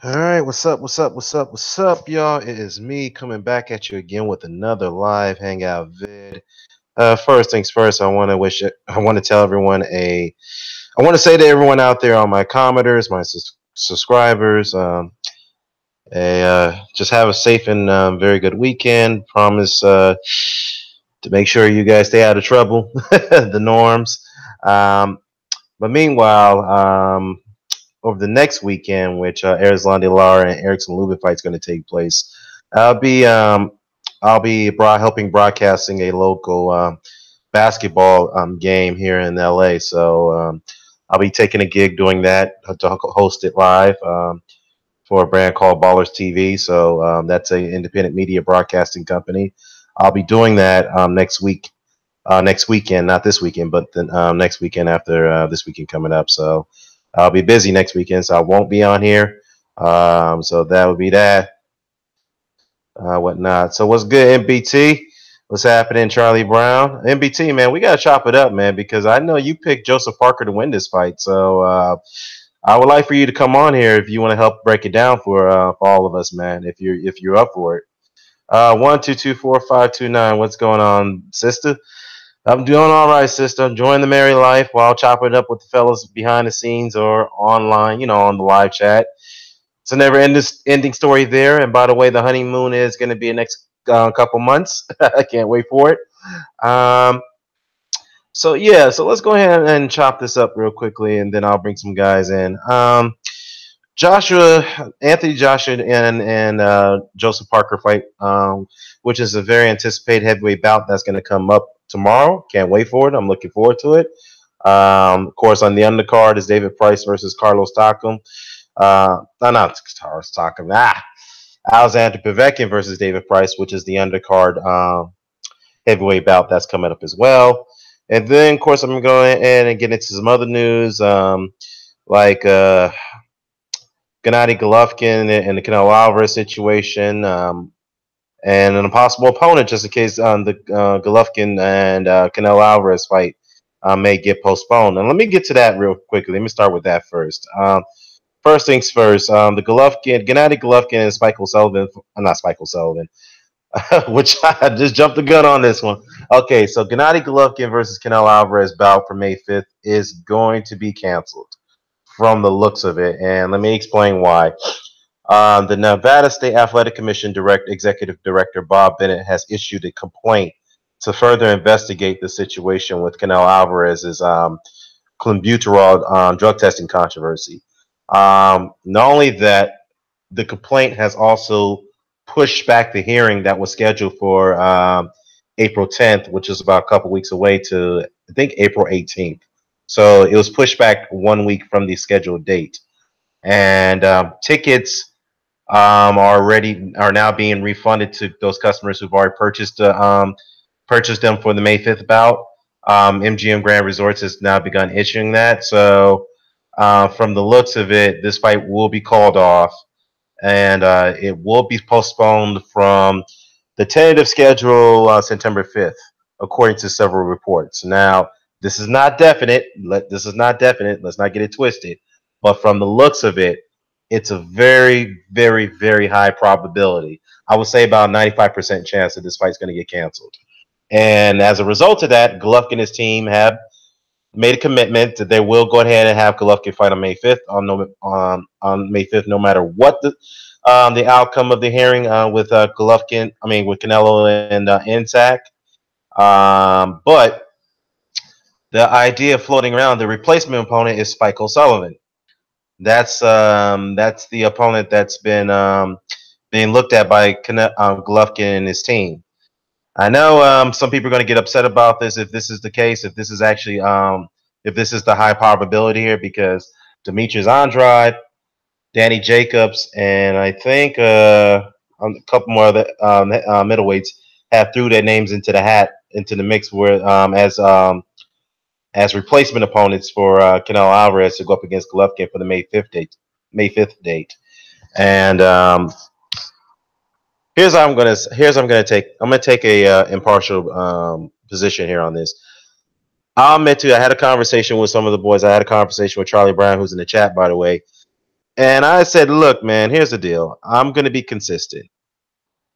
All right, what's up? What's up? What's up? What's up, y'all? It is me coming back at you again with another live hangout vid. First things first, I want to tell everyone I want to say to everyone out there on my commenters, my subscribers, just have a safe and very good weekend. Promise to make sure you guys stay out of trouble, the norms. Um, but meanwhile, over the next weekend, which Erislandy Lara and Erickson Lubin fight is going to take place. I'll be um, helping broadcasting a local basketball game here in LA. So I'll be taking a gig doing that to host it live for a brand called Ballers TV. So that's an independent media broadcasting company. I'll be doing that next weekend, not this weekend, but the next weekend after this weekend coming up. So I'll be busy next weekend, so I won't be on here. So that would be that. Whatnot. So what's good, MBT? What's happening, Charlie Brown? MBT, man, we gotta chop it up, man, because I know you picked Joseph Parker to win this fight. So I would like for you to come on here if you want to help break it down for all of us, man. If you're up for it. 1 2 2 4 5 2 9. What's going on, sister? I'm doing all right, sister. I'm enjoying the merry life while chopping it up with the fellas behind the scenes or online, on the live chat. It's a never ending story there. And by the way, the honeymoon is going to be the next couple months. I can't wait for it. Um, so yeah, so let's go ahead and chop this up real quickly, and then I'll bring some guys in. Anthony Joshua and Joseph Parker fight, which is a very anticipated heavyweight bout that's going to come up tomorrow. Can't wait for it. I'm looking forward to it. Of course, on the undercard is David Price versus Carlos Takam. No, not Carlos Takam. Alexander Povetkin versus David Price, which is the undercard heavyweight bout that's coming up as well. And then, of course, I'm going to go ahead and get into some other news, like Gennady-Golovkin and the Canelo-Alvarez situation, and an impossible opponent just in case the Golovkin and Canelo-Alvarez fight may get postponed. And let me get to that real quickly. Let me start with that first. First things first, the Gennady-Golovkin and not Spike O'Sullivan, which I just jumped the gun on this one. Okay, so Gennady-Golovkin versus Canelo-Alvarez bout for May 5th is going to be canceled from the looks of it, and let me explain why. The Nevada State Athletic Commission Executive Director Bob Bennett has issued a complaint to further investigate the situation with Canelo Alvarez's clenbuterol drug testing controversy. Not only that, the complaint has also pushed back the hearing that was scheduled for April 10th, which is about a couple weeks away, to I think April 18th. So it was pushed back 1 week from the scheduled date, and tickets are now being refunded to those customers who've already purchased them for the May 5th bout. MGM Grand Resorts has now begun issuing that. So from the looks of it, this fight will be called off, and it will be postponed from the tentative schedule September 5th, according to several reports. Now, this is not definite. This is not definite. Let's not get it twisted. But from the looks of it, it's a very, very, very high probability. I would say about 95% chance that this fight's going to get canceled. And as a result of that, Golovkin and his team have made a commitment that they will go ahead and have Golovkin fight on May 5th. On May 5th, no matter what the outcome of the hearing with Golovkin, with Canelo and Insack. But the idea floating around, the replacement opponent is Spike O'Sullivan. That's the opponent that's been being looked at by Golovkin and his team. I know some people are going to get upset about this if this is the case, if this is actually if this is the high probability here, because Demetrius Andrade, Danny Jacobs, and I think a couple more other middleweights have threw their names into the hat, into the mix, where as replacement opponents for Canelo Alvarez to go up against Golovkin for the May 5th date. And here's how I'm gonna take a impartial position here on this. I'll admit to you, I had a conversation with some of the boys. I had a conversation with Charlie Brown, who's in the chat, by the way. And I said, look, man, here's the deal. I'm going to be consistent.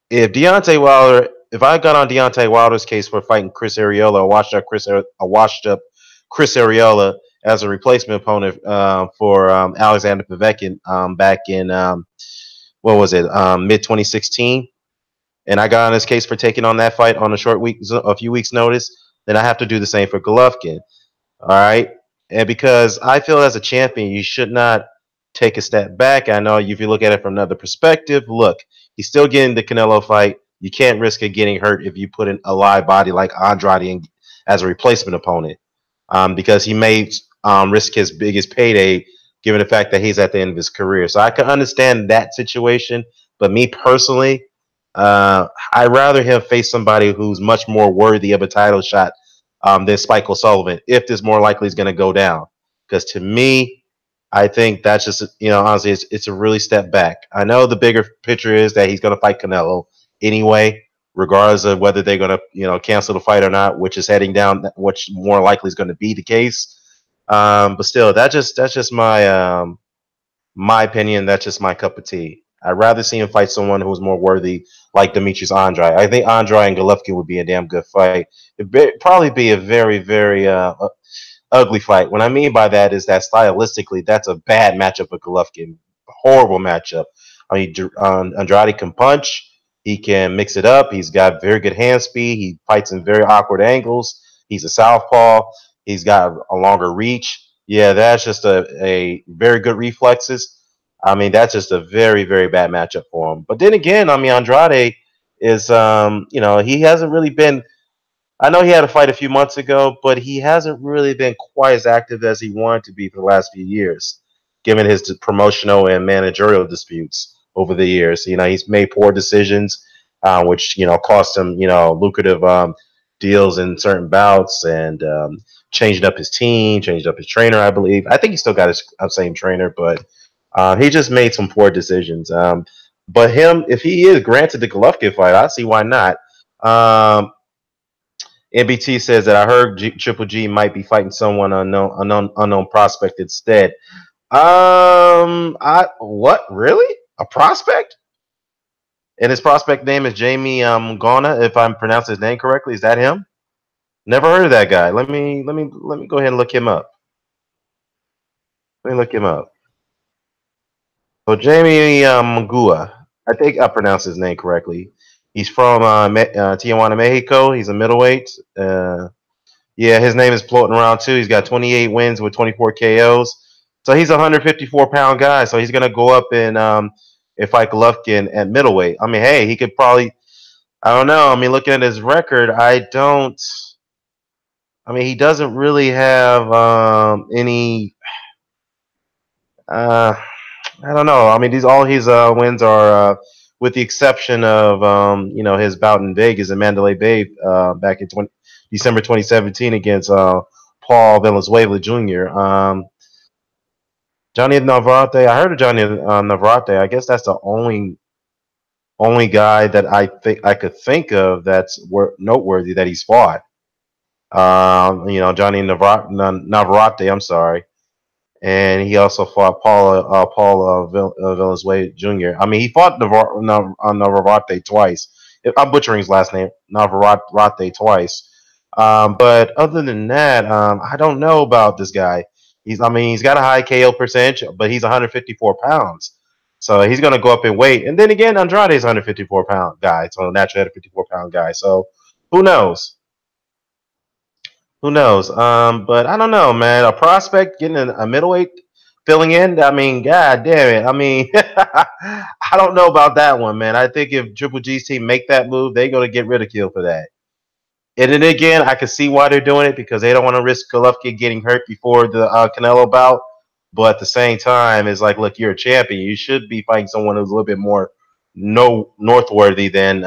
If Deontay Wilder, if I got on Deontay Wilder's case for fighting Chris Arreola, I washed up Chris Arreola as a replacement opponent for Alexander Povetkin back in what was it, mid 2016, and I got on his case for taking on that fight on a few weeks notice, then I have to do the same for Golovkin. All right. And because I feel as a champion, you should not take a step back. I know if you look at it from another perspective, look, he's still getting the Canelo fight. You can't risk it getting hurt if you put in a live body like Andrade as a replacement opponent, because he may risk his biggest payday given the fact that he's at the end of his career. So I can understand that situation. But me personally, I'd rather him face somebody who's much more worthy of a title shot than Spike O'Sullivan, if this more likely is going to go down. Because to me, I think that's just, honestly, it's a really step back. I know the bigger picture is that he's going to fight Canelo anyway, regardless of whether they're going to, cancel the fight or not, which is heading down, which more likely is going to be the case. But still, that's just my opinion. That's just my cup of tea. I'd rather see him fight someone who's more worthy, like Demetrius Andrade. I think Andrade and Golovkin would be a damn good fight. It'd probably be a very, very ugly fight. What I mean by that is that stylistically, that's a bad matchup for Golovkin. Horrible matchup. I mean, Andrade can punch. He can mix it up. He's got very good hand speed. He fights in very awkward angles. He's a southpaw. He's got a longer reach. Yeah, that's just a very good reflexes. I mean, that's just a very, very bad matchup for him. But then again, I mean, Andrade is, he hasn't really been. I know he had a fight a few months ago, but he hasn't really been quite as active as he wanted to be for the last few years, given his promotional and managerial disputes over the years. He's made poor decisions, which cost him lucrative deals in certain bouts, and changed up his team, changed up his trainer. I believe. I think he still got his same trainer, but he just made some poor decisions. But him, if he is granted the Golovkin fight, I see why not. NBT says that I heard Triple G might be fighting someone unknown prospect instead. I what really a prospect? And his prospect name is Jamie Gona, if I'm pronouncing his name correctly. Is that him? Never heard of that guy. Let me go ahead and look him up. Let me look him up. So Jamie Mugua, I think I pronounced his name correctly. He's from Tijuana, Mexico. He's a middleweight. Yeah, his name is floating around too. He's got 28 wins with 24 KOs. So he's a 154-pound guy. So he's gonna go up and fight Golovkin at middleweight. I mean, hey, he could probably. I don't know. I mean, looking at his record, I don't. I mean, he doesn't really have any. I don't know. I mean, all his wins are, with the exception of his bout in Vegas and Mandalay Bay back in December 2017 against Paul Valenzuela Jr. Johnny Navarrete. I heard of Johnny Navarrete. I guess that's the only guy that I think I could think of that's noteworthy that he's fought. Johnny Navarrete. I'm sorry. And he also fought Paul Valenzuela Jr. I mean, he fought Navarrete twice. I'm butchering his last name, Navarrete twice. But other than that, I don't know about this guy. He's got a high KO percentage, but he's 154 pounds. So he's going to go up in weight. And then again, Andrade is 154-pound guy, so naturally 154-pound guy. So who knows? Who knows? But I don't know, man. A prospect getting a middleweight filling in. I mean, god damn it. I mean, I don't know about that one, man. I think if Triple G's team make that move, they're gonna get ridiculed for that. And then again, I can see why they're doing it because they don't want to risk Golovkin getting hurt before the Canelo bout. But at the same time, it's like, look, you're a champion. You should be fighting someone who's a little bit more northworthy than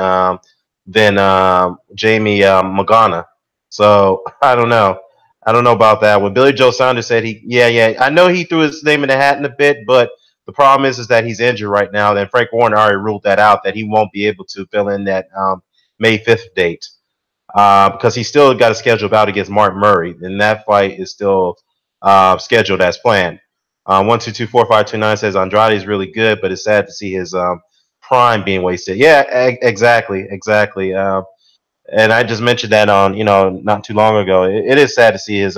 Jamie Magana. So I don't know. I don't know about that. When Billy Joe Saunders said yeah, I know he threw his name in the hat in a bit, but the problem is that he's injured right now. Then Frank Warner already ruled that out, that he won't be able to fill in that May 5th date because he's still got a scheduled bout against Mark Murray, and that fight is still scheduled as planned. 12245529 says Andrade is really good, but it's sad to see his prime being wasted. Yeah, exactly. And I just mentioned that on not too long ago. It is sad to see his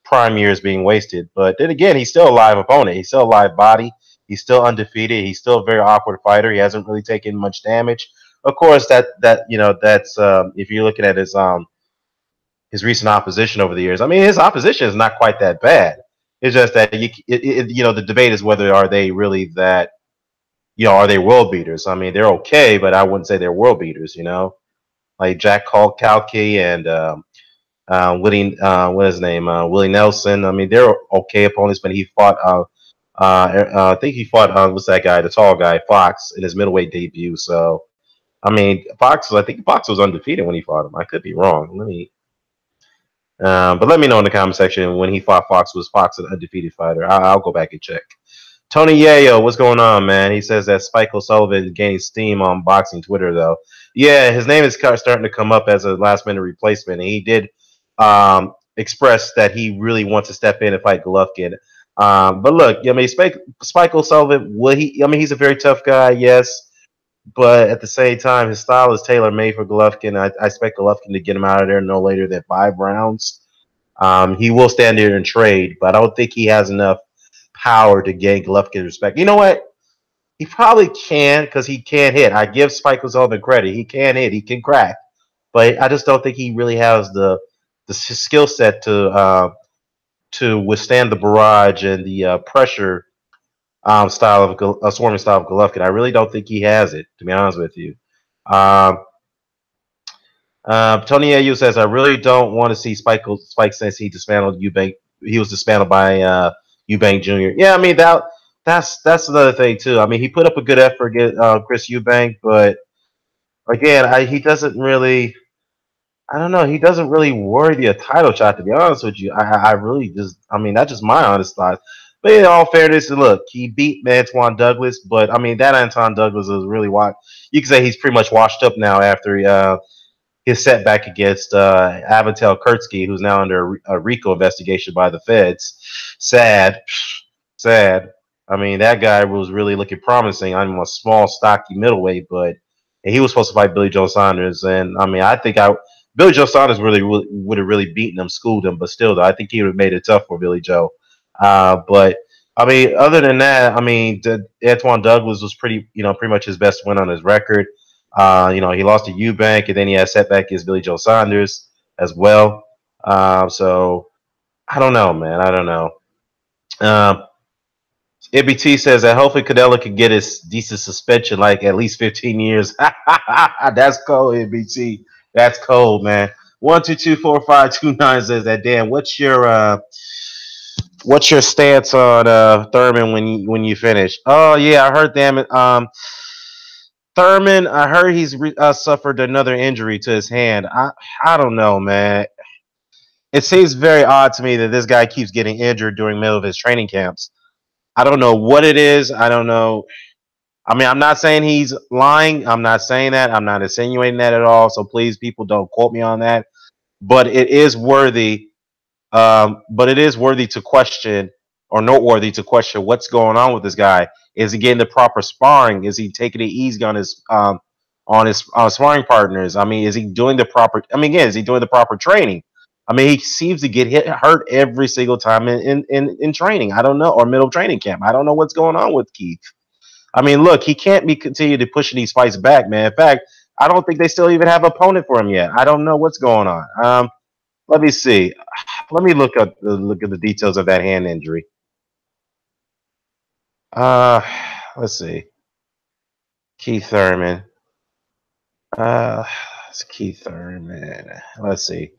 prime years being wasted. But then again, he's still a live opponent. He's still a live body. He's still undefeated. He's still a very awkward fighter. He hasn't really taken much damage. Of course, that's if you're looking at his recent opposition over the years. I mean, his opposition is not quite that bad. It's just that the debate is whether are they really that are they world beaters? I mean, they're okay, but I wouldn't say they're world beaters. Like Jack Kalki and what is his name? Willie Nelson. I mean, they're okay opponents, but he fought. I think he fought. What's that guy? The tall guy, Fox, in his middleweight debut. So, I mean, I think Fox was undefeated when he fought him. I could be wrong. But let me know in the comment section when he fought Fox. Was Fox an undefeated fighter? I'll go back and check. Tony Yayo, what's going on, man? He says that Spike O'Sullivan is gaining steam on boxing Twitter, though. Yeah, his name is starting to come up as a last-minute replacement, and he did express that he really wants to step in and fight Golovkin. But look, I mean, Spike O'Sullivan, he's a very tough guy, yes, but at the same time, his style is tailor-made for Golovkin. I expect Golovkin to get him out of there no later than 5 rounds. He will stand there and trade, but I don't think he has enough power to gain Golovkin's respect. You know what? He probably can because he can hit. I give Spike O'Sullivan credit. He can hit. He can crack. But I just don't think he really has the skill set to withstand the barrage and the pressure style of swarming style of Golovkin. I really don't think he has it, to be honest with you. Tony Ayu says, I really don't want to see Spike since he dismantled Eubank. He was dismantled by Eubank Jr. Yeah, I mean that's another thing too. I mean, he put up a good effort against Chris Eubank, but again, he doesn't really. I don't know. He doesn't really worthy a title shot, to be honest with you. I really just. I mean, that's just my honest thoughts. But in all fairness, look, he beat Antoine Douglas, but I mean that Antoine Douglas is really you can say he's pretty much washed up now after his setback against Avatel Kurtzky, who's now under a RICO investigation by the feds. Sad. I mean, that guy was really looking promising. I'm a small, stocky middleweight, but he was supposed to fight Billy Joe Saunders. And I mean, I think Billy Joe Saunders really would have really beaten him, schooled him, but still, though, I think he would have made it tough for Billy Joe. But I mean, other than that, I mean, Antoine Douglas was pretty much his best win on his record. He lost to Eubank, and then he had a setback against Billy Joe Saunders as well. So I don't know, man. I don't know. MBT says that hopefully Canelo can get his decent suspension, like at least 15 years. That's cold, MBT. That's cold, man. 1224529 says that. Dan, what's your stance on Thurman when you finish? Oh yeah, I heard them. Thurman, I heard he's suffered another injury to his hand. I don't know, man. It seems very odd to me that this guy keeps getting injured during the middle of his training camps. I don't know what it is. I don't know. I mean, I'm not saying he's lying. I'm not saying that. I'm not insinuating that at all. So please, people, don't quote me on that. But it is worthy. To question, or noteworthy to question, what's going on with this guy. Is he getting the proper sparring? Is he taking it easy on his sparring partners? I mean, is he doing the proper? I mean, again, is he doing the proper training? I mean, he seems to get hurt every single time in training. I don't know, or middle training camp. I don't know what's going on with Keith. I mean, look, he can't be continue to pushing these fights back, man. In fact, I don't think they still even have an opponent for him yet. I don't know what's going on. Let me see. Let me look at the details of that hand injury. Let's see. Keith Thurman. It's Keith Thurman. Let's see.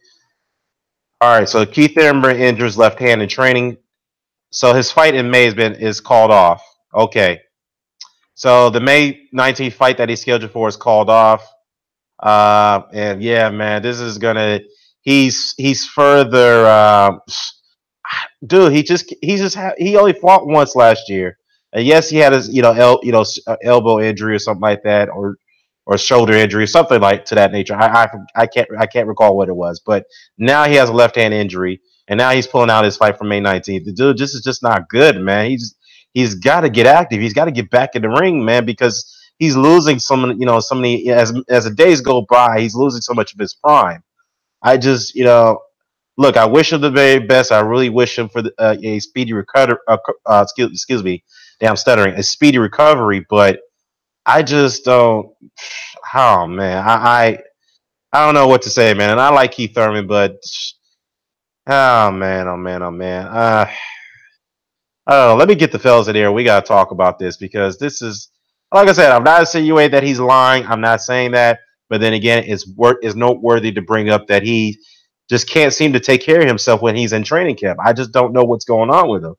All right, so Keith Thurman injures left hand in training. So his fight in May is called off. Okay. So the May 19th fight that he's scheduled for is called off. And yeah, man, this is gonna. He's further. Dude, he only fought once last year. And yes, he had his elbow injury or something like that, or shoulder injury, something like to that nature. I can't recall what it was, but now he has a left hand injury, and now he's pulling out his fight from May 19th. The dude, this is just not good, man. He's got to get active. He's got to get back in the ring, man, because he's losing so many as the days go by. He's losing so much of his prime. I just, look, I wish him the very best. I really wish him for a speedy recovery. Excuse me, damn stuttering, a speedy recovery. But I just don't. Oh man, I don't know what to say, man. And I like Keith Thurman, but oh man, oh man, oh man. I don't know. Let me get the fellas in here. We gotta talk about this because this is, like I said, I'm not insinuating that he's lying. I'm not saying that, but then again, it's noteworthy to bring up that he just can't seem to take care of himself when he's in training camp. I just don't know what's going on with him.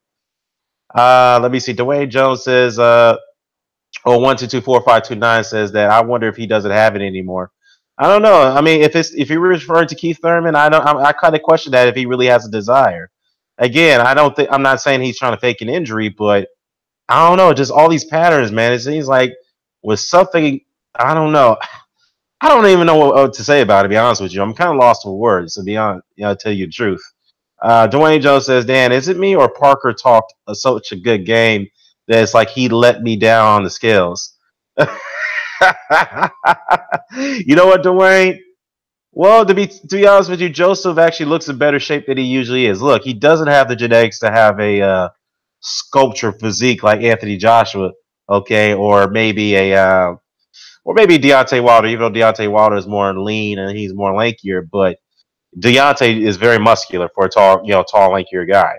Let me see. Dwayne Jones says, "Oh, 1224529 says that I wonder if he doesn't have it anymore." I don't know. I mean, if you're referring to Keith Thurman, I kind of question that if he really has a desire. Again, I'm not saying he's trying to fake an injury, but I don't know. Just all these patterns, man. It seems like with something, I don't know. I don't even know what to say about it. To be honest with you, I'm kind of lost for words. To be honest, I'll tell you the truth. Dwayne Jones says, "Dan, is it me or Parker talked such a good game that it's like he let me down on the scales?" You know what, Dwayne? Well, to be honest with you, Joseph actually looks in better shape than he usually is. Look, he doesn't have the genetics to have a sculpture physique like Anthony Joshua, okay, or maybe Deontay Wilder. Even though Deontay Wilder is more lean and he's more lankier, but Deontay is very muscular for a tall, lankier guy,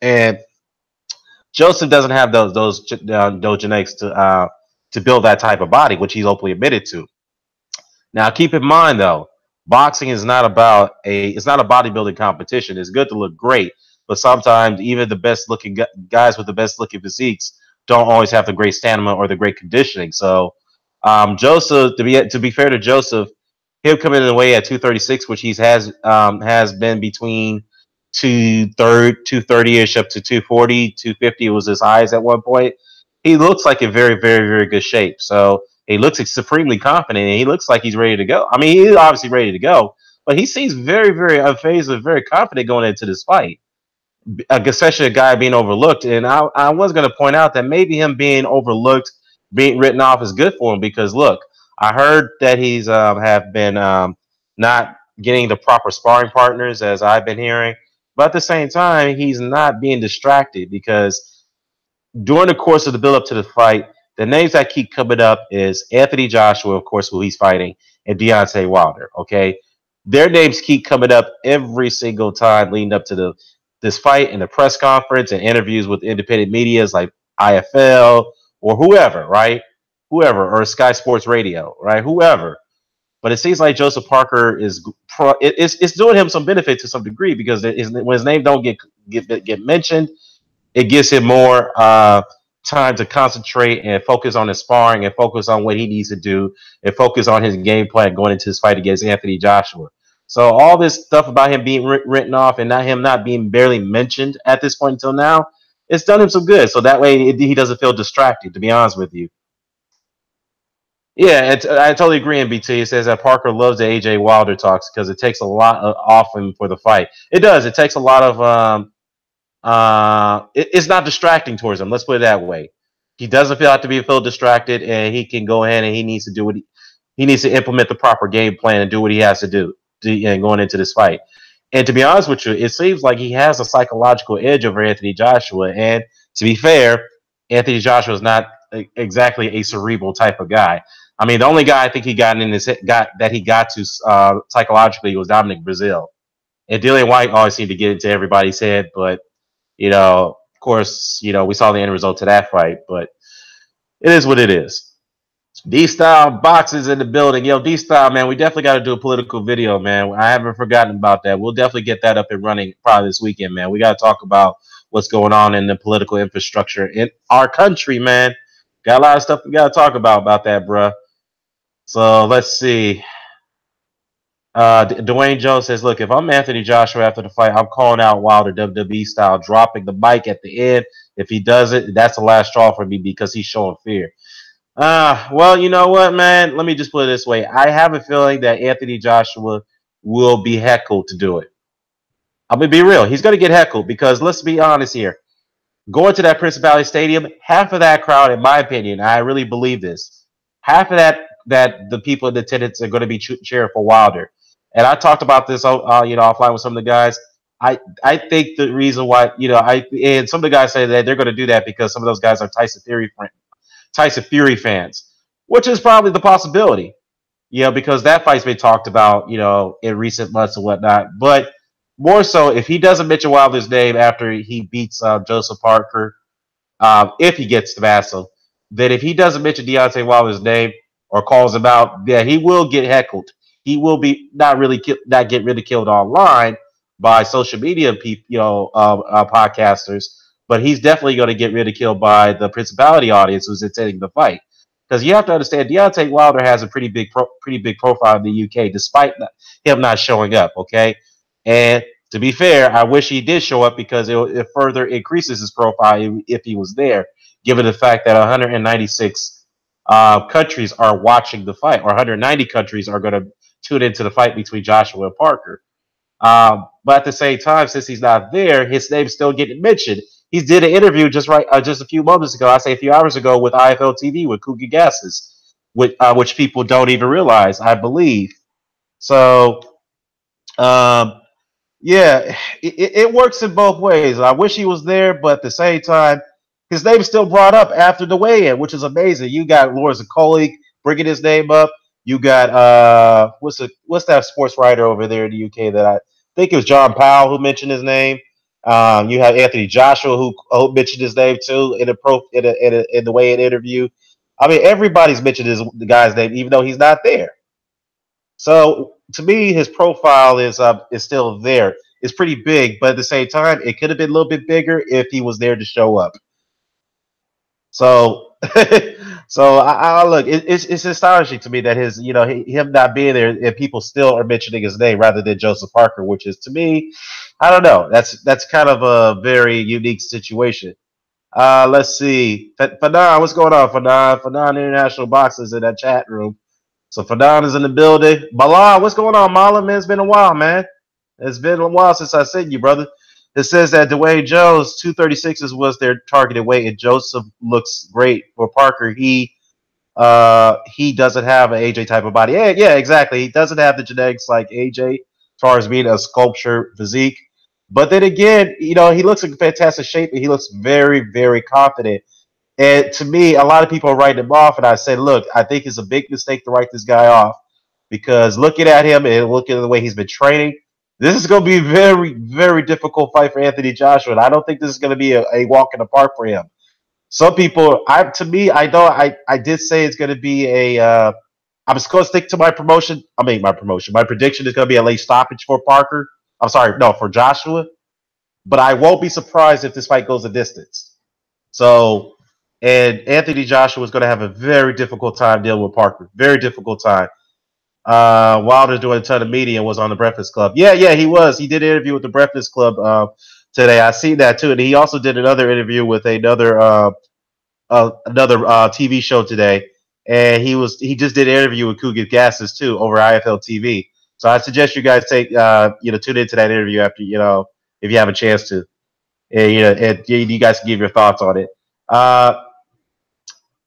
and Joseph doesn't have those genetics to build that type of body, which he's openly admitted to. Now, keep in mind though, boxing is not about it's not a bodybuilding competition. It's good to look great, but sometimes even the best looking guys with the best looking physiques don't always have the great stamina or the great conditioning. So, Joseph, to be fair to Joseph, he'll come in the way at 236, which he has been between 230 ish up to 240, 250 was his highs at one point. He looks like in very, very, very good shape. So he looks supremely confident, and he looks like he's ready to go. I mean, he's obviously ready to go, but he seems very, very unfazed and very confident going into this fight, especially a guy being overlooked. And I was going to point out that maybe him being overlooked, being written off is good for him because, look, I heard that he's have been not getting the proper sparring partners, as I've been hearing. But at the same time, he's not being distracted because during the course of the build up to the fight, the names that keep coming up is Anthony Joshua, of course, who he's fighting, and Deontay Wilder. Okay, their names keep coming up every single time leading up to this fight in the press conference and interviews with independent medias like IFL or whoever, right? Whoever, or Sky Sports Radio, right? Whoever. But it seems like Joseph Parker it's doing him some benefit to some degree because when his name don't get mentioned, it gives him more time to concentrate and focus on his sparring and focus on what he needs to do and focus on his game plan going into his fight against Anthony Joshua. So all this stuff about him being written off and not being barely mentioned at this point until now, it's done him some good. So that way he doesn't feel distracted, to be honest with you. Yeah, I totally agree. In BT, it says that Parker loves the AJ Wilder talks because it takes a lot off him for the fight. It does. It takes a lot of it's not distracting towards him. Let's put it that way. He doesn't have to feel distracted, and he can go ahead and he needs to do he needs to implement the proper game plan and do what he has to do and going into this fight. And to be honest with you, it seems like he has a psychological edge over Anthony Joshua. And to be fair, Anthony Joshua is not exactly a cerebral type of guy. I mean, the only guy I think he got in his that he got to psychologically was Dominic Brazil. And Dillian White always seemed to get into everybody's head, but of course, we saw the end result to that fight, but it is what it is. D-Style boxes in the building. Yo, D-Style, man, we definitely got to do a political video, man. I haven't forgotten about that. We'll definitely get that up and running probably this weekend, man. We got to talk about what's going on in the political infrastructure in our country, man. Got a lot of stuff we got to talk about that, bruh. So let's see. Dwayne Jones says, "Look, if I'm Anthony Joshua after the fight, I'm calling out Wilder WWE style, dropping the mic at the end. If he does it, that's the last straw for me because he's showing fear." Well, you know what, man? Let me just put it this way. I have a feeling that Anthony Joshua will be heckled to do it. I'm gonna be real. He's gonna get heckled because let's be honest here. Going to that Principality Stadium, half of that crowd, in my opinion, I really believe this. Half of that the people in attendance are going to be cheering for Wilder. And I talked about this, offline with some of the guys. I think the reason why, and some of the guys say that they're going to do that because some of those guys are Tyson Fury fans, which is probably the possibility. Because that fight's been talked about, in recent months and whatnot. But more so, if he doesn't mention Wilder's name after he beats Joseph Parker, if he gets to Vassal, then if he doesn't mention Deontay Wilder's name or calls him out, yeah, he will get heckled. He will be not get ridiculed online by social media people, podcasters, but he's definitely going to get ridiculed by the Principality audience who's attending the fight. Because you have to understand, Deontay Wilder has a pretty big profile in the UK, despite him not showing up. Okay, and to be fair, I wish he did show up because it further increases his profile if he was there, given the fact that 196 countries are watching the fight, or 190 countries are going to tune into the fight between Joshua and Parker. But at the same time, since he's not there, his name's still getting mentioned. He did an interview just a few moments ago, I say a few hours ago, with IFL TV with Kuga Gassis, which people don't even realize, I believe. So, yeah, it works in both ways. I wish he was there, but at the same time, his name's still brought up after the weigh-in, which is amazing. You got Lawrence Coley bringing his name up. You got what's that sports writer over there in the UK that I think it was John Powell who mentioned his name. You have Anthony Joshua who mentioned his name too in the weigh-in interview. I mean, everybody's mentioned the guy's name, even though he's not there. So to me, his profile is still there. It's pretty big, but at the same time, it could have been a little bit bigger if he was there to show up. So, I look. It's astonishing to me that him not being there, and people still are mentioning his name rather than Joseph Parker, which is, to me, I don't know. That's kind of a very unique situation. Let's see, Fanon, what's going on, Fanon? Fanon International Boxers in that chat room. So Fanon is in the building. Malal, what's going on, Malal? Man, it's been a while, man. It's been a while since I seen you, brother. It says that Dwayne Jones 236s was their targeted weight, and Joseph looks great for Parker. He doesn't have an AJ type of body. Yeah, exactly. He doesn't have the genetics like AJ as far as being a sculpture physique. But then again, he looks in fantastic shape, and he looks very, very confident. And to me, a lot of people are writing him off, and I said, look, I think it's a big mistake to write this guy off because looking at him and looking at the way he's been training, this is going to be a very, very difficult fight for Anthony Joshua, and I don't think this is going to be a walk in the park for him. Some people, I did say it's going to be I'm just going to stick to my promotion. My prediction is going to be a late stoppage for Parker. I'm sorry, no, for Joshua. But I won't be surprised if this fight goes a distance. So, and Anthony Joshua is going to have a very difficult time dealing with Parker. Very difficult time. Wilder's doing a ton of media and was on the Breakfast Club. Yeah, he was. He did an interview with the Breakfast Club today. I seen that too, and he also did another interview with another TV show today. And he just did an interview with Kuga Gassis too over IFL TV. So I suggest you guys tune into that interview after if you have a chance to, and you guys can give your thoughts on it.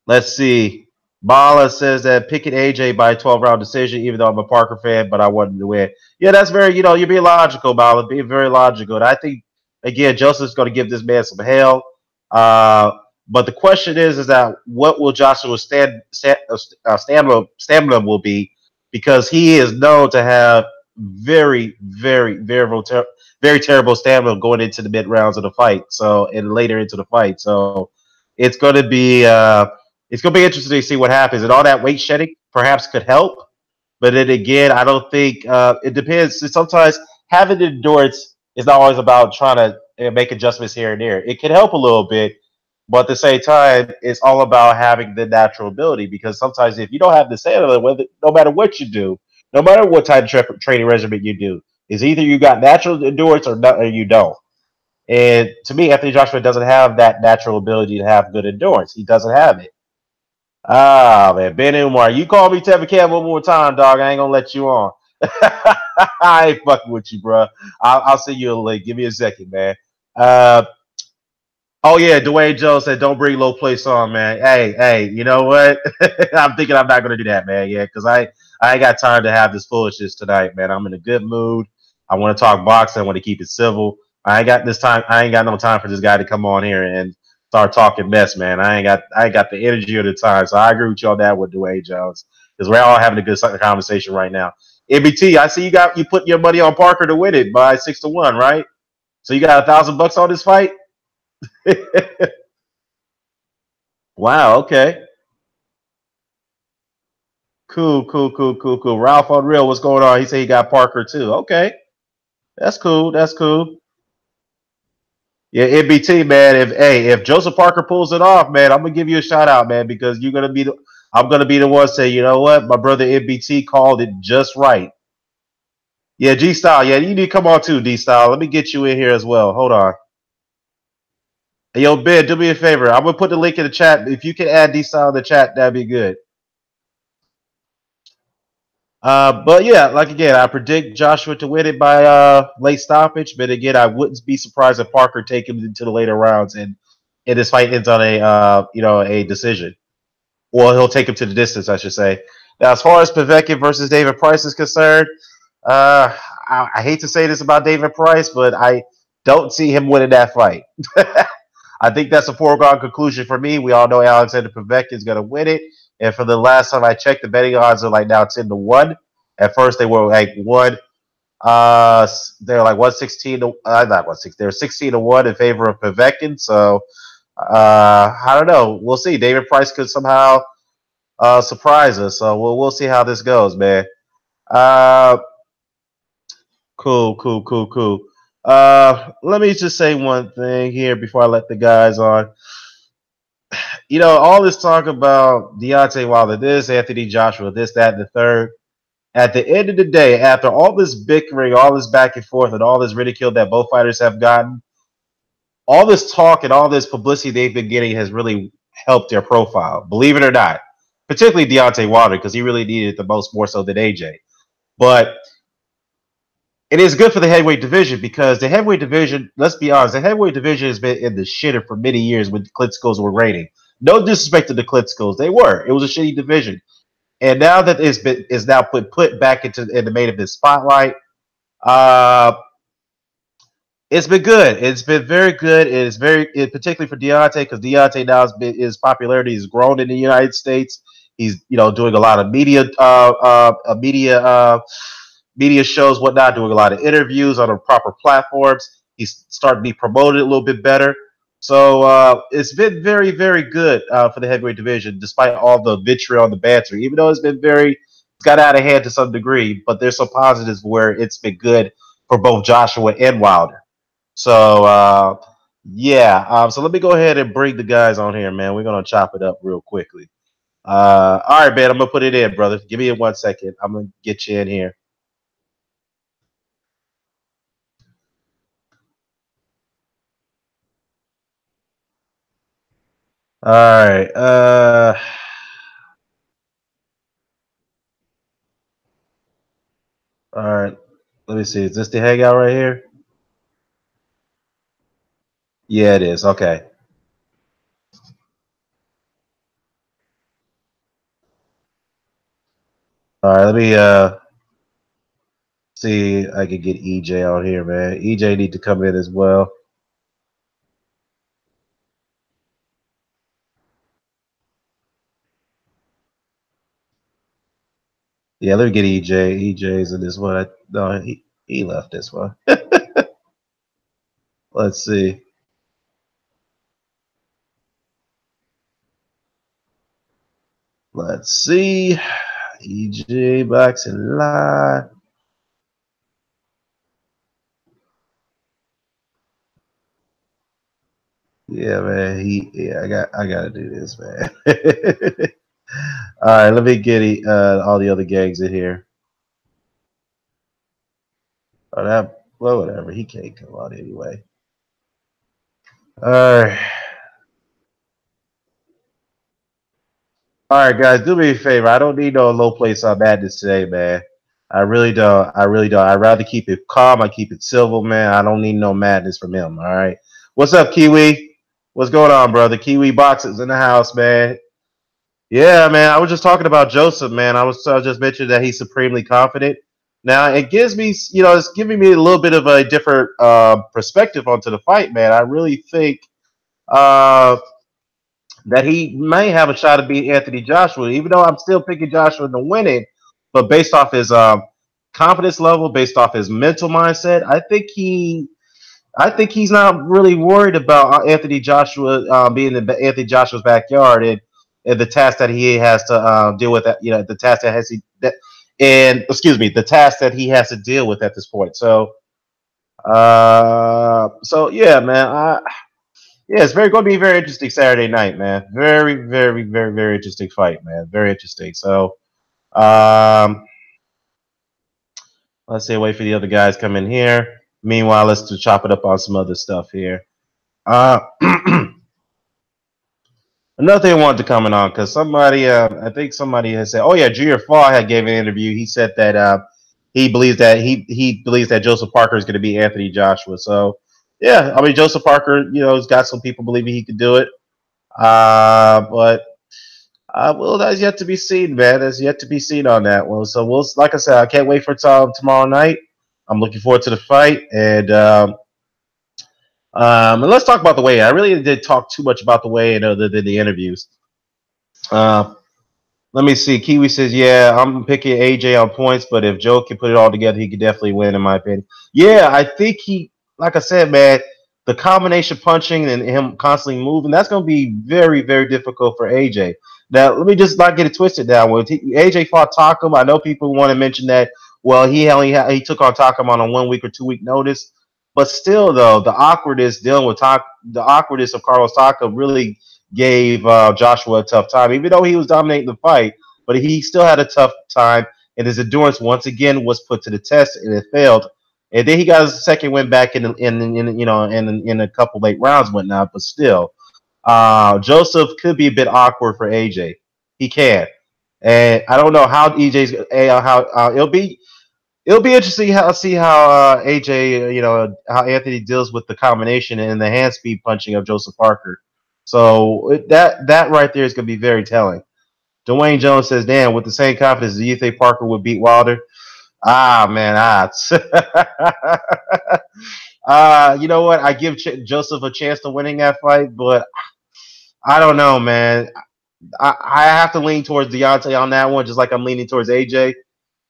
Let's see. Bala says that picking AJ by a 12-round decision, even though I'm a Parker fan, but I wanted to win. Yeah, that's very, you're being logical, Bala, being very logical. And I think, again, Joseph's going to give this man some hell. But the question is that what will Joshua's stamina will be, because he is known to have very, very, very, very terrible stamina going into the mid rounds of the fight. So, and later into the fight. So it's going to be interesting to see what happens. And all that weight shedding perhaps could help. But then again, I don't think it depends. Sometimes having endurance is not always about trying to make adjustments here and there. It can help a little bit, but at the same time, it's all about having the natural ability. Because sometimes if you don't have the stamina, no matter what you do, no matter what type of training regimen you do, is either you got natural endurance or you don't. And to me, Anthony Joshua doesn't have that natural ability to have good endurance. He doesn't have it. Ah, man, Ben Umar, you call me Tevin Cam one more time, dog. I ain't gonna let you on. I ain't fucking with you, bro. I'll send you a link. Give me a second, man. Uh, oh yeah, Dwayne Jones said, "Don't bring low place on, man." Hey, you know what? I'm thinking I'm not gonna do that, man. Yeah, because I ain't got time to have this foolishness tonight, man. I'm in a good mood. I want to talk boxing. I want to keep it civil. I ain't got this time. I ain't got no time for this guy to come on here and start talking mess, man. I ain't got the energy or the time. So I agree with you on that with Dwayne Jones because we're all having a good conversation right now. MBT, I see you put your money on Parker to win it by 6-1, right? So you got $1,000 on this fight. Wow. Okay. Cool. Ralph on real. What's going on? He said he got Parker too. Okay. That's cool. That's cool. Yeah, NBT man. If Joseph Parker pulls it off, man, I'm gonna give you a shout out, man, because I'm gonna be the one to say, you know what, my brother NBT called it just right. Yeah, G Style. Yeah, you need to come on too, D Style. Let me get you in here as well. Hold on. Hey, yo, Ben, do me a favor. I'm gonna put the link in the chat. If you can add D Style in the chat, that'd be good. But yeah, like again, I predict Joshua to win it by late stoppage. But again, I wouldn't be surprised if Parker take him into the later rounds and this fight ends on a decision. Well, he'll take him to the distance, I should say. Now, as far as Povetkin versus David Price is concerned, uh, I hate to say this about David Price, but I don't see him winning that fight. I think that's a foregone conclusion for me. We all know Alexander Povetkin is going to win it. And for the last time I checked, the betting odds are like now 10-1. At first, they were like one. They're like 116 to not 116. They're 16-1 in favor of Povetkin. So I don't know. We'll see. David Price could somehow surprise us. So we'll see how this goes, man. Uh, cool. Let me just say one thing here before I let the guys on. All this talk about Deontay Wilder, this, Anthony Joshua, this, that, and the third. At the end of the day, after all this bickering, all this back and forth, and all this ridicule that both fighters have gotten, all this talk and all this publicity they've been getting has really helped their profile, believe it or not. Particularly Deontay Wilder, because he really needed it the most, more so than AJ. But it is good for the heavyweight division because the heavyweight division, let's be honest, the heavyweight division has been in the shitter for many years when the Klitschko's were reigning. No disrespect to the Klitschko's, they were. It was a shitty division. And now that is now put back in the main event spotlight, uh, it's been good. It's been very good. Particularly for Deontay because Deontay now his popularity has grown in the United States. He's doing a lot of media shows, whatnot, doing a lot of interviews on the proper platforms. He's starting to be promoted a little bit better. So it's been very, very good for the heavyweight division, despite all the vitriol and the banter. Even though it's got out of hand to some degree, but there's some positives where it's been good for both Joshua and Wilder. So yeah, so let me go ahead and bring the guys on here, man. We're gonna chop it up real quickly. All right, man. I'm gonna put it in, brother. Give me 1 second. I'm gonna get you in here. All right. All right. Let me see. Is this the hangout right here? Yeah, it is. Okay. All right. Let me see. I can get EJ on here, man. EJ need to come in as well. Yeah, let me get EJ. EJ's in this one. No, he left this one. Let's see. Let's see. EJ boxing live. Yeah, man. I gotta do this, man. All right, let me get all the other gangs in here. Well, whatever. He can't come out anyway. All right. All right, guys, do me a favor. I don't need no low place on madness today, man. I really don't. I really don't. I'd rather keep it calm. I keep it civil, man. I don't need no madness from him. All right. What's up, Kiwi? What's going on, brother? Kiwi Boxes in the house, man. Yeah, man. I was just talking about Joseph, man. I was just mentioning that he's supremely confident. Now it gives me, it's giving me a little bit of a different perspective onto the fight, man. I really think uh, that he may have a shot to beat Anthony Joshua, even though I'm still picking Joshua to win it. But based off his confidence level, based off his mental mindset, I think he's not really worried about Anthony Joshua being in Anthony Joshua's backyard and the task that he has to deal with. The task that has he that, and excuse me, the task that he has to deal with at this point. So yeah, man. Yeah, it's very going to be a very interesting Saturday night, man. Very, very, very, very interesting fight, man. Very interesting. So, um, let's say wait for the other guys come in here. Meanwhile, let's to chop it up on some other stuff here. Uh, Another thing I wanted to comment on because somebody, I think somebody has said, "Oh yeah, Junior Fall had gave an interview. He said that he believes that Joseph Parker is going to be Anthony Joshua." So yeah, I mean Joseph Parker, has got some people believing he could do it. But well, that's yet to be seen, man. That's yet to be seen on that one. So like I said, I can't wait for tomorrow night. I'm looking forward to the fight, and let's talk about the weigh-in. I really did talk too much about the weigh-in other than the interviews. Uh, Let me see. Kiwi says, "Yeah, I'm picking AJ on points, but if Joe can put it all together, he could definitely win, in my opinion." Yeah, I think like I said, man, the combination punching and him constantly moving, that's going to be very, very difficult for AJ. Now, let me just not get it twisted down. When AJ fought Takam, I know people want to mention that. Well, he took on Takam on a 1 week or 2 week notice, but still, though, the awkwardness of Carlos Takam really gave Joshua a tough time, even though he was dominating the fight. But he still had a tough time, and his endurance once again was put to the test, and it failed. And then he got his second win back in a couple late rounds, and whatnot. But still, Joseph could be a bit awkward for AJ. He can, and I don't know how how it'll be interesting to see how AJ, how Anthony deals with the combination and the hand speed punching of Joseph Parker. So that right there is going to be very telling. Dwayne Jones says, "Damn, with the same confidence, do you think Parker would beat Wilder?" Ah, man, you know what? I give Joseph a chance to winning that fight, but I don't know, man. I have to lean towards Deontay on that one, just like I'm leaning towards AJ.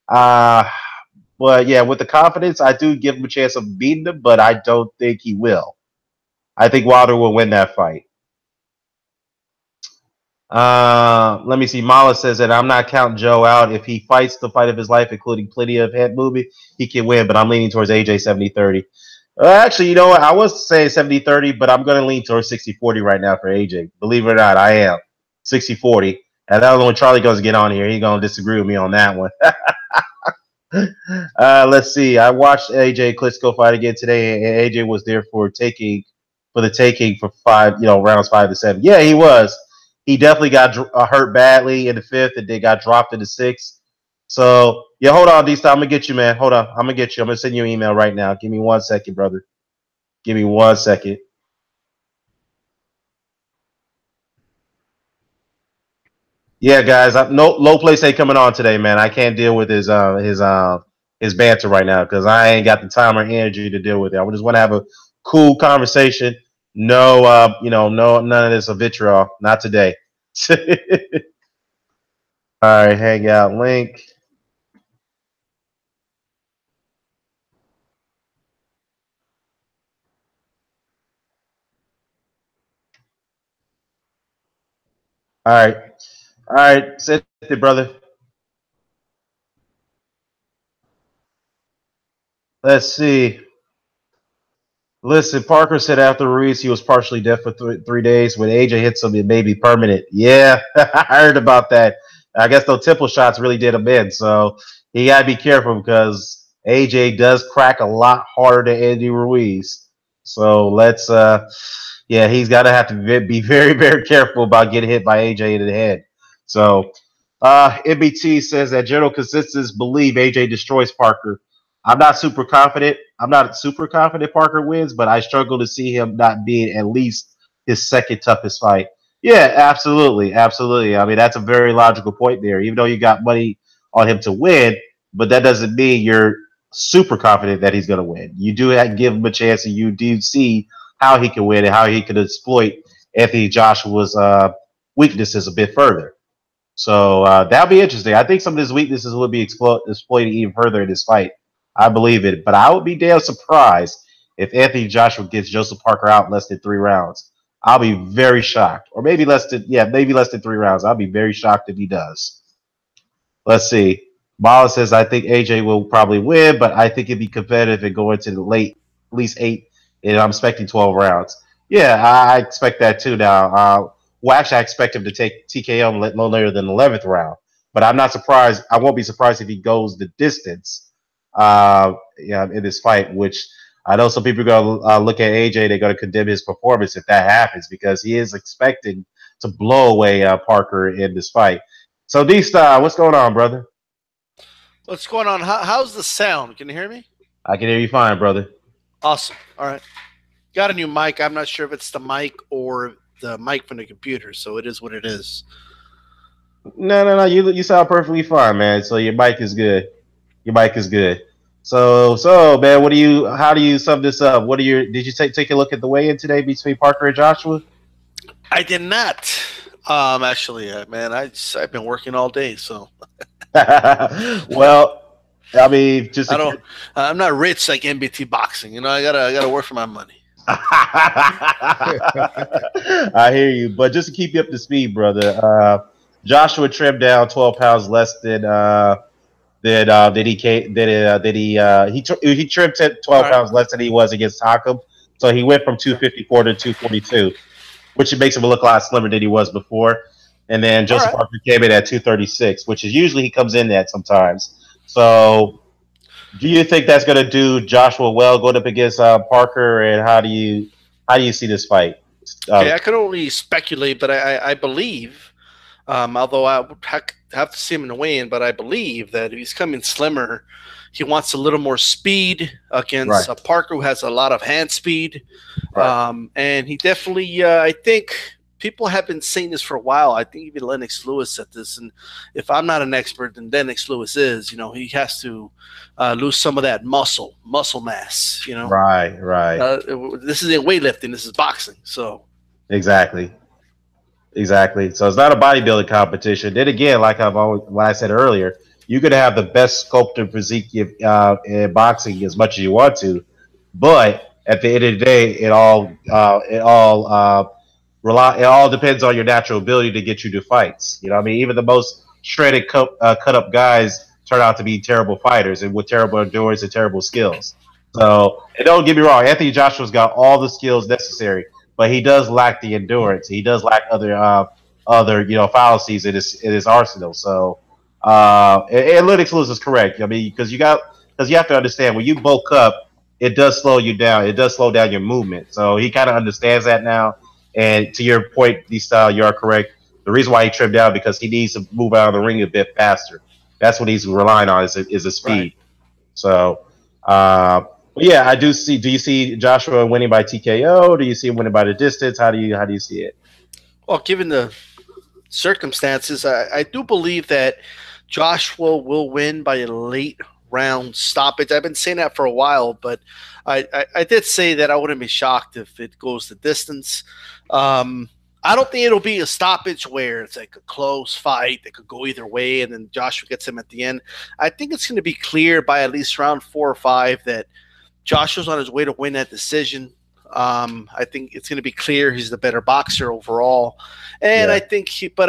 Uh, but yeah, with the confidence, I do give him a chance of beating him, but I don't think he will. I think Wilder will win that fight. Let me see. Mala says that I'm not counting Joe out. If he fights the fight of his life, including plenty of head movie, he can win, but I'm leaning towards AJ 70-30. Actually, you know what? I was saying 70-30, but I'm going to lean towards 60-40 right now for AJ. Believe it or not, I am 60-40. And that was when Charlie goes to get on here. He's going to disagree with me on that one. Let's see. I watched AJ Klitschko fight again today, and AJ was there for the taking for rounds 5 to 7. Yeah, he was. He definitely got hurt badly in the fifth, and then got dropped in the sixth. So yeah, hold on, D-Style. I'm gonna get you, man. Hold on, I'm gonna get you. I'm gonna send you an email right now. Give me 1 second, brother. Give me 1 second. Yeah, guys, no low place ain't coming on today, man. I can't deal with his banter right now because I ain't got the time or energy to deal with it. I just want to have a cool conversation. No, no, none of this a vitriol. Not today. All right, hangout link. All right, sit there, brother. Let's see. Listen, Parker said after Ruiz he was partially deaf for 3 days. When AJ hits him, it may be permanent. Yeah, I heard about that. I guess those temple shots really did him in. So he got to be careful because AJ does crack a lot harder than Andy Ruiz. So yeah, he's got to have to be very, very careful about getting hit by AJ in the head. So MBT says that general consensus believe AJ destroys Parker. I'm not super confident Parker wins, but I struggle to see him not being at least his second toughest fight. Yeah, absolutely, absolutely. I mean, that's a very logical point there. Even though you got money on him to win, but that doesn't mean you're super confident that he's going to win. You do have to give him a chance, and you do see how he can win and how he can exploit Anthony Joshua's weaknesses a bit further. So that'll be interesting. I think some of his weaknesses will be exploited even further in this fight. I believe it, but I would be damn surprised if Anthony Joshua gets Joseph Parker out in less than 3 rounds. I'll be very shocked, or maybe maybe less than 3 rounds. I'll be very shocked if he does. Let's see. Mala says I think AJ will probably win, but I think it'd be competitive and go into the late, at least 8, and I'm expecting 12 rounds. Yeah, I expect that too. Now, well, actually, I expect him to take TKO no later than the 11th round. But I'm not surprised. I won't be surprised if he goes the distance. In this fight, which I know some people are going to look at AJ. They're going to condemn his performance if that happens because he is expecting to blow away Parker in this fight. So, D-Style, what's going on, brother? What's going on? How's the sound? Can you hear me? I can hear you fine, brother. Awesome. All right. Got a new mic. I'm not sure if it's the mic or the mic from the computer, so it is what it is. No. You sound perfectly fine, man. So your mic is good. Your mic is good. So man, how do you sum this up? Did you take a look at the weigh-in today between Parker and Joshua? I did not. Actually, man, I've been working all day, so. Well, I mean, I'm not rich like MBT boxing. You know, I gotta work for my money. I hear you, but just to keep you up to speed, brother. Joshua trimmed down 12 pounds less than he trimmed 12 pounds less than he was against Takum. So he went from 254 to 242, which makes him look a lot slimmer than he was before. And then Joseph Parker came in at 236, which is usually he comes in at sometimes. So do you think that's going to do Joshua well going up against Parker? And how do you see this fight? Okay, I can only speculate, but I believe, although I would have to see him in the weigh-in, but I believe that if he's coming slimmer, he wants a little more speed against Parker, who has a lot of hand speed. Right. And he definitely, I think people have been saying this for a while. I think even Lennox Lewis said this. And if I'm not an expert, then Lennox Lewis is. You know, he has to lose some of that muscle mass. You know, right. This isn't weightlifting. This is boxing. So exactly. So it's not a bodybuilding competition. Then again, like I said earlier, you could have the best sculpted physique in boxing as much as you want to, but at the end of the day, it all depends on your natural ability to get you to fights. You know what I mean? Even the most shredded cut up guys turn out to be terrible fighters and with terrible endurance and terrible skills. So, and don't get me wrong, Anthony Joshua's got all the skills necessary, but he does lack the endurance. He does lack other fallacies in his arsenal. So, and Lennox Lewis is correct. I mean, because you have to understand when you bulk up, it does slow you down. It does slow down your movement. So he kind of understands that now. And to your point, D-Style, you are correct. The reason why he trimmed down because he needs to move out of the ring a bit faster. That's what he's relying on is his speed. Right. So, yeah, I do see. Do you see Joshua winning by TKO? Do you see him winning by the distance? How do you see it? Well, given the circumstances, I do believe that Joshua will win by a late round stoppage. I've been saying that for a while, but I did say that I wouldn't be shocked if it goes the distance. I don't think it'll be a stoppage where it's like a close fight that could go either way and then Joshua gets him at the end. I think it's going to be clear by at least round 4 or 5 that Joshua's on his way to win that decision. I think it's going to be clear he's the better boxer overall. And I think for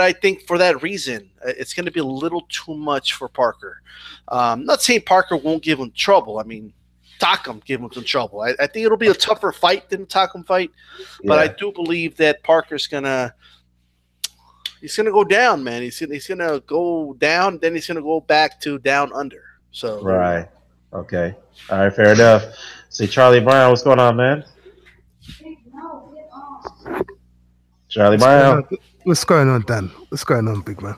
that reason, it's going to be a little too much for Parker. Not saying Parker won't give him trouble. I mean, Takum gave him some trouble. I think it'll be a tougher fight than the Takum fight, but I do believe that Parker's gonna go down, man. He's gonna go down, then he's gonna go back to down under. So right, okay, all right, fair enough. See, Charlie Brown, what's going on, man? Charlie Brown, what's going on, Dan? What's going on, big man?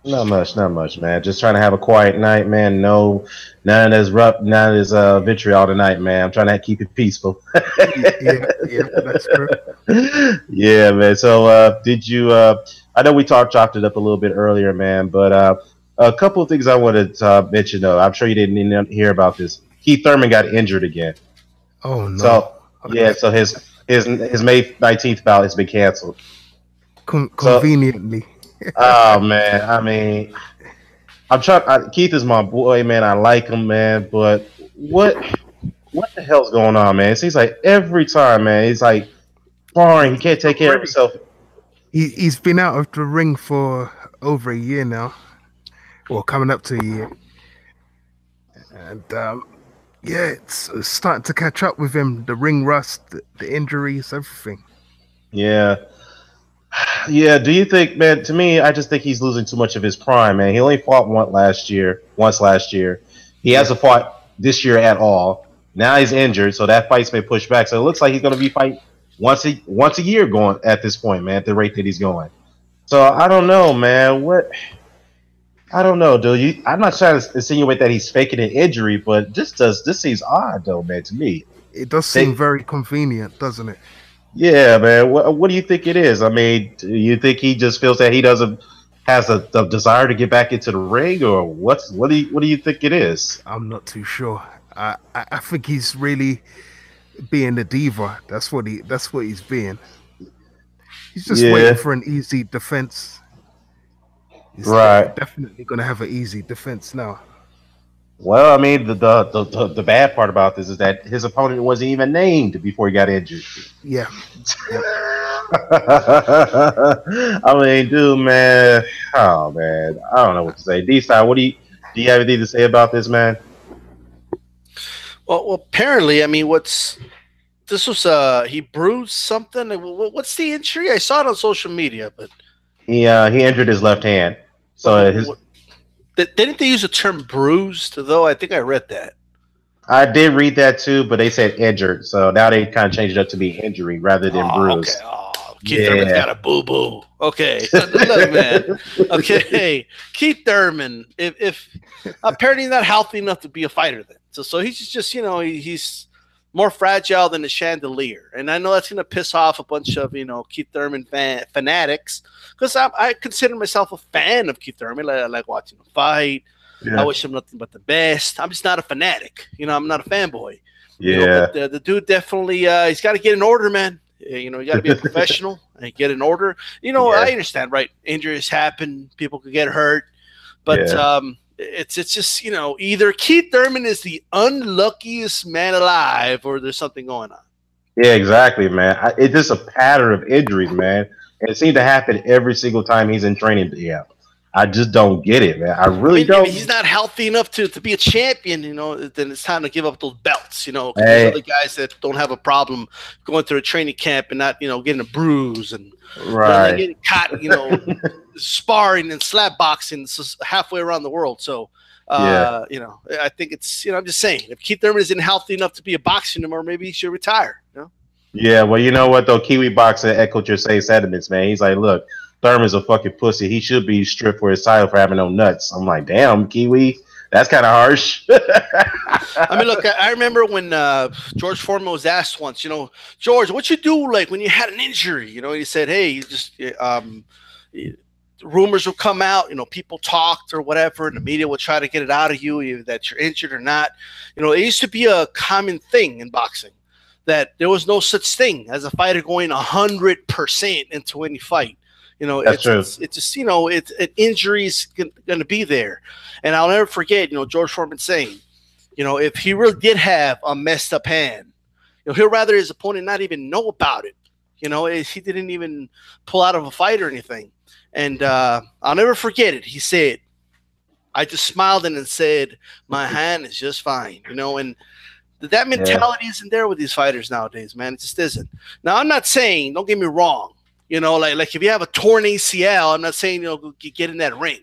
Not much, man. Just trying to have a quiet night, man. No, none of this none of this vitriol tonight, man. I'm trying to keep it peaceful. Yeah, yeah, that's true. Yeah, man. So, did you? I know we chopped it up a little bit earlier, man, but a couple of things I wanted to mention. Though I'm sure you didn't even hear about this. Keith Thurman got injured again. Oh no. So, yeah, so his May 19th bout has been canceled. So, Conveniently. oh man, I mean, I'm trying. Keith is my boy, man. I like him, man. But what the hell's going on, man? It seems like every time, man, he's like sparring. He can't take care of himself. He's been out of the ring for over a year now, or coming up to a year, and yeah, it's starting to catch up with him. The ring rust, the injuries, everything. Yeah, yeah. Do you think, man? To me, I just think he's losing too much of his prime, man. He only fought once last year. He Yeah, hasn't fought this year at all. Now he's injured, so that fight's been pushed back. So it looks like he's going to be fighting once a year going at this point, man. At the rate that he's going. So I don't know, man. I don't know, dude. I'm not trying to insinuate that he's faking an injury, but this seems odd, though, man. To me, it does seem they, very convenient, doesn't it? yeah, man. What do you think it is? I mean, do you think he just feels that he doesn't has a desire to get back into the ring, or what do you think it is? I'm not too sure. I think he's really being a diva. That's what he's being. He's just waiting Yeah, for an easy defense. He's right. definitely going to have an easy defense now. Well, I mean, the bad part about this is that his opponent wasn't even named before he got injured. Yeah, yep. I mean, dude, man. Oh man, I don't know what to say. D style, do you have anything to say about this, man? Well, apparently, I mean, this was he bruised something. What's the injury? I saw it on social media, but He injured his left hand, so his didn't they use the term bruised though? I think I read that. I did read that too, but they said injured, so now they kind of changed it up to be injury rather than Oh, okay. bruise. Oh, Keith Thurman's Yeah, got a boo boo. Okay, look, man. Okay, Keith Thurman. If apparently not healthy enough to be a fighter, then so he's just he's more fragile than a chandelier, and I know that's gonna piss off a bunch of Keith Thurman fanatics because I consider myself a fan of Keith Thurman. I like watching him fight. I yeah, wish him nothing but the best. I'm just not a fanatic. I'm not a fanboy. yeah, But the dude definitely he's got to get in order, man. You got to be a professional and get in order. yeah, I understand, right? Injuries happen, people could get hurt, but yeah. it's just either Keith Thurman is the unluckiest man alive, or there's something going on. Yeah, exactly, man. It's just a pattern of injuries, man. And it seems to happen every single time he's in training. Yeah, I just don't get it, man. I I really mean, if he's don't. not healthy enough to be a champion, then it's time to give up those belts, because there's other Hey, guys that don't have a problem going through a training camp and not, getting a bruise and then right. getting caught, sparring and slap boxing halfway around the world. So, Yeah. I think it's, I'm just saying, if Keith Thurman isn't healthy enough to be a boxing anymore, maybe he should retire. Yeah, well, you know what though? Kiwi Boxer echoed your same sentiments, man. He's like, look, Thurman's a fucking pussy. He should be stripped for his title for having no nuts. I'm like, damn, Kiwi, that's kind of harsh. I mean, look, I remember when George Foreman was asked once, George, what you do like when you had an injury? He said, hey, you just rumors will come out, people talked or whatever, and the media will try to get it out of you that you're injured or not. It used to be a common thing in boxing that there was no such thing as a fighter going 100% into any fight. That's true. It's just an injury's going to be there, and I'll never forget George Foreman saying, if he really did have a messed up hand, he'll rather his opponent not even know about it. He didn't even pull out of a fight or anything, and I'll never forget it. He said, "I just smiled and said my hand is just fine," and that Yeah. mentality isn't there with these fighters nowadays, man. It just isn't. Now, I'm not saying, don't get me wrong, like if you have a torn ACL, I'm not saying, get in that ring,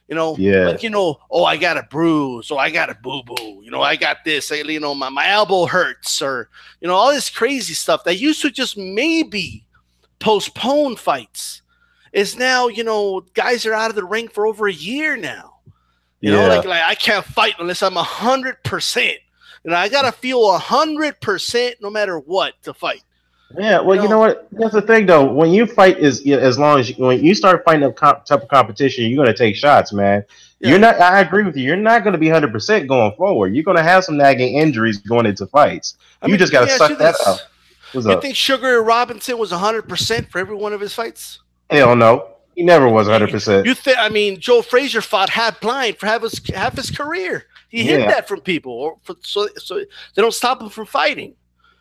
Yeah. but, oh, I got a bruise, or I got a boo-boo, I got this, my elbow hurts, or, all this crazy stuff that used to just maybe postpone fights. is now, guys are out of the ring for over a year now. You know, like I can't fight unless I'm 100%. I gotta feel 100% no matter what to fight. Yeah, well, you know what? That's the thing, though. When you fight, as long as when you start fighting a type of competition, you're gonna take shots, man. Yeah. You're not. I agree with you. You're not gonna be 100% going forward. You're gonna have some nagging injuries going into fights. You just gotta suck that out. You think Sugar Robinson was 100% for every one of his fights? Hell no. He never was 100%. You think? I mean, Joe Frazier fought half blind for half his career. He hid that from people, so they don't stop him from fighting.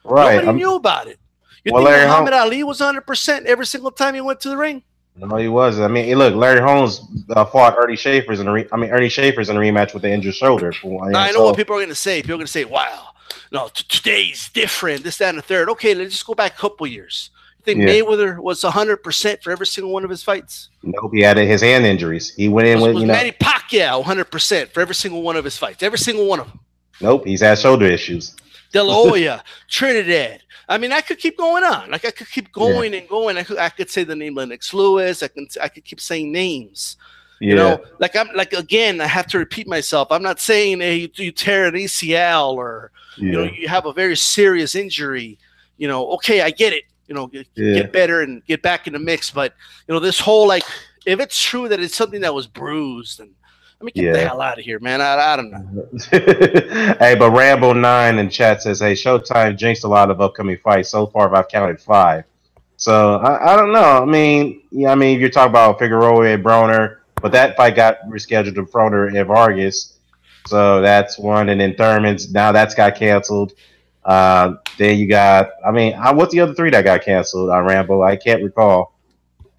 Right. Nobody knew about it. You think Muhammad Ali was 100% every single time he went to the ring? No, he wasn't. I mean, look, Larry Holmes fought Ernie Schaefer's Ernie Schaefer's in a rematch with the injured shoulder. I know what people are going to say. People are going to say, "Wow, no, today's different. This, that, and the third." Okay, let's just go back a couple years. You think Mayweather was 100% for every single one of his fights? Nope, he had his hand injuries. He went in with Manny Pacquiao 100% for every single one of his fights. Every single one of them. Nope, he's had shoulder issues. De La Hoya, Trinidad. I mean, I could keep going on. Like I could keep going and going. I could say the name Lennox Lewis. I could keep saying names. You know, again, I have to repeat myself. I'm not saying you tear an ACL or you have a very serious injury. Okay, I get it. Get better and get back in the mix. But this whole if it's true that it's something that was bruised and. Get the hell out of here, man. I don't know. Hey, but Rambo9 in chat says, hey, Showtime jinxed a lot of upcoming fights. So far, I've counted 5. So, I don't know. I mean, you're talking about Figueroa and Broner, but that fight got rescheduled to Broner and Vargas. So, that's one. And then Thurman's, now that's got canceled. Then you got, what's the other 3 that got canceled on Rambo? I can't recall.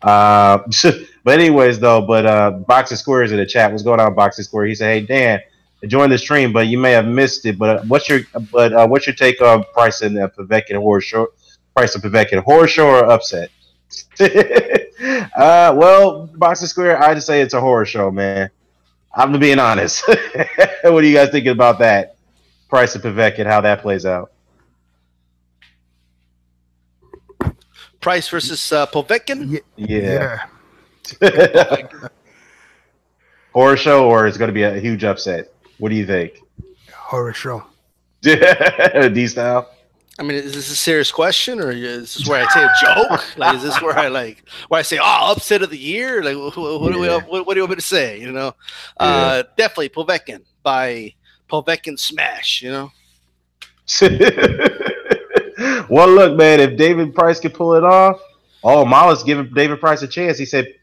But anyways, though, Boxing Square is in the chat. What's going on, Boxing Square? He said, "Hey Dan, enjoying the stream, but you may have missed it. But what's your take on Price and Povetkin horror show? Price of Povetkin horror show or upset?" Well, Boxing Square, I just say it's a horror show, man. I'm being honest. What are you guys thinking about that? Price of Povetkin, how that plays out? Price versus Povetkin? Yeah. Horror show, or it's going to be a huge upset? What do you think? Horror show. D-style? Is this a serious question, or is this where I say a joke? Is this where I say, upset of the year? What do you want me to say? Definitely Povetkin by Povetkin Smash. Well, look, man, if David Price can pull it off, Mala's giving David Price a chance. He said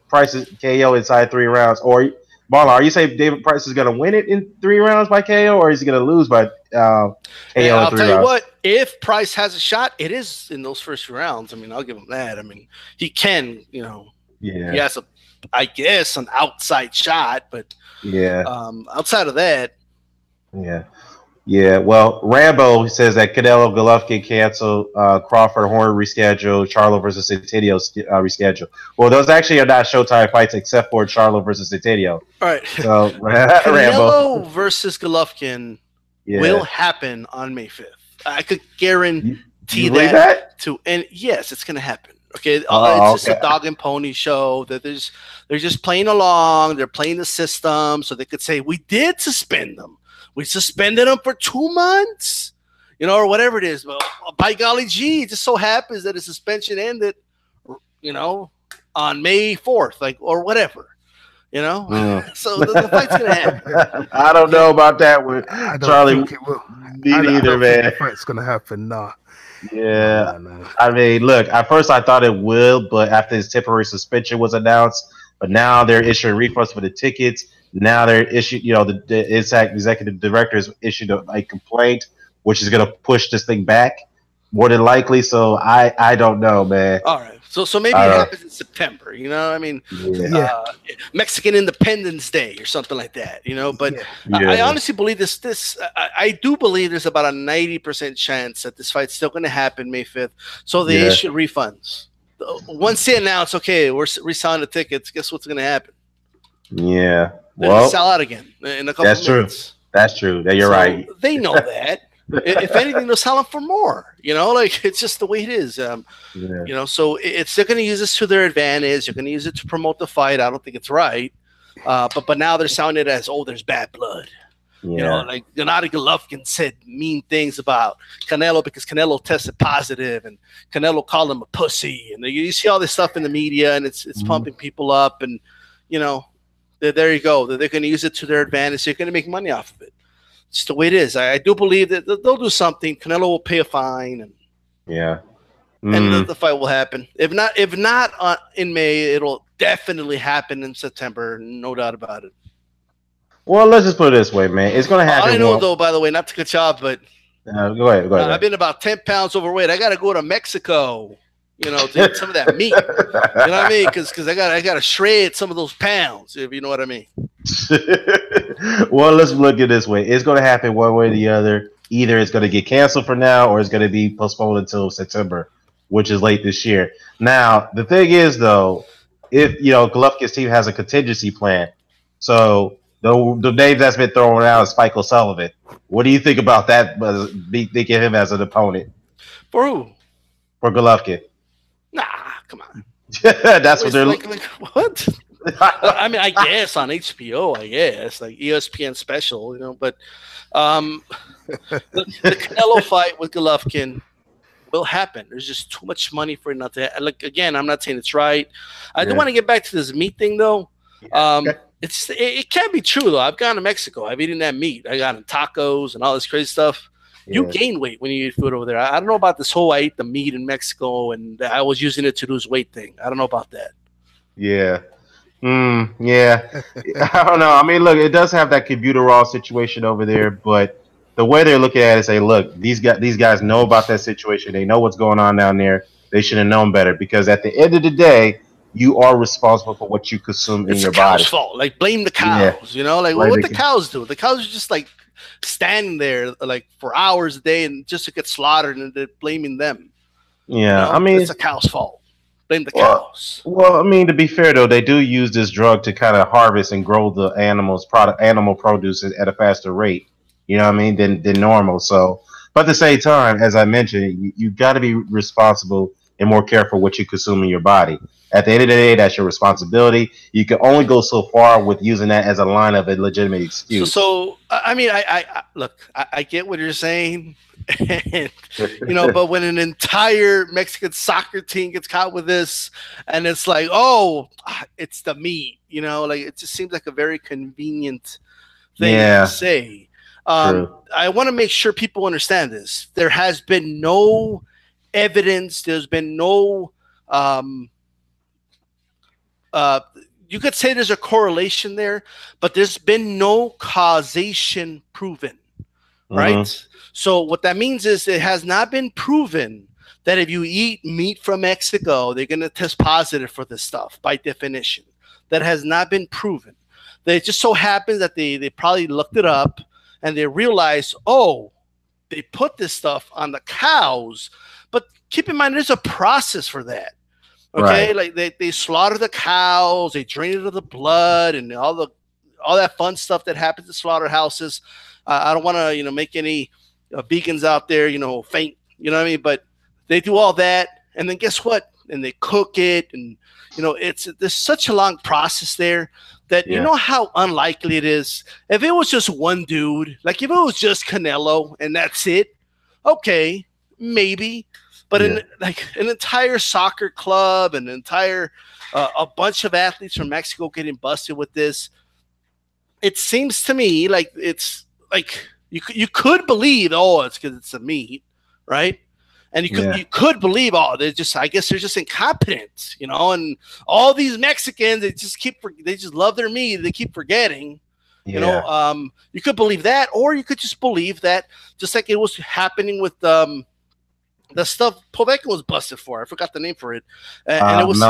Price is KO inside 3 rounds. Or, Marlon, are you saying David Price is going to win it in 3 rounds by KO, or is he going to lose by KO in 3 rounds? I'll tell you what, if Price has a shot, it is in those first rounds. I'll give him that. He can, he has I guess, an outside shot, but outside of that. Yeah, well, Rambo says that Canelo-Golovkin canceled, Crawford Horn rescheduled, Charlo versus Centennial rescheduled. Well, those actually are not Showtime fights except for Charlo versus Centennial. All right. So, Canelo versus Golovkin will happen on May 5th. I could guarantee that. And yes, it's going to happen. Okay, it's just a dog and pony show. That they're just playing along. They're playing the system, so they could say we did suspend them. We suspended them for 2 months, or whatever it is. But by golly gee, it just so happens that his suspension ended, on May 4th, or whatever, So the fight's gonna happen. I don't know about that one, Charlie. Think it will. Neither, man. The fight's gonna happen, nah. Yeah, look. At first, I thought it will, but after his temporary suspension was announced, but now they're issuing refunds for the tickets. Now they're issued, the executive director has issued a complaint, which is going to push this thing back more than likely. So I don't know, man. All right. So maybe it happens in September, Mexican Independence Day or something like that, But I honestly believe I do believe there's about a 90% chance that this fight's still going to happen May 5th. So they issue refunds. Once they announce, okay, we're reselling the tickets, guess what's going to happen? Yeah. They're going to sell out again in a couple That's minutes. True. That's true. You're right. They know that. If anything, they'll sell them for more. You know, like it's just the way it is. You know, so they're going to use this to their advantage. They're going to use it to promote the fight. I don't think it's right. But now they're selling it as, oh, there's bad blood. Yeah. You know, like Gennady Golovkin said mean things about Canelo because Canelo tested positive, and Canelo called him a pussy. And you see all this stuff in the media, and it's pumping people up. And you know, there you go. They're going to use it to their advantage. They're going to make money off of it. It's the way it is. I do believe that they'll do something. Canelo will pay a fine, and and the fight will happen. If not in May, it'll definitely happen in September. No doubt about it. Well, let's just put it this way, man. It's going to happen. I know, though, by the way, not to cut you off, but go ahead. I've been about 10 pounds overweight. I got to go to Mexico, you know, to get some of that meat. You know what I mean? Because I got to shred some of those pounds, if you know what I mean. Well, let's look at it this way. It's going to happen one way or the other. Either it's going to get canceled for now, or it's going to be postponed until September, which is late this year. Now, the thing is, though, if Golovkin's team has a contingency plan, so the name that's been thrown out is Spike O'Sullivan. What do you think about that? Thinking him as an opponent for who? For Golovkin? Nah, come on. That's what they're like what? Well, I mean, I guess on HBO, I guess like ESPN special, you know. But the Canelo fight with Golovkin will happen. There's just too much money for it not to. Like again, I'm not saying it's right. I do want to get back to this meat thing though. It can't be true though. I've gone to Mexico. I've eaten that meat. I got in tacos and all this crazy stuff. You gain weight when you eat food over there. I don't know about this whole I ate the meat in Mexico and I was using it to lose weight thing. I don't know about that. Yeah. Yeah. I don't know. I mean, look, it does have that computer situation over there, but the way they're looking at it, say, look, these guys know about that situation. They know what's going on down there. They should have known better because at the end of the day, you are responsible for what you consume in your body. It's the cow's fault. Like, blame the cows, you know? Like, what the cows do? The cows are just, like, standing there, like, for hours a day and just to get slaughtered and they're blaming them. Yeah, you know? I mean... It's the cow's fault. Blame the cows. Well, I mean, to be fair, though, they do use this drug to kind of harvest and grow the animal produce at a faster rate, you know what I mean, than normal. So, but at the same time, as I mentioned, you got to be responsible and more careful what you consume in your body. At the end of the day, that's your responsibility. You can only go so far with using that as a line of a legitimate excuse. So I mean, I look, I get what you're saying, and, you know, but when an entire Mexican soccer team gets caught with this, and it's like, oh, it's the meat, you know, like it just seems like a very convenient thing to say. I want to make sure people understand this. There has been no evidence. There's been no. You could say there's a correlation there, but there's been no causation proven, right? So what that means is it has not been proven that if you eat meat from Mexico, they're going to test positive for this stuff by definition. That has not been proven. It just so happens that they probably looked it up and they realized, oh, they put this stuff on the cows. But keep in mind, there's a process for that. Okay, right. Like they slaughter the cows, they drain it of the blood, and all that fun stuff that happens at slaughterhouses. I don't want to make any vegans out there faint. You know what I mean? But they do all that, and then guess what? And they cook it, and there's such a long process there that you know how unlikely it is. If it was just one dude, like if it was just Canelo and that's it, okay, maybe. But in like an entire soccer club, an entire a bunch of athletes from Mexico getting busted with this, it seems to me like it's like you could believe, oh, it's because it's a meat, right? And you could believe, oh, I guess they're just incompetent, and all these Mexicans they just love their meat, they keep forgetting. You could believe that, or you could just believe that, just like it was happening with the stuff Povetkin was busted for. I forgot the name for it, and it was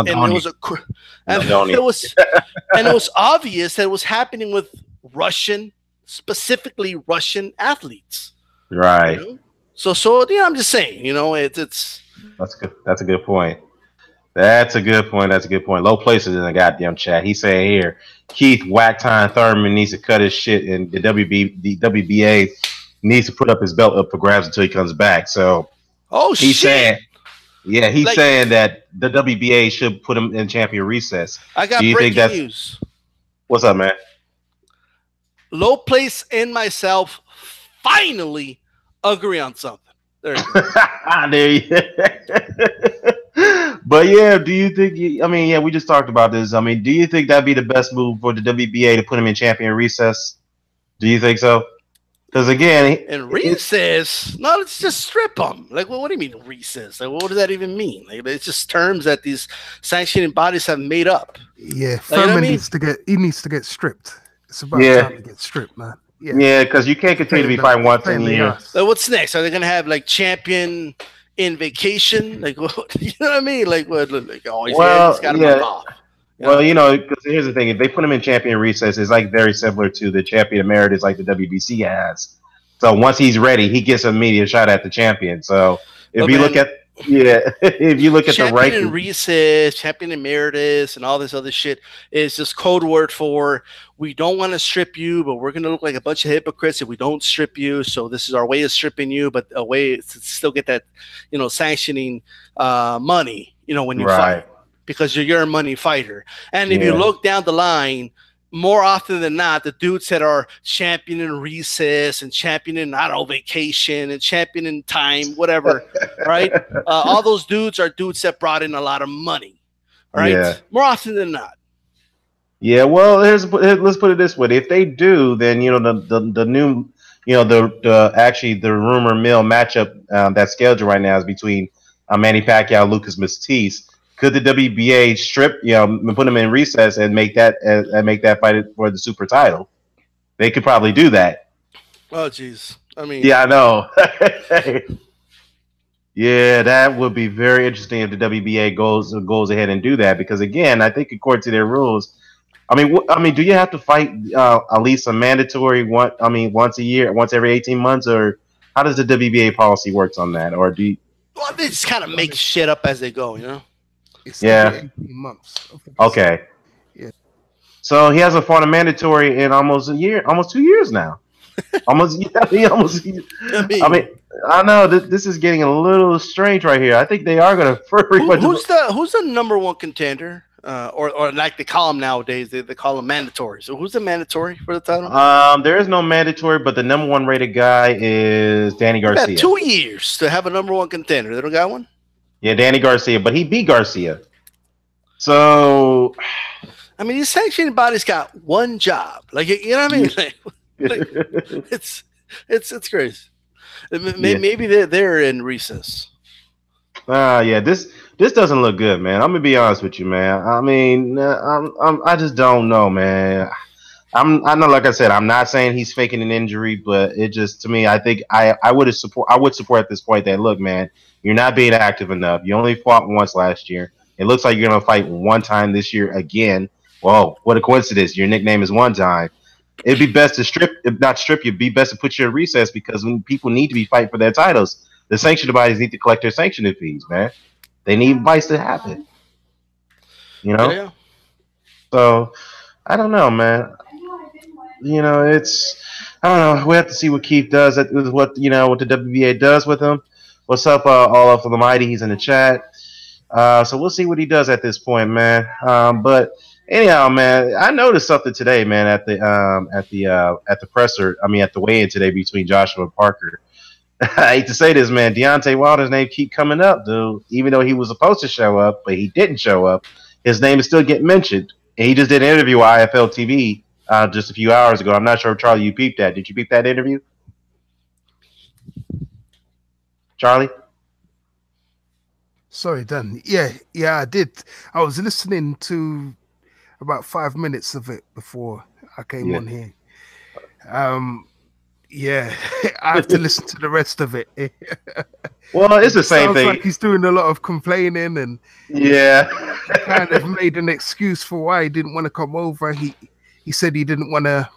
obvious that it was happening with specifically Russian athletes. Right. So yeah, I'm just saying, it's that's good. That's a good point. That's a good point. That's a good point. Low places in the goddamn chat. He's saying here, Keith Whack Time Thurman needs to cut his shit, and the WBA needs to put up his belt up for grabs until he comes back. So he's saying, he's saying that the WBA should put him in champion recess. I got breaking news. What's up, man? Low Place and myself finally agree on something. There you go. There you But yeah, do you think? We just talked about this. Do you think that'd be the best move for the WBA to put him in champion recess? Do you think so? Because again, in recess, no, let's just strip them. Like, well, what do you mean recess? Like, what does that even mean? Like, it's just terms that these sanctioning bodies have made up. Yeah, Thurman needs to get stripped. It's about time to get stripped, man. Yeah, because you can't continue to be fighting once in a year. So what's next? Are they gonna have like champion in vacation? Like, what, you know what I mean? Like, what? Like, oh, he's got him off. Well, because here's the thing: if they put him in champion recess, it's like very similar to the champion emeritus, like the WBC has. So once he's ready, he gets an immediate shot at the champion. So if you look at if you look at the rankings, champion in recess, champion emeritus, and all this other shit is just code word for we don't want to strip you, but we're going to look like a bunch of hypocrites if we don't strip you. So this is our way of stripping you, but a way to still get that, sanctioning money, when you fight, because you're a money fighter. And if you look down the line, more often than not, the dudes that are champion in recess and champion in, vacation and champion in time, whatever, right? All those dudes are dudes that brought in a lot of money, right? Yeah. More often than not. Yeah, well, let's put it this way: if they do, then the new, the rumor mill matchup that's scheduled right now is between Manny Pacquiao, Lucas Matisse. Could the WBA strip, put him in recess and make that fight for the super title? They could probably do that. Oh, jeez. Yeah, I know. Yeah, that would be very interesting if the WBA goes ahead and do that, because again, I think according to their rules, do you have to fight at least a mandatory once a year, once every 18 months, or how does the WBA policy works on that? Or do you? Well, they just kind of make shit up as they go, It's 18 months. Okay. Yeah. So he hasn't fought a mandatory in almost 2 years now. I know this is getting a little strange right here. I think they are going to. Who's the number one contender? Or like they call them nowadays, they call them mandatory. So who's the mandatory for the title? There is no mandatory, but the number one rated guy is Danny Garcia. 2 years to have a number one contender. They don't got one? Yeah, Danny Garcia, but he beat Garcia. So, these sanctioning bodies got one job. Like, you know what I mean? It's crazy. Maybe they're in recess. This doesn't look good, man. I'm gonna be honest with you, man. I just don't know, man. I know, like I said, I'm not saying he's faking an injury, but it just, to me, I think I would support at this point that, look, man, you're not being active enough. You only fought once last year. It looks like you're gonna fight one time this year again. Whoa, what a coincidence! Your nickname is One Time. It'd be best to not strip you. It'd be best to put you in recess, because when people need to be fighting for their titles, the sanctioned bodies need to collect their sanctioning fees, man. They need fights to happen. Yeah. So I don't know, man. I don't know. We have to see what Keith does with what the WBA does with him. What's up, all of the mighty? He's in the chat. So we'll see what he does at this point, man. But anyhow, man, I noticed something today, man, at the presser. At the weigh-in today between Joshua and Parker. I hate to say this, man. Deontay Wilder's name keep coming up, dude. Even though he was supposed to show up, but he didn't show up, his name is still getting mentioned. And he just did an interview with IFL TV just a few hours ago. I'm not sure if Charlie, you peeped that. Did you peep that interview, Charlie? Sorry, Dan. Yeah, I did. I was listening to about 5 minutes of it before I came on here. Yeah, I have to listen to the rest of it. Well, it's the same thing. Like he's doing a lot of complaining, and kind of made an excuse for why he didn't want to come over. He said he didn't want to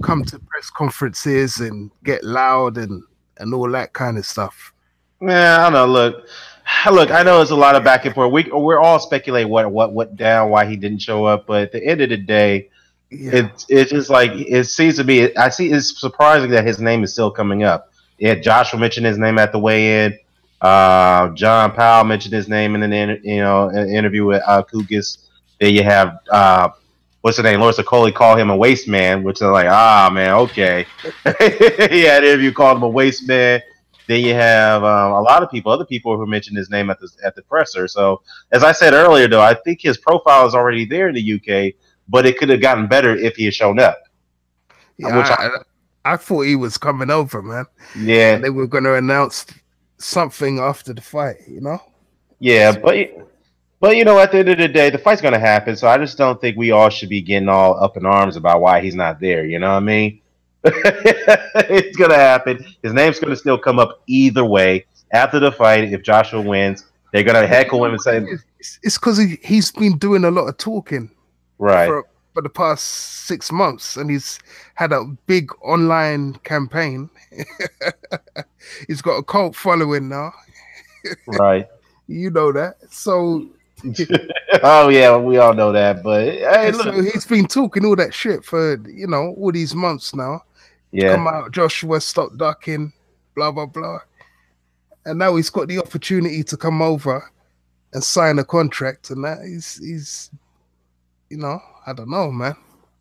come to press conferences and get loud and all that kind of stuff. Yeah, I don't know. Look, I know it's a lot of back and forth. We're all speculating what went down, why he didn't show up. But at the end of the day, Yeah. It's just like it seems to be. I see. It's surprising that his name is still coming up. Yeah, Joshua mentioned his name at the weigh-in. John Powell mentioned his name in an interview with Kugis. Then you have what's the name? Lawrence Coley called him a waste man, which is like, man, okay. Yeah, the interview called him a waste man. Then you have a lot of people, other people who mentioned his name at the presser. So as I said earlier, though, I think his profile is already there in the UK, but it could have gotten better if he had shown up. Which I thought he was coming over, man. Yeah, and they were going to announce something after the fight, you know. Yeah, but at the end of the day, the fight's gonna happen. So I just don't think we all should be getting all up in arms about why he's not there. You know what I mean? It's gonna happen. His name's gonna still come up either way after the fight. If Joshua wins, they're gonna heckle him and say it's because he's been doing a lot of talking, right, for the past 6 months, and he's had a big online campaign. He's got a cult following now. Right. You know that. So oh yeah, we all know that. But hey, look. So he's been talking all that shit for all these months now. Yeah. Come out, Joshua, stop ducking, blah blah blah. And now he's got the opportunity to come over and sign a contract, and that he's I don't know, man.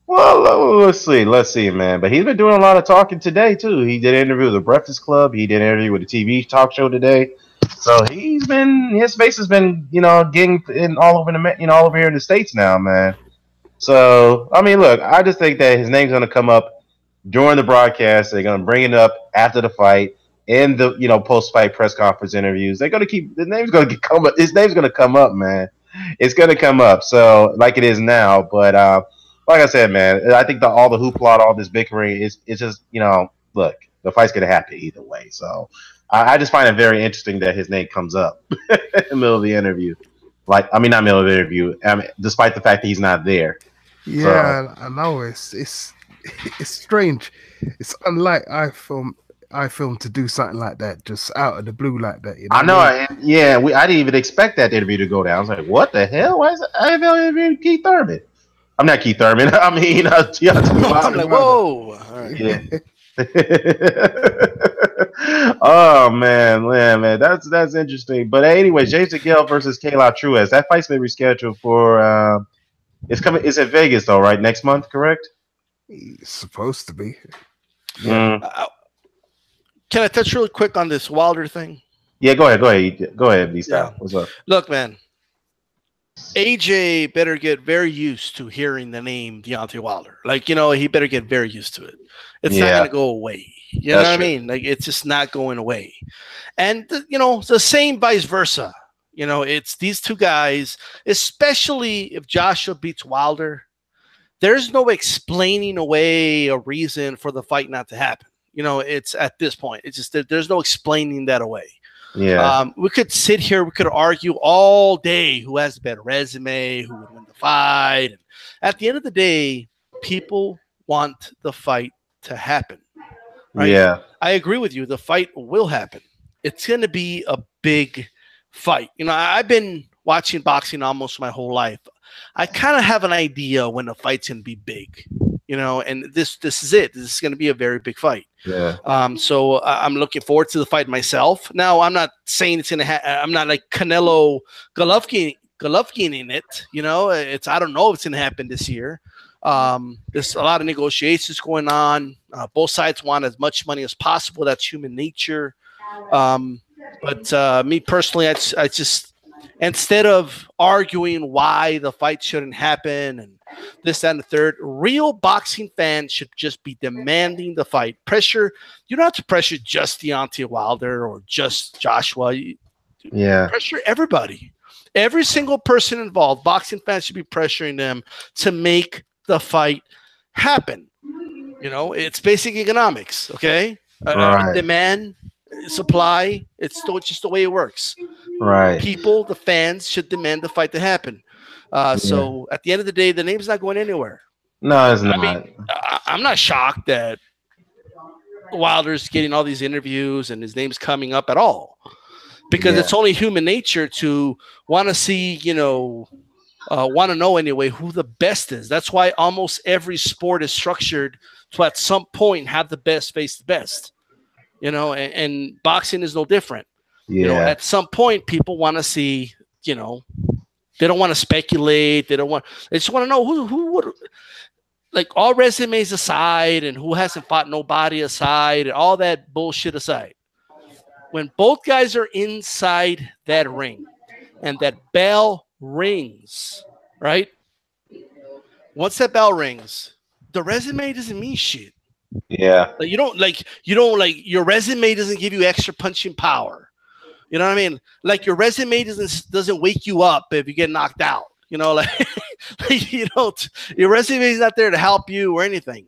Well, let's see, man. But he's been doing a lot of talking today too. He did an interview with the Breakfast Club. He did an interview with the TV talk show today. So his face has been, getting in all over all over here in the States now, man. So I mean, look, I just think that his name's gonna come up during the broadcast. They're gonna bring it up after the fight in the post-fight press conference interviews. They're gonna keep his name's gonna come up. His name's gonna come up, man. It's gonna come up. So like it is now, but like I said, man, I think all the hoopla, all this bickering it's just look, the fight's gonna happen either way. So I just find it very interesting that his name comes up in the middle of the interview. Not middle of the interview. Despite the fact that he's not there. Yeah, I know it's strange. It's unlike I film to do something like that, just out of the blue like that. I know. I didn't even expect that interview to go down. I was like, what the hell? Why is it IFL interviewing Keith Thurman? I'm not Keith Thurman. I mean, I'm like, whoa. All right. Yeah. Oh man, that's interesting. But anyway, James DeGale versus Kayla Truax. That fight's been rescheduled for. It's coming. It's in Vegas though, right? Next month, correct? It's supposed to be. Yeah. Can I touch really quick on this Wilder thing? Yeah, go ahead, Lisa. Yeah. What's up? Look, man. AJ better get very used to hearing the name Deontay Wilder. He better get very used to it. It's not going to go away. You know what I mean? It's just not going away. And, the same vice versa. It's these two guys, especially if Joshua beats Wilder, there's no explaining away a reason for the fight not to happen. It's at this point. It's just that there's no explaining that away. Yeah. We could sit here, we could argue all day who has the better resume, who would win the fight. And at the end of the day, people want the fight to happen. Right? Yeah. I agree with you. The fight will happen. It's going to be a big fight. I've been watching boxing almost my whole life. I kind of have an idea when a fight's going to be big. And this is it. This is going to be a very big fight. Yeah. So I'm looking forward to the fight myself. Now, I'm not saying it's going to I'm not like Canelo-Golovkin in it. I don't know if it's going to happen this year. There's a lot of negotiations going on. Both sides want as much money as possible. That's human nature. But me personally, I just instead of arguing why the fight shouldn't happen and this, that, and the third, real boxing fans should just be demanding the fight. Pressure. You don't have to pressure just Deontay Wilder or just Joshua. Yeah. Pressure everybody. Every single person involved. Boxing fans should be pressuring them to make the fight happen. It's basic economics. Okay. Right. Demand, supply. It's just the way it works. Right. People, the fans, should demand the fight to happen. So at the end of the day, the name's not going anywhere. No, it's not. I mean, I'm not shocked that Wilder's getting all these interviews and his name's coming up at all, because it's only human nature to want to see, want to know anyway who the best is. That's why almost every sport is structured to at some point have the best face the best. And boxing is no different. Yeah. At some point, people want to see. They don't want to speculate. They just want to know who would. Like all resumes aside and who hasn't fought nobody aside and all that bullshit aside, when both guys are inside that ring and that bell rings, right? Once that bell rings, the resume doesn't mean shit. Yeah. Like you don't your resume doesn't give you extra punching power. You know what I mean? Like your resume doesn't wake you up if you get knocked out. Your resume is not there to help you or anything.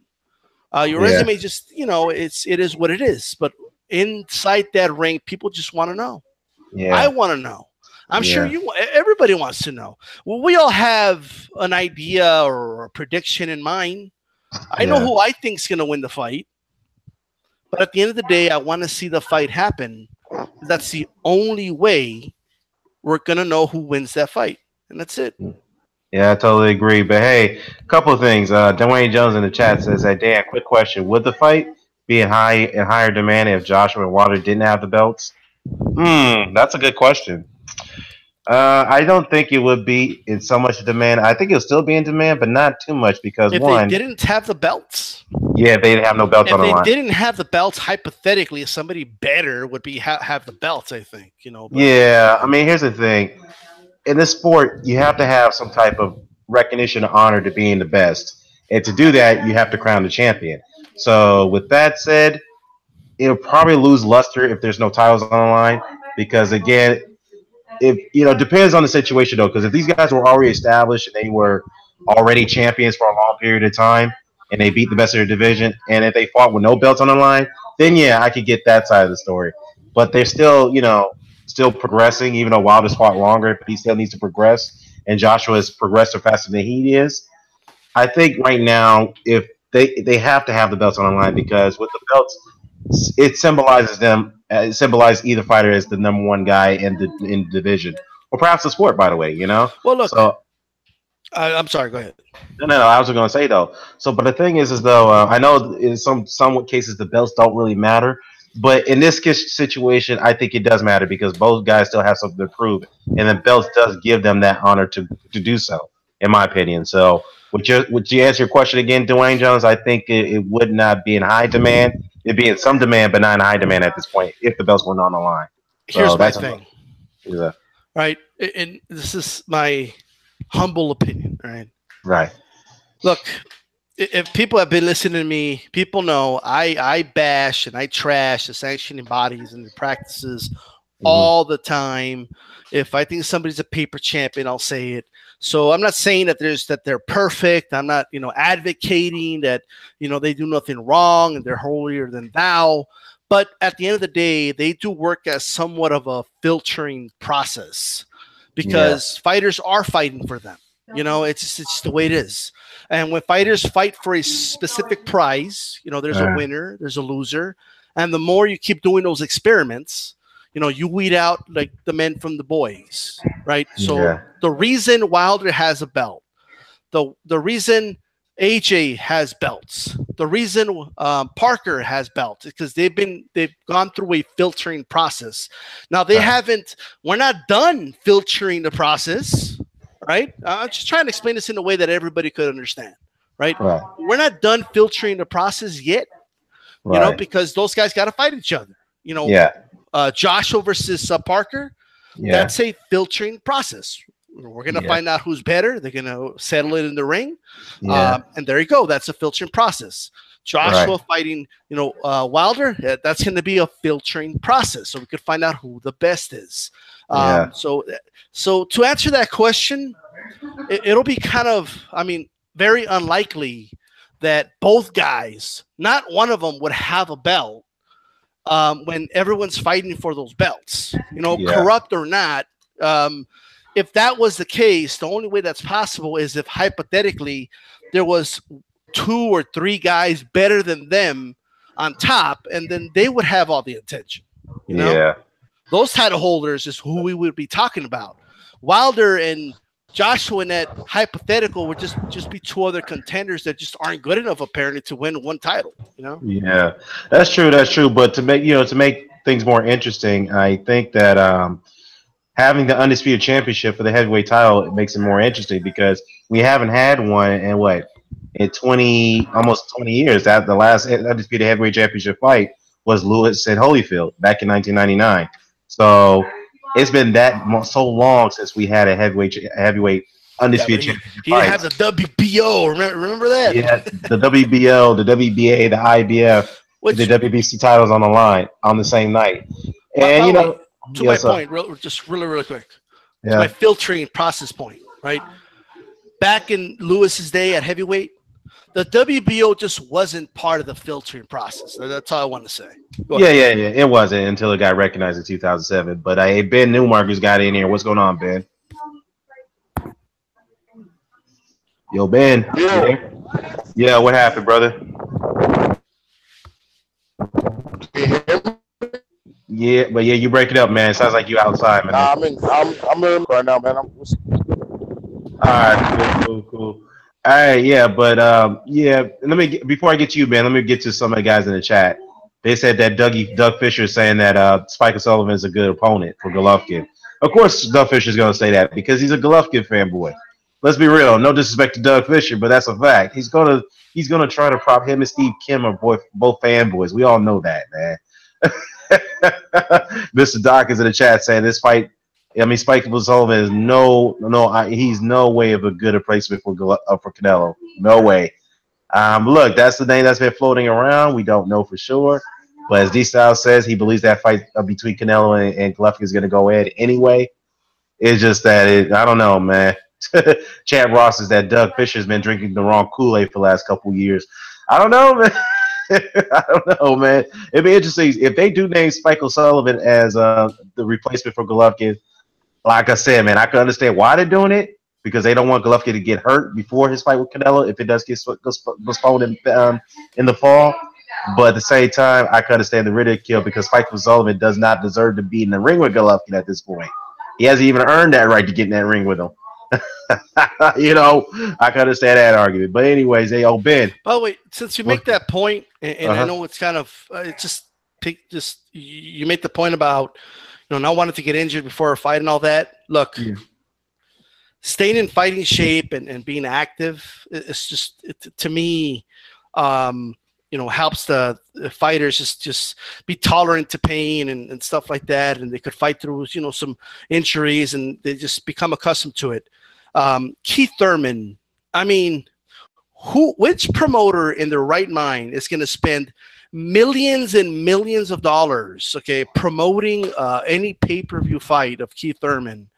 Your resume just, it is what it is. But inside that ring, people just want to know. Yeah. I want to know. I'm sure everybody wants to know. Well, we all have an idea or a prediction in mind. I know who I think is going to win the fight. But at the end of the day, I want to see the fight happen. That's the only way we're going to know who wins that fight. And that's it. Yeah, I totally agree. But hey, a couple of things. Dwayne Jones in the chat says that, Dan, quick question. Would the fight be in higher demand if Joshua and Wilder didn't have the belts? That's a good question. I don't think it would be in so much demand. I think it'll still be in demand, but not too much because if they didn't have the belts. Yeah, they didn't have no belts on the line. If they didn't have the belts, hypothetically, somebody better would have the belts, I think. But. Yeah, I mean, here's the thing. In this sport, you have to have some type of recognition or honor to being the best. And to do that, you have to crown the champion. So with that said, it'll probably lose luster if there's no titles on the line. Because again, it depends on the situation though. Because if these guys were already established and they were already champions for a long period of time and they beat the best of their division, and if they fought with no belts on the line, then yeah, I could get that side of the story. But they're still, still progressing, even though Wilder's fought longer, but he still needs to progress. And Joshua is progressing faster than he is. I think right now, if they have to have the belts on the line, because with the belts, it symbolizes them. It symbolizes either fighter as the number one guy in the division, or perhaps the sport. By the way, Well, look. So, I'm sorry. Go ahead. No. I was going to say though. So, but the thing is though, I know in some cases the belts don't really matter. But in this situation, I think it does matter because both guys still have something to prove, and the belts does give them that honor to do so, in my opinion. So, would you answer your question again, Dwayne Jones? I think it would not be in high demand. It'd be in some demand, but not in high demand at this point if the belts weren't on the line. Here's my thing. Yeah. Right, and this is my humble opinion. Right. Right. Look. If people have been listening to me, people know I bash and I trash the sanctioning bodies and the practices all the time. If I think somebody's a paper champion, I'll say it. So I'm not saying that they're perfect. I'm not, advocating that, they do nothing wrong and they're holier than thou. But at the end of the day, they do work as somewhat of a filtering process because fighters are fighting for them. It's just the way it is. And when fighters fight for a specific prize, there's a winner, there's a loser. And the more you keep doing those experiments, you weed out like the men from the boys, right? So the reason Wilder has a belt, the reason AJ has belts, the reason Parker has belts, because they've gone through a filtering process. Now we're not done filtering the process. Right? I'm just trying to explain this in a way that everybody could understand. Right? We're not done filtering the process yet. Because those guys got to fight each other. Joshua versus Parker. That's a filtering process. We're going to find out who's better. They're going to settle it in the ring. And there you go. That's a filtering process. Joshua fighting, Wilder. That's going to be a filtering process. So we could find out who the best is. So to answer that question, it'll be kind of, very unlikely that both guys, not one of them would have a belt when everyone's fighting for those belts, corrupt or not. If that was the case, the only way that's possible is if hypothetically there was 2 or 3 guys better than them on top, and then they would have all the attention. Those title holders is who we would be talking about. Wilder and Joshua in that hypothetical would just be two other contenders that just aren't good enough apparently to win one title. You know? Yeah, that's true. That's true. But to make things more interesting, I think that having the undisputed championship for the heavyweight title, it makes it more interesting because we haven't had one in almost 20 years. That the last undisputed heavyweight championship fight was Lewis and Holyfield back in 1999. So it's been so long since we had a heavyweight undisputed championship he fight. He had the WBO. Remember that? Yeah, the WBO, the WBA, the IBF, the WBC titles on the line on the same night. And to my point, just really quick. Yeah. To my filtering process point, right? Back in Lewis's day at heavyweight, the WBO just wasn't part of the filtering process. That's all I want to say. Yeah. It wasn't until it got recognized in 2007. But Ben Newmarker's got in here. What's going on, Ben? Yo, Ben. Yeah, what happened, brother? Yeah, but you break it up, man. It sounds like you outside, man. I'm in right now, man. All right, cool. All right, yeah, but before I get to you, Ben, let me get to some of the guys in the chat. They said that Doug Fisher is saying that Spike O'Sullivan is a good opponent for Golovkin. Of course, Doug Fisher is going to say that because he's a Golovkin fanboy. Let's be real. No disrespect to Doug Fisher, but that's a fact. He's gonna try to prop him and Steve Kim are both fanboys. We all know that, man. Mr. Doc is in the chat saying this fight. Spike O'Sullivan is he's no way of a good replacement for Canelo. No way. Look, that's the name that's been floating around. We don't know for sure, but as D-Style says, he believes that fight between Canelo and Golovkin is going to go ahead anyway. It's just that I don't know, man. Chad Ross is that Doug Fisher's been drinking the wrong Kool-Aid for the last couple years. I don't know, man. I don't know, man. It'd be interesting if they do name Spike O'Sullivan as the replacement for Golovkin. Like I said, man, I can understand why they're doing it because they don't want Golovkin to get hurt before his fight with Canelo if it does get postponed in the fall. But at the same time, I can understand the ridicule because Spike O'Sullivan does not deserve to be in the ring with Golovkin at this point. He hasn't even earned that right to get in that ring with him. I can understand that argument. But anyways, Ben. By the way, since you make that point, and I know it's kind of you make the point about not wanting to get injured before a fight and all that. Look, staying in fighting shape and being active, it's just to me, helps the fighters just be tolerant to pain and stuff like that, and they could fight through some injuries and they just become accustomed to it. Keith Thurman, which promoter in their right mind is going to spend millions and millions of dollars, promoting any pay-per-view fight of Keith Thurman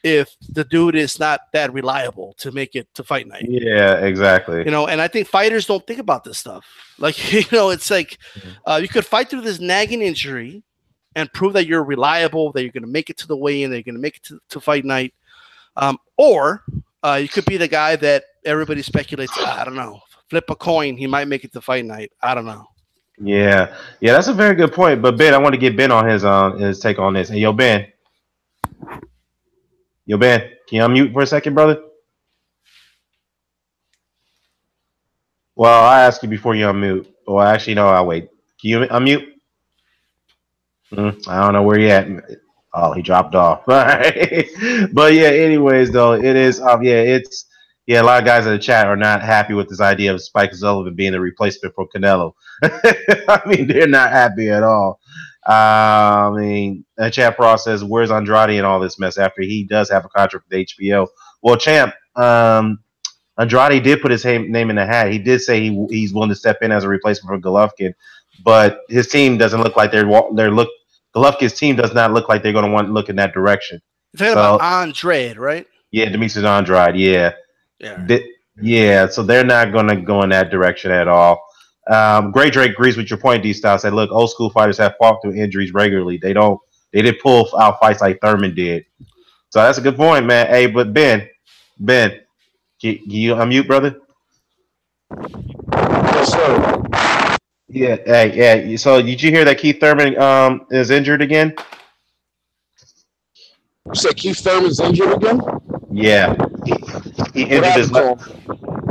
if the dude is not that reliable to make it to fight night? Yeah, exactly. And I think fighters don't think about this stuff. It's like you could fight through this nagging injury and prove that you're reliable, that you're going to make it to the weigh-in, that you're going to make it to fight night. Or you could be the guy that everybody speculates, I don't know, flip a coin, he might make it to fight night. I don't know. Yeah, that's a very good point. But Ben, I want to get Ben on his take on this. Hey, Ben, can you unmute for a second, brother? Well, I ask you before you unmute. Well, actually, no, I'll wait. Can you unmute? I don't know where you at. Oh, he dropped off. Right. But yeah, anyways, though, it is a lot of guys in the chat are not happy with this idea of Spike O'Sullivan being the replacement for Canelo. They're not happy at all. Champ Frost says, where's Andrade in all this mess after he does have a contract with HBO? Well, Champ, Andrade did put his name in the hat. He did say he's willing to step in as a replacement for Golovkin, but his team doesn't look like Golovkin's team does not look like they're going to want to look in that direction. You're talking about Andrade, right? Yeah, Demetrius Andrade, yeah. So they're not going to go in that direction at all. Gray Drake agrees with your point, D-Style. Said, look, old school fighters have fought through injuries regularly. They did pull out fights like Thurman did. So that's a good point, man. Hey, but Ben, can you unmute, brother? Yes, sir. Yeah. So did you hear that Keith Thurman is injured again? You said Keith Thurman's injured again? Yeah, he What injured his happened left.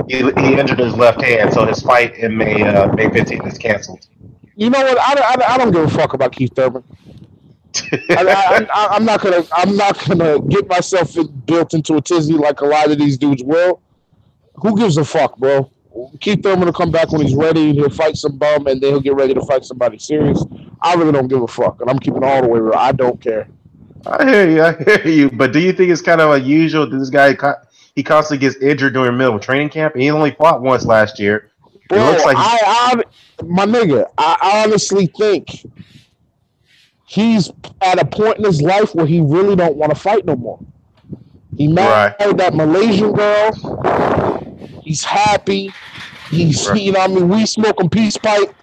to him? He injured his left hand, so his fight in May 15th is canceled. You know what? I don't give a fuck about Keith Thurman. I'm not gonna get myself built into a tizzy like a lot of these dudes will. Who gives a fuck, bro? Keith Thurman will come back when he's ready. He'll fight some bum, and then he'll get ready to fight somebody serious. I really don't give a fuck, and I'm keeping all the way real. I don't care. I hear you. But do you think it's kind of unusual that this guy he constantly gets injured during the middle of training camp? He only fought once last year. It Bro, looks like my nigga, I honestly think he's at a point in his life where he really don't want to fight no more. He married that Malaysian girl. He's happy. He's, you know what I mean, we smoking peace pipe.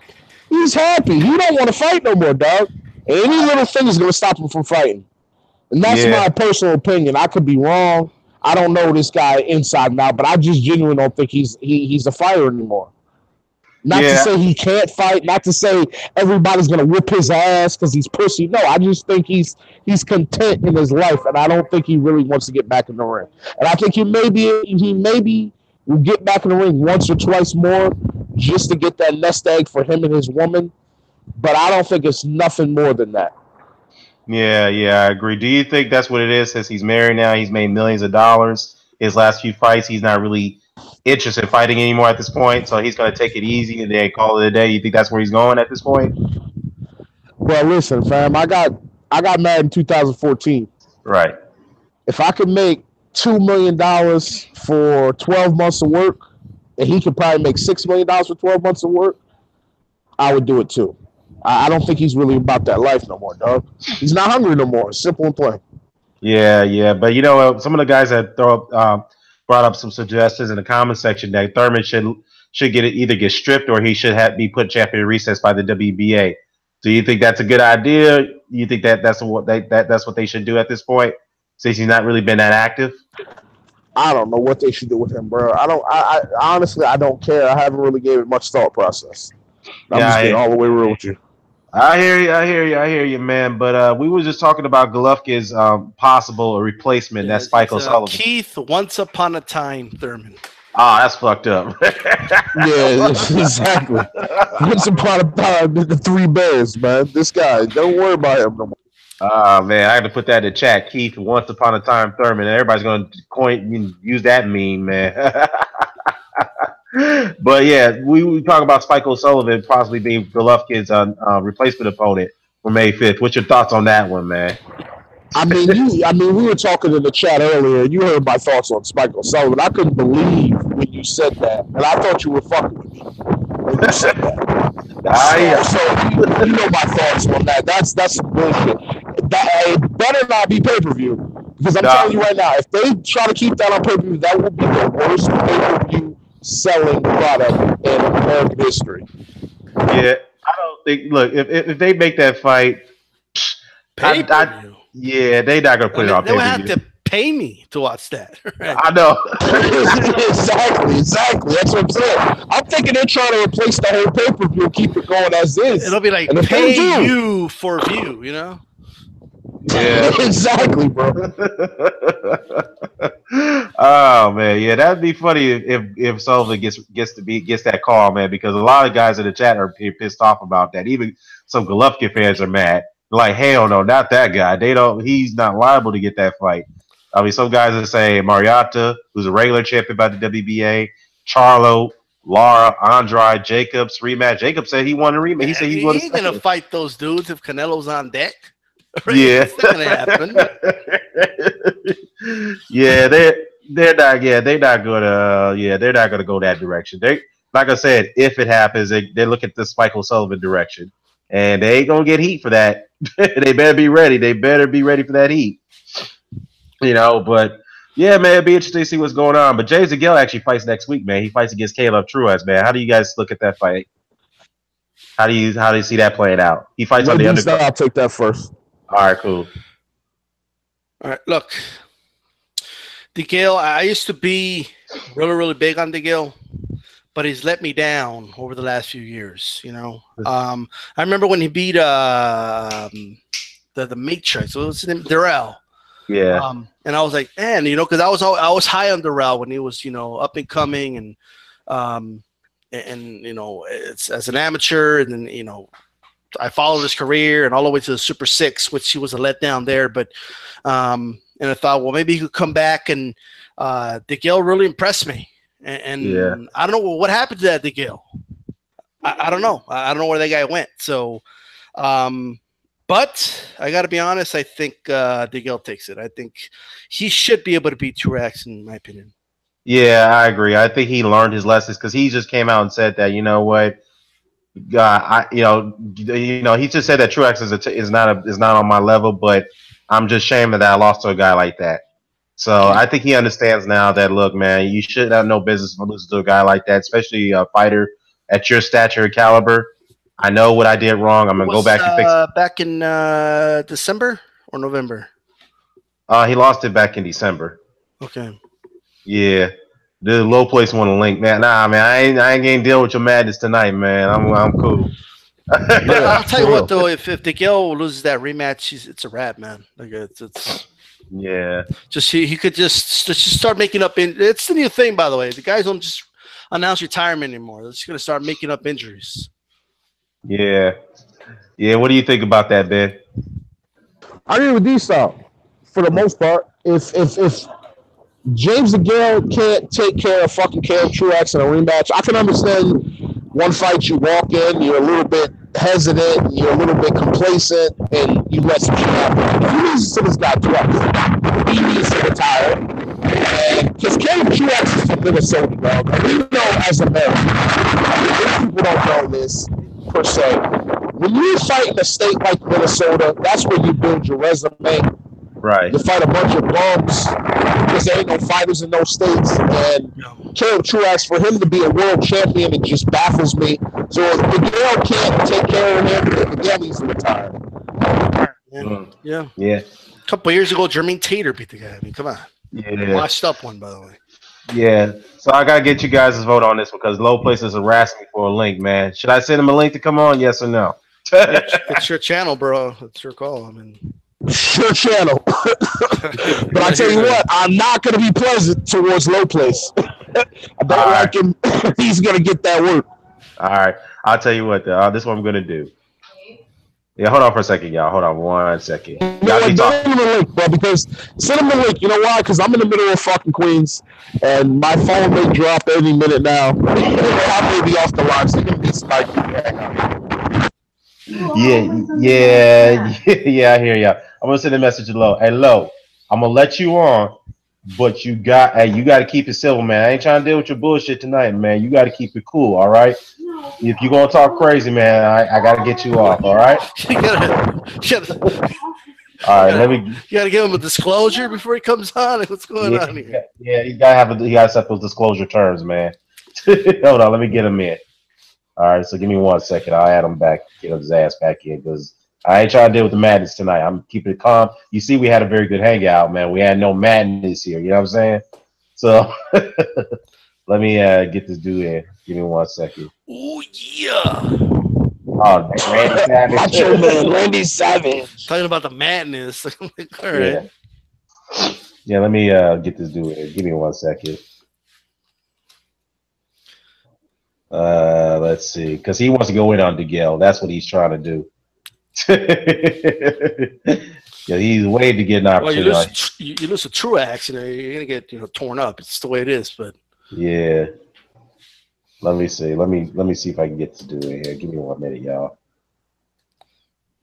He's happy. He don't want to fight no more, dog. Any little thing is going to stop him from fighting. And that's my personal opinion. I could be wrong. I don't know this guy inside and out, but I just genuinely don't think he's a fighter anymore. Not to say he can't fight, not to say everybody's going to whip his ass because he's pussy. No, I just think he's content in his life, and I don't think he really wants to get back in the ring. And I think he maybe will get back in the ring once or twice more just to get that nest egg for him and his woman. But I don't think it's nothing more than that. Yeah, I agree. Do you think that's what it is? Since he's married now, he's made millions of dollars. His last few fights, he's not really interested in fighting anymore at this point, so he's going to take it easy and then call it a day. You think that's where he's going at this point? Well, listen, fam, I got married in 2014. Right. If I could make $2 million for 12 months of work, and he could probably make $6 million for 12 months of work, I would do it too. I don't think he's really about that life no more, dog. He's not hungry no more. Simple and plain. Yeah. But you know, some of the guys that brought up some suggestions in the comment section that Thurman should either get stripped or he should be put champion recess by the WBA. Do you think that's a good idea? You think that's what they should do at this point, since he's not really been that active? I don't know what they should do with him, bro. I honestly don't care. I haven't really gave it much thought process. I'm just getting all the way real with you. I hear you, man. But we were just talking about Golovkin's possible replacement. That's Spike O'Sullivan. Keith, once upon a time, Thurman. Oh, that's fucked up. Yeah, exactly. Once upon a time, the Three Bears, man. This guy, don't worry about him no more. Oh man, I had to put that in chat. Keith, once upon a time, Thurman. Everybody's gonna use that meme, man. But yeah, we talk about Spike O'Sullivan possibly being Golovkin's replacement opponent for May 5th. What's your thoughts on that one, man? I mean, we were talking in the chat earlier. You heard my thoughts on Spike O'Sullivan. I couldn't believe when you said that, and I thought you were fucking with me when you said that. So you know my thoughts on that. That's some bullshit. It better not be pay-per-view, because I'm telling you right now, if they try to keep that on pay-per-view, that will be the worst pay-per-view selling product in American history. Yeah, I don't think. Look, if they make that fight, Pay-per-view. Yeah, they're not gonna put it on pay-per-view. pay-per-view. They would have to pay me to watch that. Right? I know. Exactly. That's what I'm saying. I'm thinking they're trying to replace the whole pay-per-view, keep it going as is. It'll be like pay you for view, you know? Yeah, exactly, bro. Oh man, yeah, that'd be funny if Sullivan gets that call, man, because a lot of guys in the chat are pissed off about that. Even some Golovkin fans are mad. Like, hell no, not that guy. He's not liable to get that fight. I mean, some guys are saying Mariota, who's a regular champion by the WBA, Charlo, Lara, Andrade, Jacobs, rematch. Jacobs said he won a rematch. He said he ain't gonna fight those dudes if Canelo's on deck. Right? Yeah, it's not gonna happen. Yeah, they're not gonna go that direction. They, like I said, if it happens, they look at the Spike O'Sullivan direction, and they ain't gonna get heat for that. They better be ready. They better be ready for that heat. You know, but yeah, man, it'd be interesting to see what's going on. But James DeGale actually fights next week, man. He fights against Caleb Truax, man. How do you guys look at that fight? How do you see that playing out? He fights on the undercard. I'll take that first. All right, cool. All right, look, DeGale, I used to be really, really big on DeGale, but he's let me down over the last few years. You know, I remember when he beat the Matrix. What was his name? Darrell. Yeah. And I was like, man, because I was high on Durrell when he was, up and coming, and it's as an amateur, and then I followed his career and all the way to the Super Six, which he was a letdown there. But and I thought, well, maybe he could come back, and DeGale really impressed me. And I don't know what happened to that DeGale. I don't know. I don't know where that guy went. So, but I got to be honest. I think DeGale takes it. I think he should be able to beat Truax, in my opinion. Yeah, I agree. I think he learned his lessons because he just came out and said that, you know what, he just said that Truax is not on my level, but I'm just ashamed that I lost to a guy like that. So I think he understands now that, look, man, you should have no business losing to a guy like that, especially a fighter at your stature and caliber. I know what I did wrong. I'm gonna go back and fix it. Back in December or November? He lost it back in December. Okay. Yeah. The low place want to link, man. Nah, man, I ain't gonna deal with your madness tonight, man. I'm cool. But I'll tell you what, though, if DeGale loses that rematch, it's a wrap, man. Like it's yeah. Just he could just start making up. It's the new thing, by the way. The guys don't just announce retirement anymore. They're just gonna start making up injuries. Yeah. Yeah. What do you think about that, Ben? I agree with D-Style for the most part. If James DeGale can't take care of fucking Caleb Truax in a rematch, I can understand one fight you walk in, you're a little bit hesitant, you're a little bit complacent, and you let some shit happen. If he loses to this guy Truax, he needs to retire. Because Caleb Truax is from Minnesota, bro. And we know as Americans, people don't know this per se. When you fight in a state like Minnesota, that's where you build your resume. Right. You fight a bunch of bums because there ain't no fighters in those states. And Caleb Truax, for him to be a world champion, it just baffles me. So if Miguel can't take care of him, Miguel needs to retire. Yeah. Yeah. A couple of years ago, Jermaine Tater beat the guy. I mean, come on. Yeah. Washed up one, by the way. Yeah. So I gotta get you guys' vote on this because Low Places harassed me for a link, man. Should I send him a link to come on? Yes or no? It's your channel, bro. It's your call. I mean, your channel. But I tell you what, I'm not going to be pleasant towards Low Place. I don't like him. He's going to get that work. All right. I'll tell you what, this is what I'm going to do. Yeah, hold on for a second, y'all. Hold on 1 second. Send him the link, bro, because send him the link. You know why? Because I'm in the middle of fucking Queens, and my phone may drop any minute now. I may be off the line, so you can get somebody to hang out. Yeah, I hear ya. I'm gonna send a message to Lo. Hey, Lo, I'm gonna let you on, but you got to keep it civil, man. I ain't trying to deal with your bullshit tonight, man. You got to keep it cool, all right? If you're gonna talk crazy, man, I gotta get you off, all right? All right, you gotta give him a disclosure before he comes on. What's going on here? Yeah, you gotta set those disclosure terms, man. Hold on, let me get him in. All right, so give me 1 second. I'll add him back, get his ass back in, because I ain't trying to deal with the madness tonight. I'm keeping it calm. You see, we had a very good hangout, man. We had no madness here. You know what I'm saying? So let me get this dude in. Give me 1 second. Oh yeah. Oh, Randy Savage. Watch your man, Randy Savage. Talking about the madness. All right. Yeah, let me get this dude in. Give me 1 second. Let's see, because he wants to go in on DeGale. That's what he's trying to do. Yeah, he's waiting to get an opportunity. Well, you lose to Truax, you're gonna get torn up. It's the way it is, but yeah. Let me see. Let me see if I can get this dude in here. Give me 1 minute, y'all.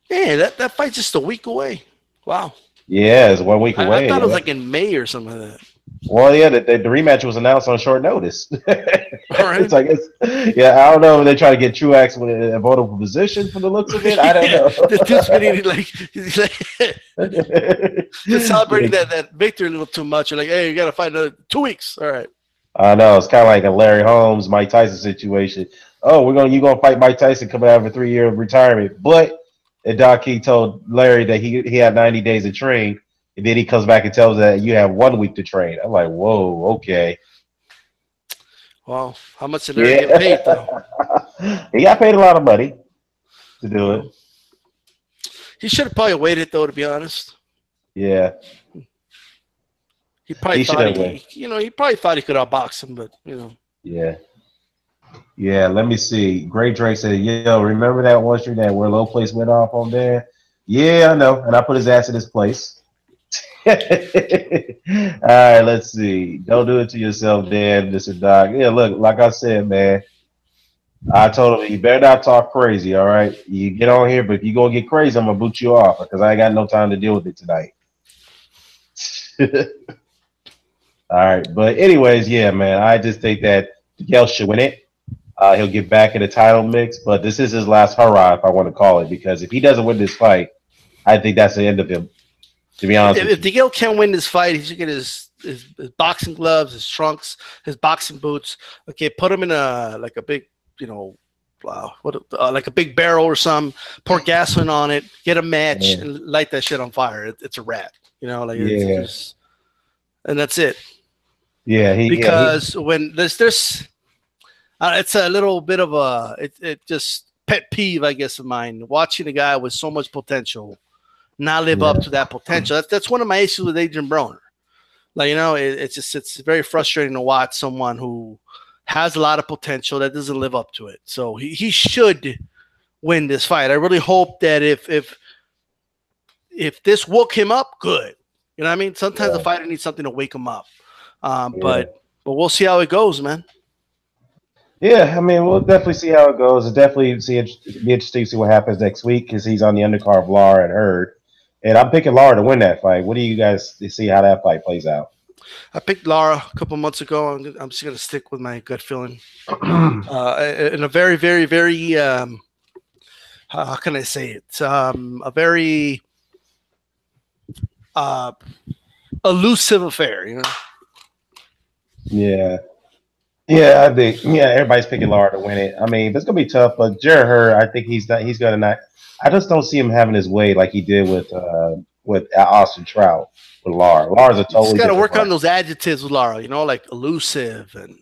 Yeah, that fight's just a week away. Wow. Yeah, it's 1 week away. I thought it was like in May or something like that. Well, yeah, the rematch was announced on short notice. All right. I don't know if they try to get Truax with a vulnerable position from the looks of it. I don't know. The dude's he's celebrating that victory a little too much. You're like, hey, you got to fight another 2 weeks. All right. I know, it's kind of like a Larry Holmes, Mike Tyson situation. Oh, you're gonna fight Mike Tyson coming out of a 3-year retirement, but Doc King told Larry that he had 90 days to train. And then he comes back and tells that you have 1 week to train. I'm like, whoa, okay. Well, how much did Larry get paid, though? He got paid a lot of money to do it. He should have probably waited, though, to be honest. Yeah. He probably should thought have won. he probably thought he could outbox him, but Yeah. Yeah, let me see. Great Drake said, yo, remember that one street that where Low Place went off on there? Yeah, I know. And I put his ass in his place. All right, let's see. Don't do it to yourself, Dan. This is Doc. Yeah, look, like I said, man, I told him, you better not talk crazy, all right? You get on here, but if you going to get crazy, I'm going to boot you off because I ain't got no time to deal with it tonight. All right, but anyways, yeah, man, I just think that Miguel should win it. He'll get back in the title mix, but this is his last hurrah, if I want to call it, because if he doesn't win this fight, I think that's the end of him. To be honest, if Miguel can't win this fight, he should get his boxing gloves, his trunks, his boxing boots. Okay, put him in a big, like a big barrel or something. Pour gasoline on it, get a match, and light that shit on fire. It's a wrap. It's and that's it. Yeah, because when there's it's a little bit of it just pet peeve, I guess, of mine. Watching a guy with so much potential not live up to that potential. That's one of my issues with Adrian Broner. Like, it's very frustrating to watch someone who has a lot of potential that doesn't live up to it. So he should win this fight. I really hope that if this woke him up, good. You know what I mean? Sometimes the fighter needs something to wake him up. But we'll see how it goes, man. Yeah, I mean, we'll definitely see how it goes. It'll definitely be interesting to see what happens next week because he's on the undercard of Lara and Hurd. And I'm picking Lara to win that fight. What do you guys see how that fight plays out? I picked Lara a couple months ago. I'm just going to stick with my gut feeling. In a very, very, very, how can I say it? A very elusive affair, Yeah. Yeah, I think everybody's picking Lara to win it. I mean, it's gonna be tough, but Jared Hurd, I think he's gonna not. I just don't see him having his way like he did with Austin Trout with Lara. Lara's a totally. He's got to work on those adjectives with Lara, like elusive and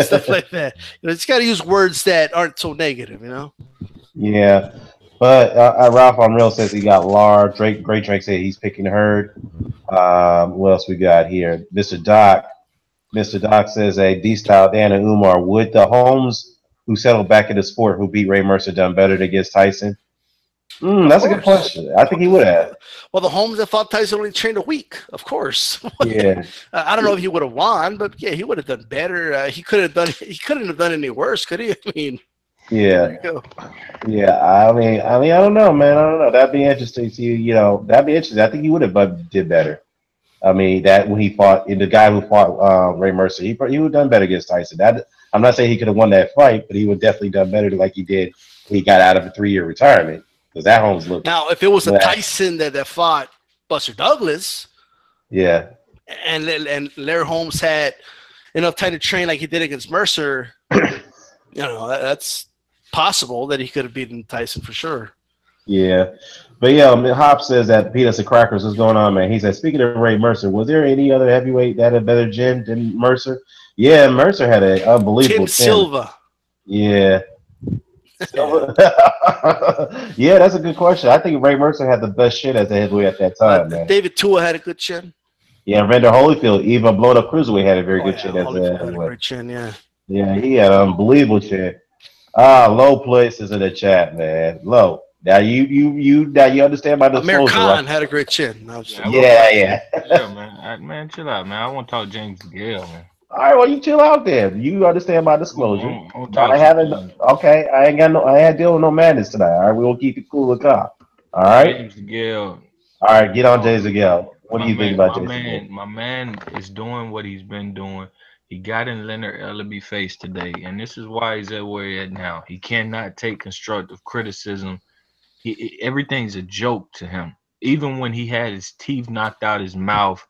stuff like that. He's got to use words that aren't so negative, Yeah, but Ralph on Real says he got Lara. Great Drake said he's picking Hurd. What else we got here? Mr. Doc says D-Style, Dan and Umar. Would the Holmes who settled back in the sport who beat Ray Mercer done better against Tyson? That's a good question. I think he would have. Well, the Holmes that fought Tyson only trained a week, of course. Yeah. I don't know if he would have won, but yeah, he would have done better. He couldn't have done any worse, could he? I mean, yeah. Yeah, I mean, I don't know, man. I don't know. That'd be interesting to see. That'd be interesting. I think he would have did better. I mean, that when he fought, the guy who fought Ray Mercer, he would have done better against Tyson. I'm not saying he could have won that fight, but he would definitely done better like he did when he got out of a 3-year retirement. Because that Holmes looked. Now, if it was a Tyson that fought Buster Douglas, yeah, and Larry Holmes had enough time to train like he did against Mercer, that's possible that he could have beaten Tyson for sure. Yeah. But Hop says that Peanuts and Crackers, what's going on, man? He said, speaking of Ray Mercer, was there any other heavyweight that had a better gym than Mercer? Yeah, Mercer had an unbelievable Tim Silva. Yeah. Yeah, that's a good question. I think Ray Mercer had the best shit as a heavyweight at that time, man. David Tua had a good chin. Yeah, Vander Holyfield, even blown up cruiserweight, had a very good chin as a heavyweight. Great chin, yeah. Yeah, he had an unbelievable chin. Low places in the chat, man. Low. Now you understand my disclosure. Amir Khan had a great chin. Yeah, man, chill out, man. I want to talk James Gale, man. All right, well, you chill out there. You understand my disclosure. I ain't dealing with no madness tonight. All right, we will keep it cool and calm. All right. James Gale. All right, get on James Gale. What do you think about James Gale? My man is doing what he's been doing. He got in Leonard Ellaby face today, and this is why he's at where he's at now. He cannot take constructive criticism. Everything's a joke to him. Even when he had his teeth knocked out his mouth,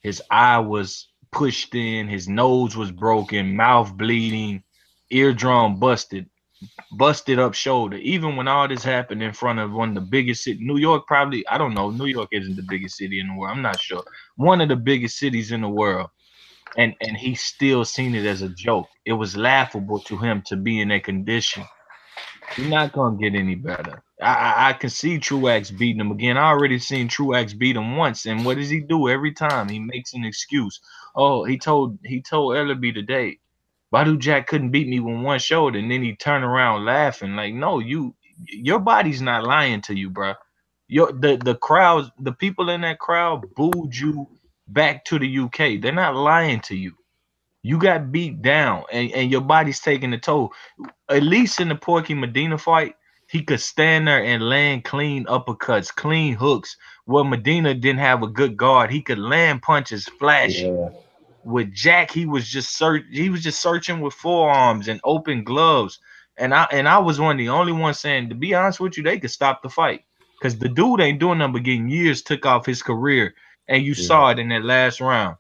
his eye was pushed in, his nose was broken, mouth bleeding, eardrum busted up shoulder. Even when all this happened in front of one of the biggest cities, New York probably, I don't know, New York isn't the biggest city in the world. I'm not sure. One of the biggest cities in the world. And he still seen it as a joke. It was laughable to him to be in that condition. You're not going to get any better. I can see Truax beating him again. I already seen Truax beat him once, and what does he do every time? He makes an excuse. Oh, he told Ellaby today, Badu Jack couldn't beat me with one shoulder, and then he turned around laughing like, no, your body's not lying to you, bro. The crowds, the people in that crowd booed you back to the UK. They're not lying to you. You got beat down, and your body's taking a toll. At least in the Porky Medina fight, he could stand there and land clean uppercuts, clean hooks. Where Medina didn't have a good guard, he could land punches flashy. Yeah. With Jack, he was just searching with forearms and open gloves. And I was one of the only ones saying, to be honest with you, they could stop the fight. Because the dude ain't doing nothing but getting years took off his career. And you saw it in that last round.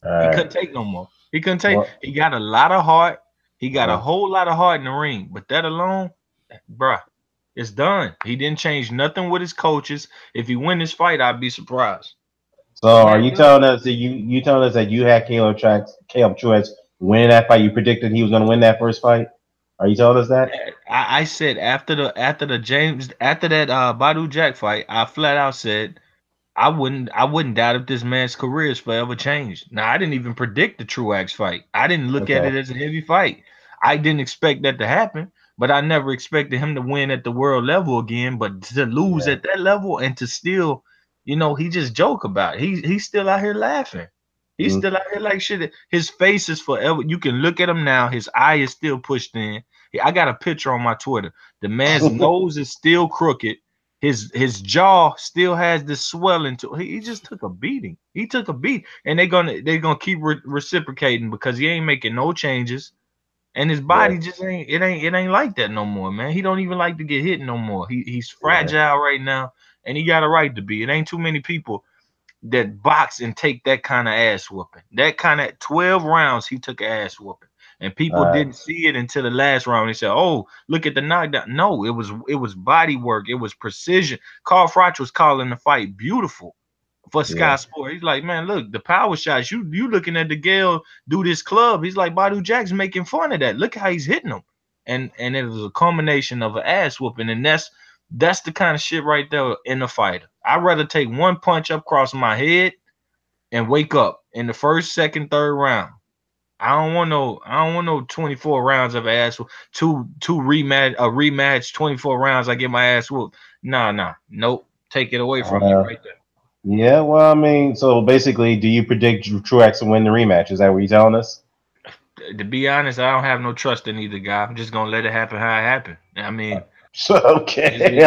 He couldn't take no more. He couldn't take. Well, he got a lot of heart. He got a whole lot of heart in the ring. But that alone, bruh, it's done. He didn't change nothing with his coaches. If he win this fight, I'd be surprised. So are you telling us that you telling us that you had Caleb Truax win that fight? You predicted he was going to win that first fight. Are you telling us that? I said after that Badu Jack fight, I flat out said I wouldn't doubt if this man's career is forever changed. Now I didn't even predict the Truax fight. I didn't look at it as a heavy fight. I didn't expect that to happen, but I never expected him to win at the world level again. But to lose at that level and to still, he just joke about it. He's still out here laughing. He's still out here like shit. His face is forever. You can look at him now. His eye is still pushed in. I got a picture on my Twitter. The man's nose is still crooked. His jaw still has this swelling to he just took a beating. He took a beat, and they're gonna keep reciprocating because he ain't making no changes, and his body just ain't like that no more, man. He don't even like to get hit no more. He's fragile right now, and he got a right to be. It ain't too many people that box and take that kind of ass whooping. That kind of 12 rounds he took ass whooping. And people didn't see it until the last round. They said, "Oh, look at the knockdown." No, it was body work. It was precision. Carl Froch was calling the fight beautiful for Sky Sport. He's like, "Man, look, the power shots. You looking at the Gale do this club." He's like, Badu Jack's making fun of that. Look how he's hitting him. And it was a combination of an ass whooping. And that's the kind of shit right there in a fighter. I'd rather take one punch up across my head and wake up in the first, second, third round. I don't want no 24 rounds of ass whoop. Two rematch 24 rounds. I get my ass whooped. Nah. Nope. Take it away from me right there. Yeah, well, I mean, so basically, do you predict Truax to win the rematch? Is that what you're telling us? To be honest, I don't have no trust in either guy. I'm just gonna let it happen how it happened. I mean, okay.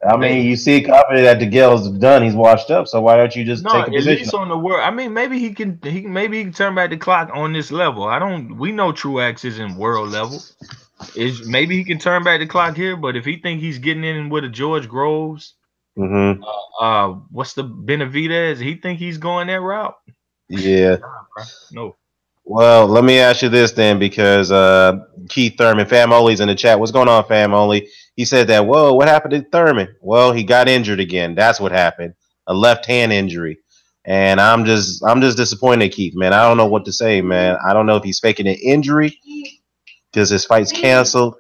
I mean, you see confident that the Gale's done. He's washed up. So why don't you just take a position? At least on the world. I mean, maybe he can turn back the clock on this level. We know Truax isn't world level. Maybe he can turn back the clock here, but if he think he's getting in with a George Groves, what's the Benavidez? He think he's going that route? Yeah. No. Well, let me ask you this then, because Keith Thurman, Fam Only's in the chat. What's going on, Fam Only? He said that, whoa, what happened to Thurman? Well, he got injured again. That's what happened. A left hand injury. And I'm just disappointed, Keith, man. I don't know what to say, man. I don't know if he's faking an injury because his fight's canceled.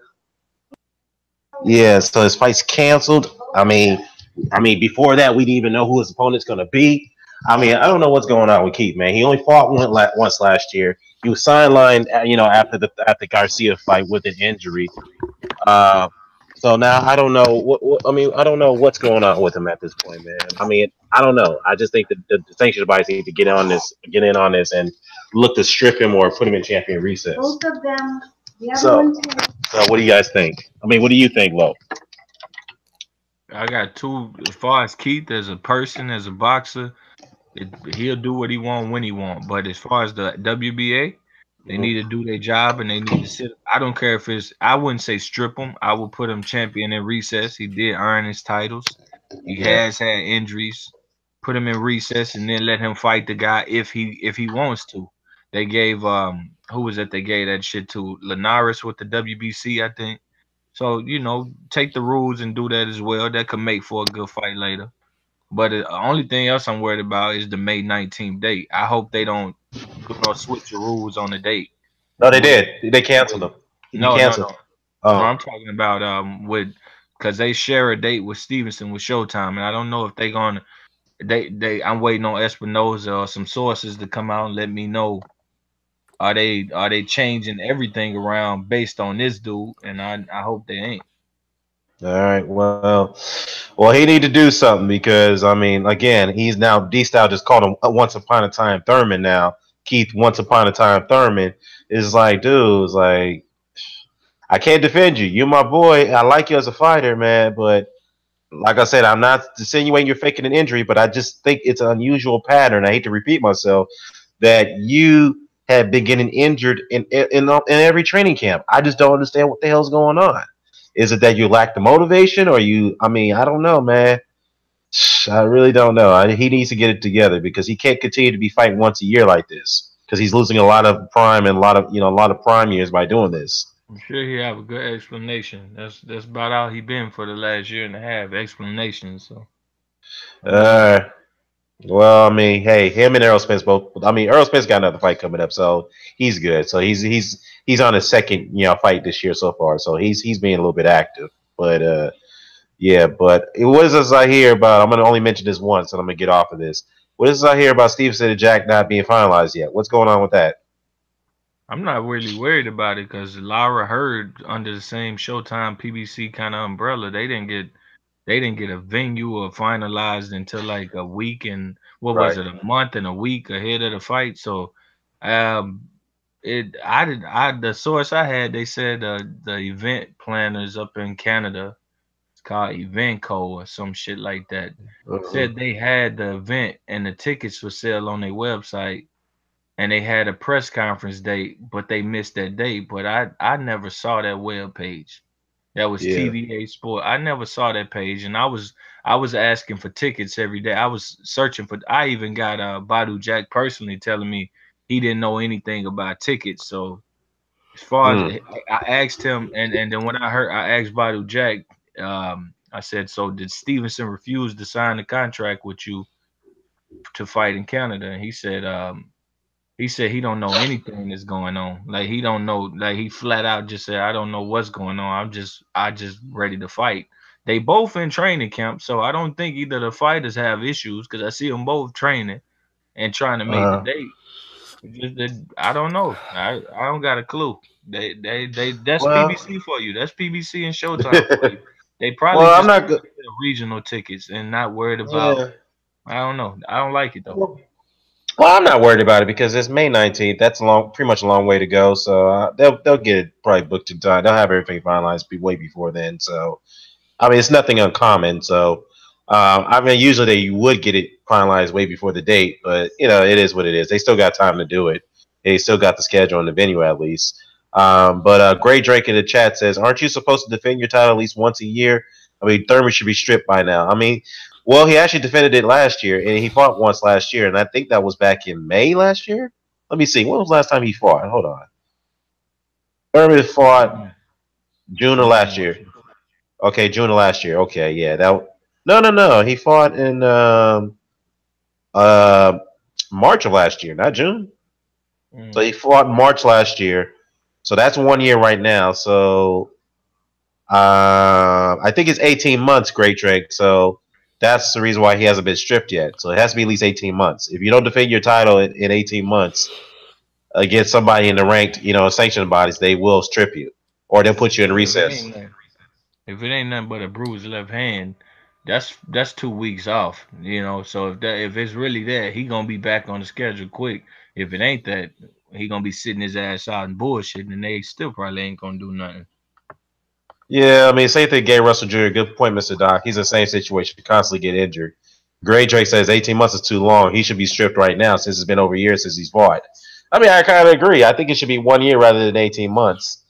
Yeah, so his fight's canceled. I mean, before that, we didn't even know who his opponent's going to be. I mean, I don't know what's going on with Keith, man. He only fought once last year. He was sidelined, after the Garcia fight with an injury. So now I don't know I don't know what's going on with him at this point, man. I mean, I don't know. I just think that the sanctions bodies need to get in on this, and look to strip him or put him in champion recess. Both of them. So what do you guys think? I mean, what do you think, Lo? I got two. As far as Keith as a person, as a boxer, he'll do what he want when he want. But as far as the WBA, they need to do their job, and they need to sit. I don't care if it's. I wouldn't say strip him. I would put him champion in recess. He did earn his titles. He has had injuries. Put him in recess, and then let him fight the guy if he wants to. They gave who was it? They gave that shit to Linares with the WBC, I think. So take the rules and do that as well. That could make for a good fight later. But the only thing else I'm worried about is the May 19th date. I hope they don't switch the rules on the date. No, they did. They canceled them. No. I'm talking about with because they share a date with Stevenson with Showtime, and I don't know if they gonna I'm waiting on Espinoza or some sources to come out and let me know. Are they changing everything around based on this dude? And I hope they ain't. All right, well, he need to do something because I mean, again, he's now D-Style just called him Once Upon a Time Thurman now. Keith Once Upon a Time Thurman is like, dude, it's like I can't defend you. You're my boy. I like you as a fighter, man, but like I said, I'm not insinuating you're faking an injury, but I just think it's an unusual pattern. I hate to repeat myself that you have been getting injured in every training camp. I just don't understand what the hell's going on. Is it that you lack the motivation, or you? I mean, I don't know, man. I really don't know. He needs to get it together because he can't continue to be fighting once a year like this because he's losing a lot of prime and a lot of prime years by doing this. I'm sure he have a good explanation. That's about all he been for the last year and a half. Explanations. So I mean, Uh, well, I mean, hey, him and Errol Spence both. I mean, Errol Spence got another fight coming up, so he's good. So he's on his second fight this year so far. So he's being a little bit active. But yeah, but what is this I hear about? I'm gonna only mention this once, and I'm gonna get off of this. What is this I hear about Stevenson and Jack not being finalized yet? What's going on with that? I'm not really worried about it because Lara Heard under the same Showtime PBC kind of umbrella. They didn't get a venue or finalized until like a week and what was Right. it, a month and a week ahead of the fight. So um the source I had, they said the event planners up in Canada, it's called Eventco or some shit like that, Mhm. said they had the event and the tickets for sale on their website, and they had a press conference date, but they missed that date. But I never saw that web page. That was Yeah. TVA Sport. I never saw that page, and I was asking for tickets every day. I was searching for. I even got Badu Jack personally telling me he didn't know anything about tickets. So as far as Mm. I asked him, and then when I asked Badu Jack, I said, so did Stevenson refuse to sign the contract with you to fight in Canada? And he said he don't know anything that's going on. Like he don't know. Like he flat out just said, I don't know what's going on. I just ready to fight. They both in training camp, so I don't think either the fighters have issues because I see them both training and trying to make the Uh, date. It's just that I don't know. I don't got a clue. They that's well, PBC for you. That's PBC and Showtime for you. They probably well, I'm just not good. regional tickets and not worried about. Yeah. I don't know. I don't like it though. Well, I'm not worried about it because it's May 19th. That's pretty much a long way to go. So they'll get it probably booked in time. They'll have everything finalized way before then. So I mean, it's nothing uncommon. So I mean, usually they would get it finalized way before the date, but it is what it is. They still got time to do it. They still got the schedule and the venue at least. But Gray Drake in the chat says, "Aren't you supposed to defend your title at least once a year? I mean, Thurman should be stripped by now. I mean, well, he actually defended it last year, and he fought once last year, and I think that was back in May last year. Let me see. When was the last time he fought? Hold on. Thurman fought June of last June. year. Okay, June of last year. Okay, yeah. No. He fought in uh, March of last year, not June. So Mm. he fought in March last year. So that's 1 year right now. So I think it's 18 months, Great Drake. So that's the reason why he hasn't been stripped yet. So it has to be at least 18 months. If you don't defend your title in 18 months against somebody in the ranked, sanctioned bodies, they will strip you or they'll put you in Shit, recess. if it ain't nothing but a bruised left hand, that's 2 weeks off. So if it's really that, he gonna be back on the schedule quick. If it ain't that, he gonna be sitting his ass out and bullshit, and they still probably ain't gonna do nothing. Yeah, I mean, same thing. Gay Russell Jr. Good point, Mr. Doc. He's in the same situation. He constantly get injured. Gray Drake says 18 months is too long. He should be stripped right now since it's been over a year since he's fought. I mean, I kind of agree. I think it should be 1 year rather than 18 months.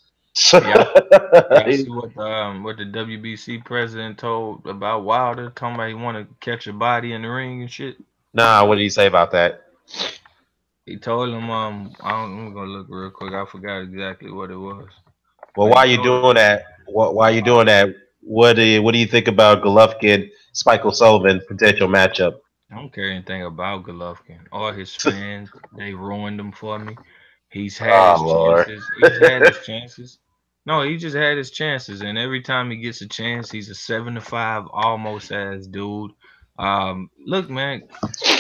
Yeah, y'all see what the WBC president told about Wilder, talking about he want to catch a body in the ring and shit. Nah, what did he say about that? He told him I'm gonna look real quick. I forgot exactly what it was, Well, but he why are you told him. doing that? Why are you doing that? What do you think about Golovkin, Spike O'Sullivan potential matchup? I don't care anything about Golovkin. All his fans, they ruined him for me. He's had Oh his Lord. chances. He's had his chances. No, he just had his chances, and every time he gets a chance, he's a 7-5 almost as dude. Look, man,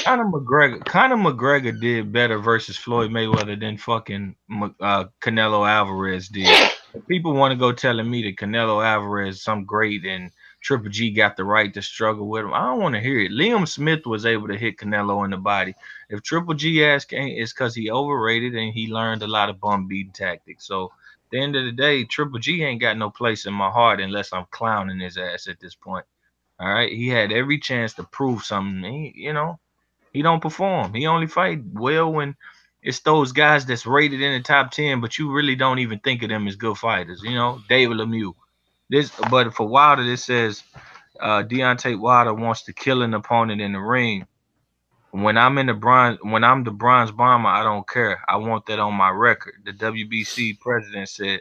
Conor McGregor did better versus Floyd Mayweather than fucking Canelo Alvarez did. If people want to go telling me that Canelo Alvarez is some great and Triple G got the right to struggle with him, I don't want to hear it. Liam Smith was able to hit Canelo in the body. If Triple G ass can't, it's because he overrated and he learned a lot of bum beating tactics. So at the end of the day, Triple G ain't got no place in my heart unless I'm clowning his ass at this point. All right, he had every chance to prove something. He don't perform. He only fight well when it's those guys that's rated in the top 10, but you really don't even think of them as good fighters. David Lemieux. But for Wilder, this says Deontay Wilder wants to kill an opponent in the ring. When I'm the bronze bomber, I don't care. I want that on my record. The WBC president said,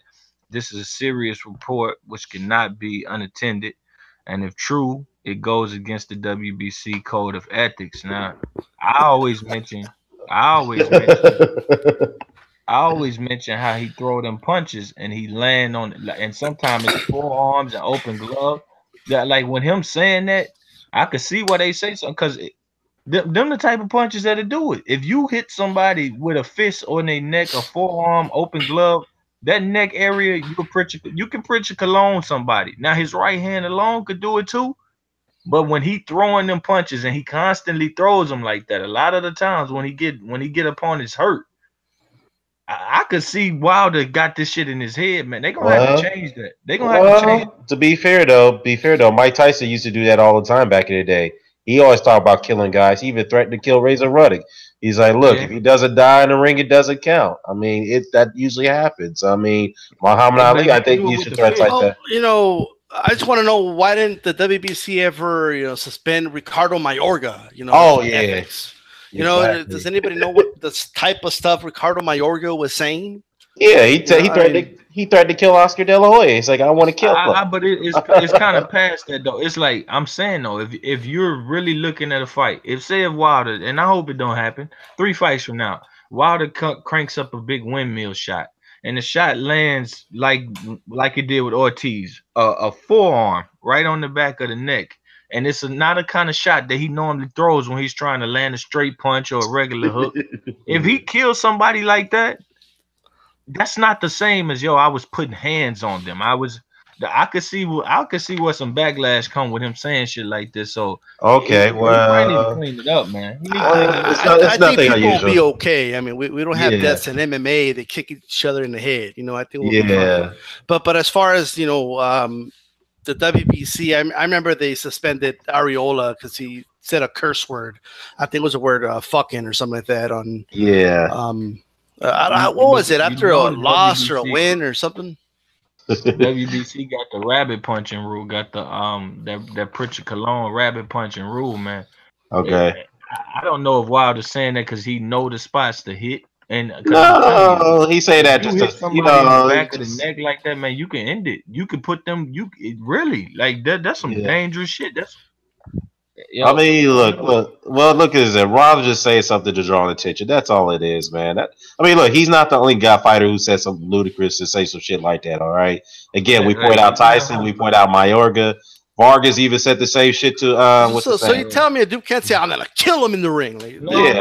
"This is a serious report which cannot be unattended, and if true, it goes against the WBC code of ethics." Now, I always mention, I always mention, I always mention how he throw them punches and he land on, and sometimes it's forearms and open glove. That like when him saying that, I could see why they say something because them the type of punches that'll do it. If you hit somebody with a fist on their neck, a forearm, open glove, that neck area, you can Pritchard Cologne somebody. Now his right hand alone could do it too. But when he throwing them punches and he constantly throws them like that, a lot of the times when he get opponents hurt, I could see Wilder got this shit in his head, man. They gonna have to change that. They gonna have to change. To be fair though, Mike Tyson used to do that all the time back in the day. He always talked about killing guys. He even threatened to kill Razor Ruddock. He's like, look, if he doesn't die in the ring, it doesn't count. I mean, that usually happens. I mean, Muhammad Ali, I think, used to threats like that. I just want to know, why didn't the WBC ever, suspend Ricardo Mayorga? Oh yeah. Ethics? Does anybody know what the type of stuff Ricardo Mayorga was saying? Yeah, he threatened to kill Oscar De La Hoya. He's like, I want to kill him. But it's kind of past that though. It's like I'm saying though, if you're really looking at a fight, if Wilder, and I hope it don't happen, 3 fights from now, Wilder cranks up a big windmill shot, and the shot lands like it did with Ortiz, a forearm right on the back of the neck. And it's not a kind of shot that he normally throws when he's trying to land a straight punch or a regular hook. If he kills somebody like that, that's not the same as I was putting hands on them. I could see what some backlash come with him saying shit like this. So okay, well, he need to clean it up, man. I think people will be okay. I mean, we don't have deaths in MMA. They kick each other in the head. I think we'll be fine. But as far as the WBC, I remember they suspended Ariola because he said a curse word. I think it was a word "fucking" or something like that. What was it, after a loss or a win or something? WBC got the rabbit punching rule. Got the that Pritchard Cologne rabbit punching rule, man. Okay. I don't know if Wilder's saying that because he know the spots to hit. And no, he say that just to in the back of the neck like that, man. You can end it. You can put them. Really like that. That's some dangerous shit. I mean, look at it. Wilder just say something to draw attention. That's all it is, man. Look, he's not the only guy fighter who said something ludicrous to say some shit like that. All right. Again, we point out Tyson. We point out Mayorga. Vargas even said the same shit to so you tell me a dude can't say I'm gonna kill him in the ring? No,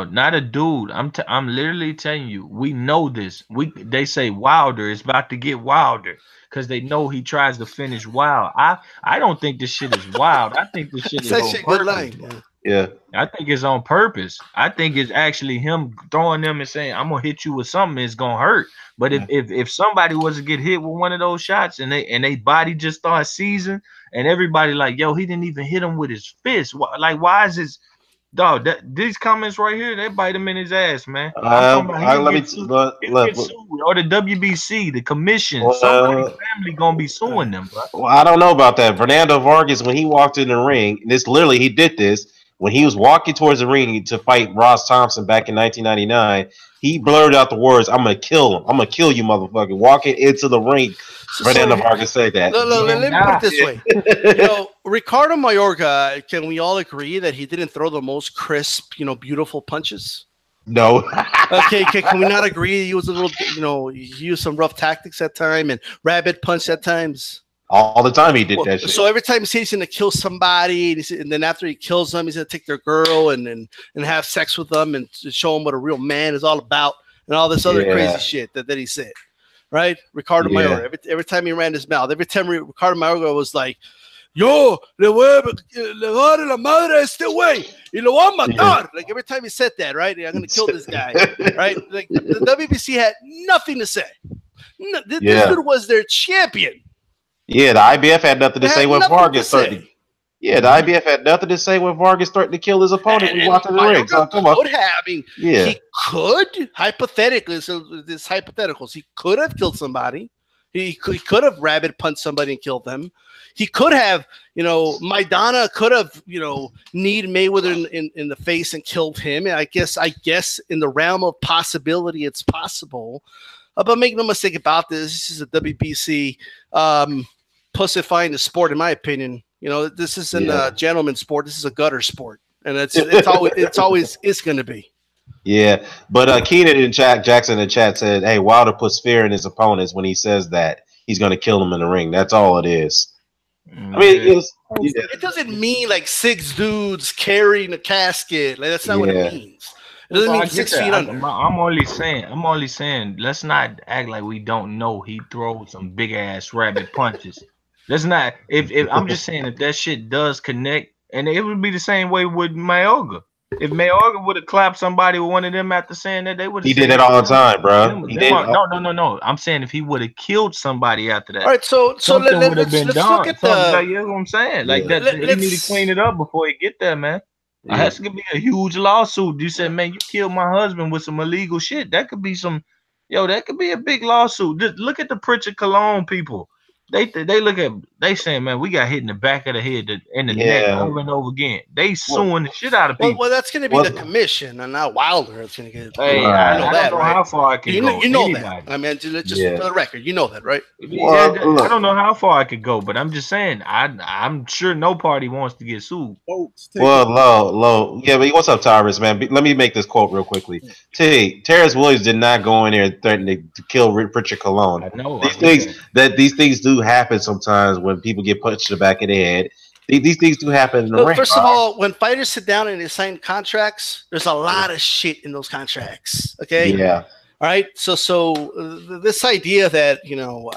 not a dude. I'm literally telling you, we know this. They say Wilder is about to get wilder because they know he tries to finish wild. I don't think this shit is wild. I think this shit is on purpose. Yeah. I think it's on purpose. I think it's actually him throwing them and saying, I'm gonna hit you with something that's gonna hurt. But if somebody was to get hit with one of those shots and they body just starts seizing and everybody like, yo, he didn't even hit him with his fist. Why is his dog? These comments right here, they bite him in his ass, man. Or the WBC, the commission, somebody family gonna be suing them, bro. Well, I don't know about that. Fernando Vargas, when he walked in the ring, he did this when he was walking towards the ring to fight Ross Thompson back in 1999. He blurted out the words, "I'm gonna kill him. I'm gonna kill you, motherfucker." Walking into the ring, Fernando Vargas said that. Let me put it this way. Ricardo Mayorga, can we all agree that he didn't throw the most crisp, beautiful punches? No. Okay, can we not agree? He was a little, he used some rough tactics at time and rabbit punch at times. All the time he did that shit. So every time he says he's gonna kill somebody, and then after he kills them, he's gonna take their girl and have sex with them and show them what a real man is all about and all this other crazy shit that he said. Right, Ricardo Mayorga. Every time he ran his mouth, every time Ricardo Mayorga was like, "Yo, le voy a dar la madre a este güey y lo voy a matar." Like every time he said that, right? I'm gonna kill this guy, right? Like the WBC had nothing to say. This dude was their champion. Yeah, the IBF had nothing to say when Vargas started. Yeah, the IBF had nothing to say when Vargas started to kill his opponent. We watched the ring. So come on. He could hypothetically. So this hypotheticals. He could have killed somebody. He could have rabbit punched somebody and killed them. He could have, Maidana could have, kneed Mayweather in the face and killed him. And I guess in the realm of possibility, it's possible. But make no mistake about this. This is a WBC pussifying the sport, in my opinion. This isn't a gentleman's sport. This is a gutter sport, and it's always going to be. Yeah, but Keenan in chat, Jackson in chat said, "Hey, Wilder puts fear in his opponents when he says that he's going to kill them in the ring. That's all it is." I mean, it doesn't mean like 6 dudes carrying a casket. Like that's not what it means. It doesn't mean 6 feet under. I'm only saying, let's not act like we don't know he throws some big ass rabbit punches. Let's not. If I'm just saying, if that shit does connect, and it would be the same way with Mayorga. If Mayorga would have clapped somebody with one of them after saying that, they would have. He did it all the time, bro. No. I'm saying if he would have killed somebody after that. All right, so let's look at the. You know what I'm saying? Like that, he need to clean it up before he get there, man. It has to be a huge lawsuit. You said, man, you killed my husband with some illegal shit. That could be that could be a big lawsuit. Just look at the Pritchard Cologne people. They saying, man, we got hit in the back of the head and the neck over and over again. They suing the shit out of people. Well, that's going to be the commission, and not Wilder. It's going to get. Hey, I don't know how far I can go. You know that. I mean, just for the record, you know that, right? I don't know how far I could go, but I'm just saying, I'm sure no party wants to get sued. Low. Yeah, but what's up, Tyrus, man? Let me make this quote real quickly. Terrence Williams did not go in there and threaten to kill Richard Cologne. I know. These things do happen sometimes when people get punched in the back of the head. These things do happen in the ring. First of all, when fighters sit down and they sign contracts, there's a lot of shit in those contracts. Okay. Yeah. All right. So this idea that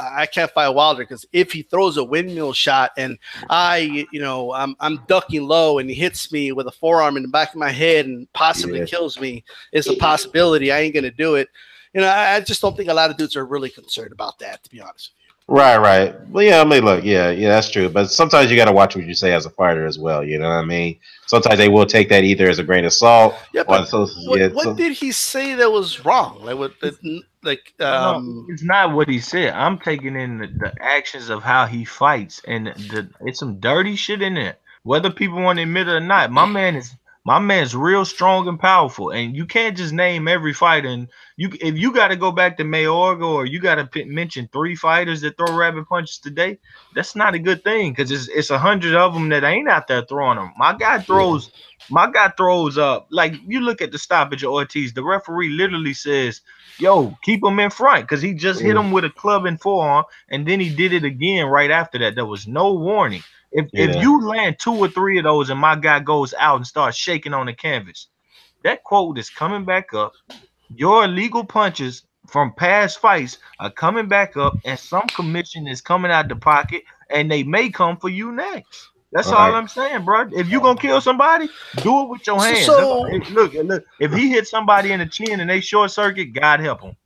I can't fight Wilder because if he throws a windmill shot and I'm ducking low and he hits me with a forearm in the back of my head and possibly kills me is a possibility. I ain't gonna do it. I just don't think a lot of dudes are really concerned about that, to be honest with you. Right. Well, yeah, I mean, look, yeah, that's true. But sometimes you got to watch what you say as a fighter as well. You know what I mean? Sometimes they will take that either as a grain of salt. Yeah, but what did he say that was wrong? It's not what he said. I'm taking in the actions of how he fights, and it's some dirty shit in there. Whether people want to admit it or not, my man's real strong and powerful, and you can't just name every fighter. And if you got to go back to Mayorga or you got to mention 3 fighters that throw rabbit punches today, that's not a good thing because it's 100 of them that ain't out there throwing them. My guy throws up. Like you look at the stoppage of Ortiz, the referee literally says, "Yo, keep him in front," because he just hit him with a club and forearm, and then he did it again right after that. There was no warning. If you land 2 or 3 of those and my guy goes out and starts shaking on the canvas, that quote is coming back up. Your illegal punches from past fights are coming back up, and some commission is coming out the pocket, and they may come for you next. That's all I'm saying, bro. If you're going to kill somebody, do it with your hands. Look, if he hits somebody in the chin and they short circuit, God help him.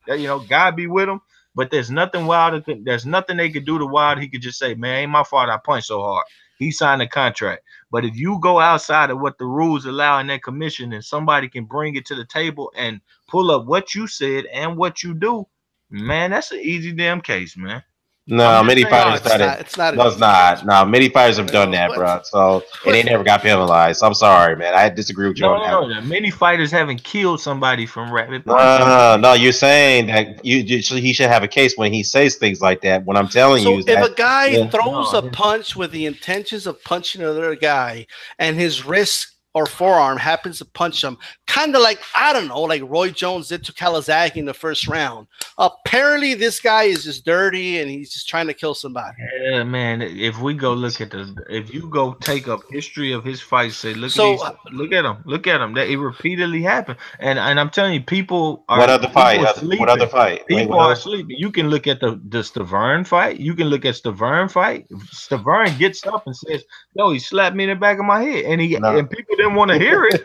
God be with him. But there's nothing Wilder. There's nothing they could do to Wilder. He could just say, "Man, ain't my fault I punched so hard." He signed a contract. But if you go outside of what the rules allow in that commission, and somebody can bring it to the table and pull up what you said and what you do, man, that's an easy damn case, man. No, many fighters done it. It's not. No, many fighters have done that, bro. So and they never got penalized. I'm sorry, man. I disagree with you on that. No. Many fighters haven't killed somebody from rabbit punch. No. You're saying that he should have a case when he says things like that. When I'm telling you, if a guy throws a punch with the intentions of punching another guy, and his wrist or forearm happens to punch him, kind of like, I don't know, like Roy Jones did to Kawasaki in the first round. Apparently, this guy is just dirty and he's just trying to kill somebody. Yeah, man. If we go look at if you go take up history of his fights, say look at him. That it repeatedly happened, and I'm telling you, people are. What other fight? What other fight? People are sleeping. You can look at the Stavern fight. You can look at Stavern fight. Stavern gets up and says, "Yo, he slapped me in the back of my head," and and people didn't want to hear it.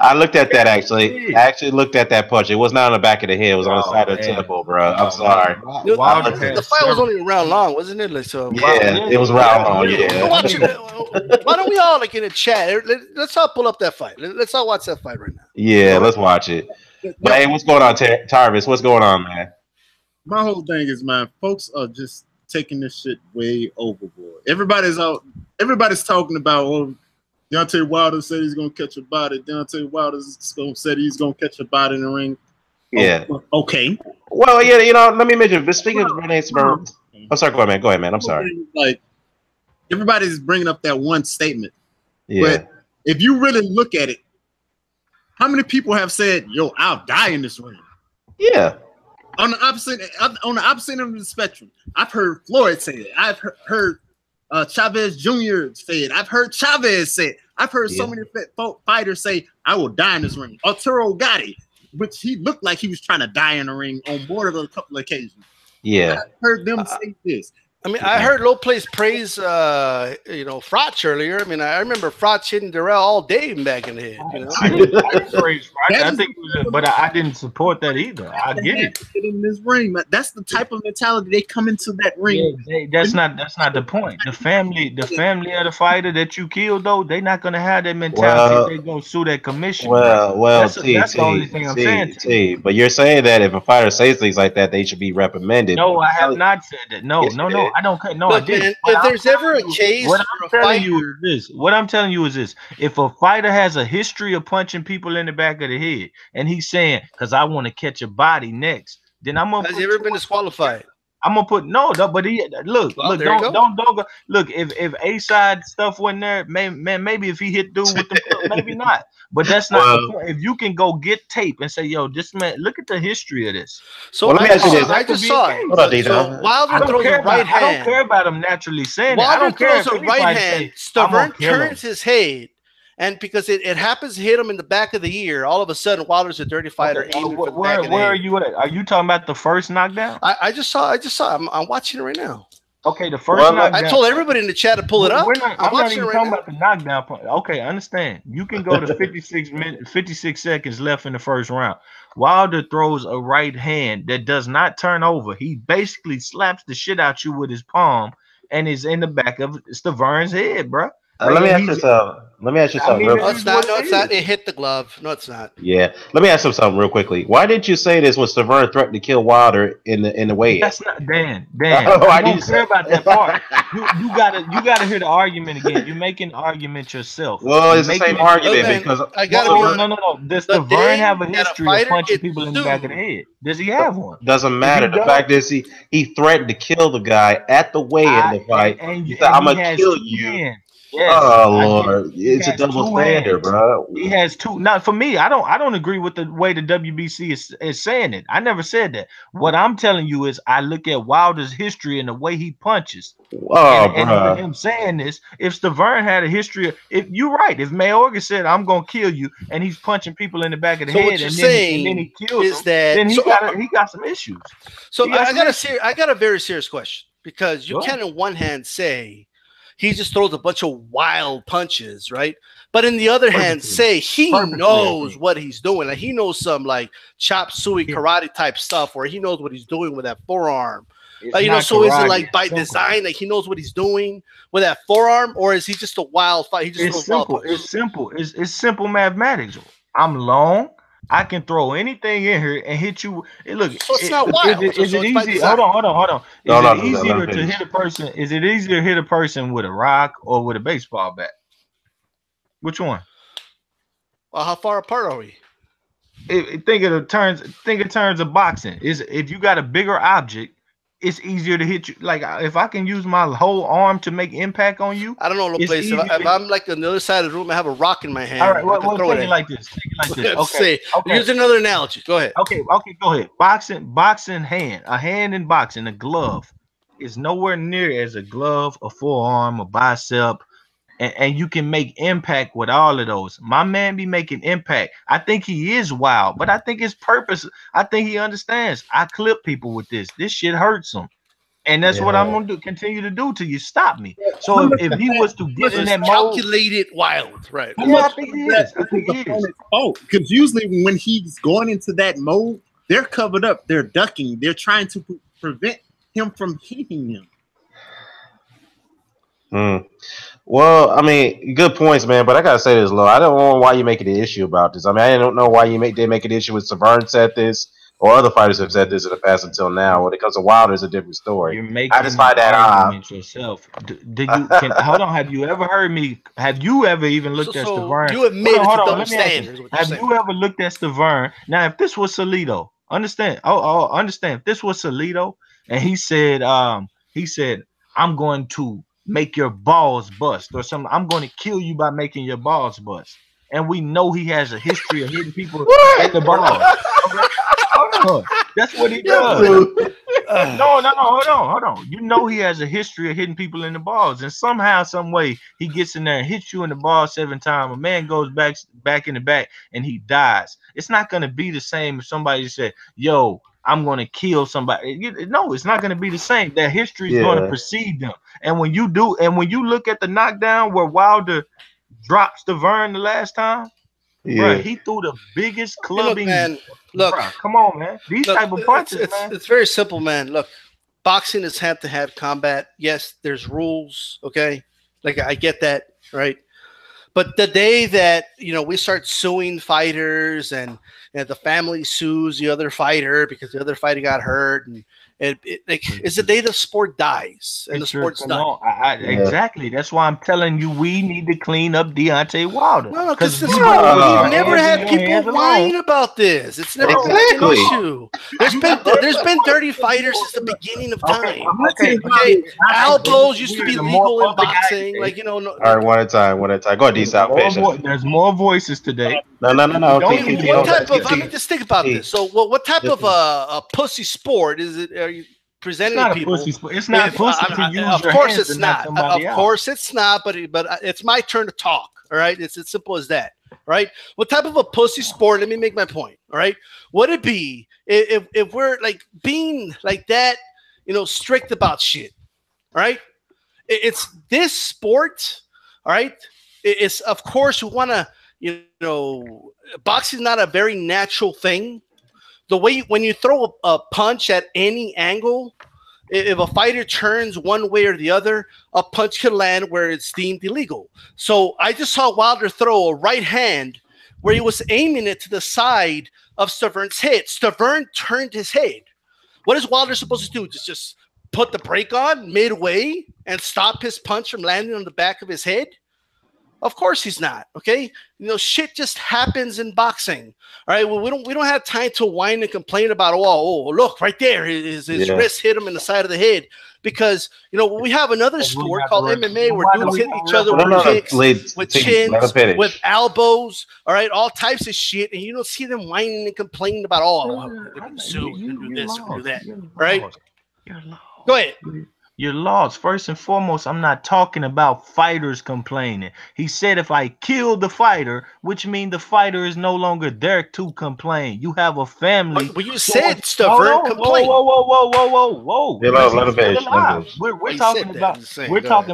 I looked at that actually. I actually looked at that punch. It was not on the back of the head. It was on the side of the temple, bro. I'm sorry. The fight was only a round long, wasn't it? Like, so it was round long. Yeah. Why don't we all like in a chat? Let's all pull up that fight. Let's all watch that fight right now. Yeah, let's watch it. But hey, what's going on, Tarvis? What's going on, man? My whole thing is, man, folks are just taking this shit way overboard. Everybody's talking about, oh, Deontay Wilder said he's gonna catch a body. Deontay Wilder's said he's gonna catch a body in the ring. Yeah. Oh, okay. Well, yeah, you know, let me mention. But speaking of Renee Smirnoff, I'm sorry, go ahead, man. I'm sorry. Like, everybody's bringing up that one statement. Yeah. But if you really look at it, how many people have said, "Yo, I'll die in this ring"? Yeah. On the opposite end of the spectrum, I've heard Floyd say it. I've heard Chavez Jr. say it. I've heard Chavez say it. I've heard so many fighters say, "I will die in this ring." Arturo Gatti, which he looked like he was trying to die in the ring on more than a couple of occasions. Yeah. I've heard them say this. I mean, I heard Lopez praise, Frotch earlier. I mean, I remember Frotch hitting Darrell all day back in the head. You know? I praise Frotch. I think, but I didn't support that either. I get it. In this ring, that's the type of mentality they come into that ring. Yeah, that's not the point. The family of the fighter that you killed, though, they're not gonna have that mentality. They're gonna sue that commission. Well, that's the only thing I'm saying. But you're saying that if a fighter says things like that, they should be reprimanded. No, I have not said that. No, I don't care. No, but I didn't. If there's ever a case, what I'm telling you is this: if a fighter has a history of punching people in the back of the head, and he's saying, "Because I want to catch a body next," then I'm gonna. Has he ever been disqualified? I'm gonna put no, but he look, don't go. Look, if A side stuff wasn't there, maybe if he hit dude with the maybe not. But that's not the point. If you can go get tape and say, "Yo, this man, look at the history of this." So let me ask you this: I just saw it. Wilder throws a right hand. I don't care about him naturally saying it. Wilder throws a right hand. Stavern turns his head. And because it happens to hit him in the back of the ear, all of a sudden Wilder's a dirty fighter. Okay. Where are you at? Are you talking about the first knockdown? I just saw. I'm watching it right now. Okay, the first knockdown. I told everybody in the chat to pull it up. I'm not even talking about the knockdown point. Okay, I understand. You can go to 56 seconds left in the first round. Wilder throws a right hand that does not turn over. He basically slaps the shit out you with his palm and is in the back of Stavern's head, bro. Let me ask you something. No, it's not. It hit the glove. No, it's not. Yeah. Let me ask you something real quickly. Why didn't you say this when Stavern threatened to kill Wilder in the weigh-in? That's not Dan. I don't care about that part. You gotta hear the argument again. You're making an argument yourself. Well, it's the same argument because I gotta no. Does Stavern have a history of punching people in the back of the head? Does he have one? Doesn't matter. The fact is he threatened to kill the guy at the weigh-in the fight. He said, "I'm gonna kill you." Yes, oh Lord, it's a double standard, bro. He has two. Now, for me, I don't agree with the way the WBC is saying it. I never said that. What I'm telling you is, I look at Wilder's history and the way he punches. And him saying this, if Stavern had a history, if you're right, if Mayorga said, "I'm gonna kill you," and he's punching people in the back of the head, and then he kills them, then he got some issues. So I got a very serious question, because you can on one hand say he just throws a bunch of wild punches, right? But in the other hand, say he knows what he's doing. Like, he knows some like chop suey karate type stuff, where he knows what he's doing with that forearm. So is it like by design, like he knows what he's doing with that forearm, or is he just a wild fight? He just it's simple. It's simple mathematics. I'm long. I can throw anything in here and hit you. Look, so it's not wild. Is it easy? Hold on. Is it easier to hit a person? Is it easier to hit a person with a rock or with a baseball bat? Which one? Well, how far apart are we? Think in terms of boxing. Is if you got a bigger object, it's easier to hit you. Like if I can use my whole arm to make impact on you, I don't know no place. If I'm like on the other side of the room, I have a rock in my hand. All right, well take it like this. Take it like this. Okay. Use another analogy. Go ahead. Okay, go ahead. Boxing hand. A hand in boxing, a glove is nowhere near as a glove, a forearm, a bicep. And you can make impact with all of those. My man be making impact. I think he is wild, but I think his purpose, I think he understands. I clip people with this. This shit hurts him. And that's what I'm going to continue to do till you stop me. So if he was to get in that mode. Calculated wild, right? I think he is. I think he is. Oh, because usually when he's going into that mode, they're covered up. They're ducking. They're trying to prevent him from hitting him. Well, I mean, good points, man. But I gotta say this, Lo. I don't know why you making an issue about this. I mean, I don't know why they make an issue with Severn said this or other fighters have said this in the past until now. When it comes to Wilder, it's a different story. You're making I just find that odd. Yourself. Hold on? Have you ever heard me? Have you ever even looked at Severn? You admit it's a double standard. Have you ever looked at Severn? Now, if this was Salido, understand? Understand. If this was Salido, and he said, I'm going to make your balls bust or something. I'm going to kill you by making your balls bust. And we know he has a history of hitting people in the balls. That's what he does. No, hold on. You know he has a history of hitting people in the balls, and somehow, some way, he gets in there and hits you in the ball 7 times. A man goes back in the back and he dies. It's not going to be the same if somebody said, "Yo, I'm going to kill somebody." No, it's not going to be the same. That history is going to precede them. And when you do, and when you look at the knockdown where Wilder drops Severn the last time, bro, he threw the biggest clubbing. Look, man, look, bro, come on, man. These type of punches, man. It's very simple, man. Look, boxing is hand-to-hand combat. Yes, there's rules. Okay, like I get that, right? But the day that we start suing fighters and the family sues the other fighter because the other fighter got hurt, and it's the day the sport dies and the sport's done. Exactly. That's why I'm telling you we need to clean up Deontay Wilder. No, because we've never had people whine about this. It's never been an issue. There's been dirty fighters since the beginning of time. Okay. Elbows used to be legal in boxing. All right, one at a time. Go ahead, D-South. There's more voices today. No. What type of? I mean, just think about this. So, what type of a pussy sport is it? Are you presenting to people? It's not pussy to use Of your course, hands it's to not. knock somebody Of out. course, it's not. But it's my turn to talk. All right, it's as simple as that. Right? What type of a pussy sport? Let me make my point. All right, would it be if we're like being like that? Strict about shit. All right, it's this sport. All right, it's of course you want to. Boxing is not a very natural thing. The way when you throw a punch at any angle, if a fighter turns one way or the other, a punch can land where it's deemed illegal. So I just saw Wilder throw a right hand where he was aiming it to the side of Severn's head. Severn turned his head. What is Wilder supposed to do? Just put the brake on midway and stop his punch from landing on the back of his head? Of course he's not. Okay, shit just happens in boxing. All right. Well, we don't have time to whine and complain about. Oh, look right there, his wrist hit him in the side of the head. Because we have another sport called MMA where dudes hit each other with kicks, with chins, with elbows. All right, all types of shit, and you don't see them whining and complaining about we're gonna sue, we're gonna do this, we're gonna do that. All right. Go ahead. You're lost. First and foremost, I'm not talking about fighters complaining. He said if I kill the fighter, which means the fighter is no longer there to complain. You have a family. But you said Severn complained. Whoa. Let him finish. We're talking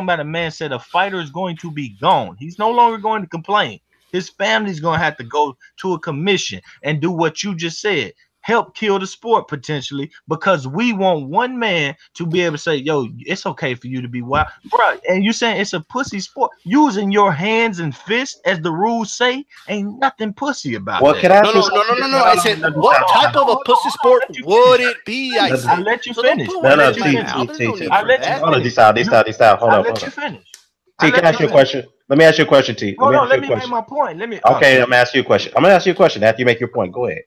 about a man said a fighter is going to be gone. He's no longer going to complain. His family's going to have to go to a commission and do what you just said. Help kill the sport potentially, because we want one man to be able to say, "Yo, it's okay for you to be wild, bro." And you saying it's a pussy sport? Using your hands and fists, as the rules say, ain't nothing pussy about that. Can I no. I said, what type of a pussy sport would it be? I let you finish. No, Hold on, D-Style. Hold on. Let you finish. T, can I ask you a question? Let me ask you a question, T. Let me make my point. Okay, I'm gonna ask you a question. I'm gonna ask you a question after you make your point. Go ahead.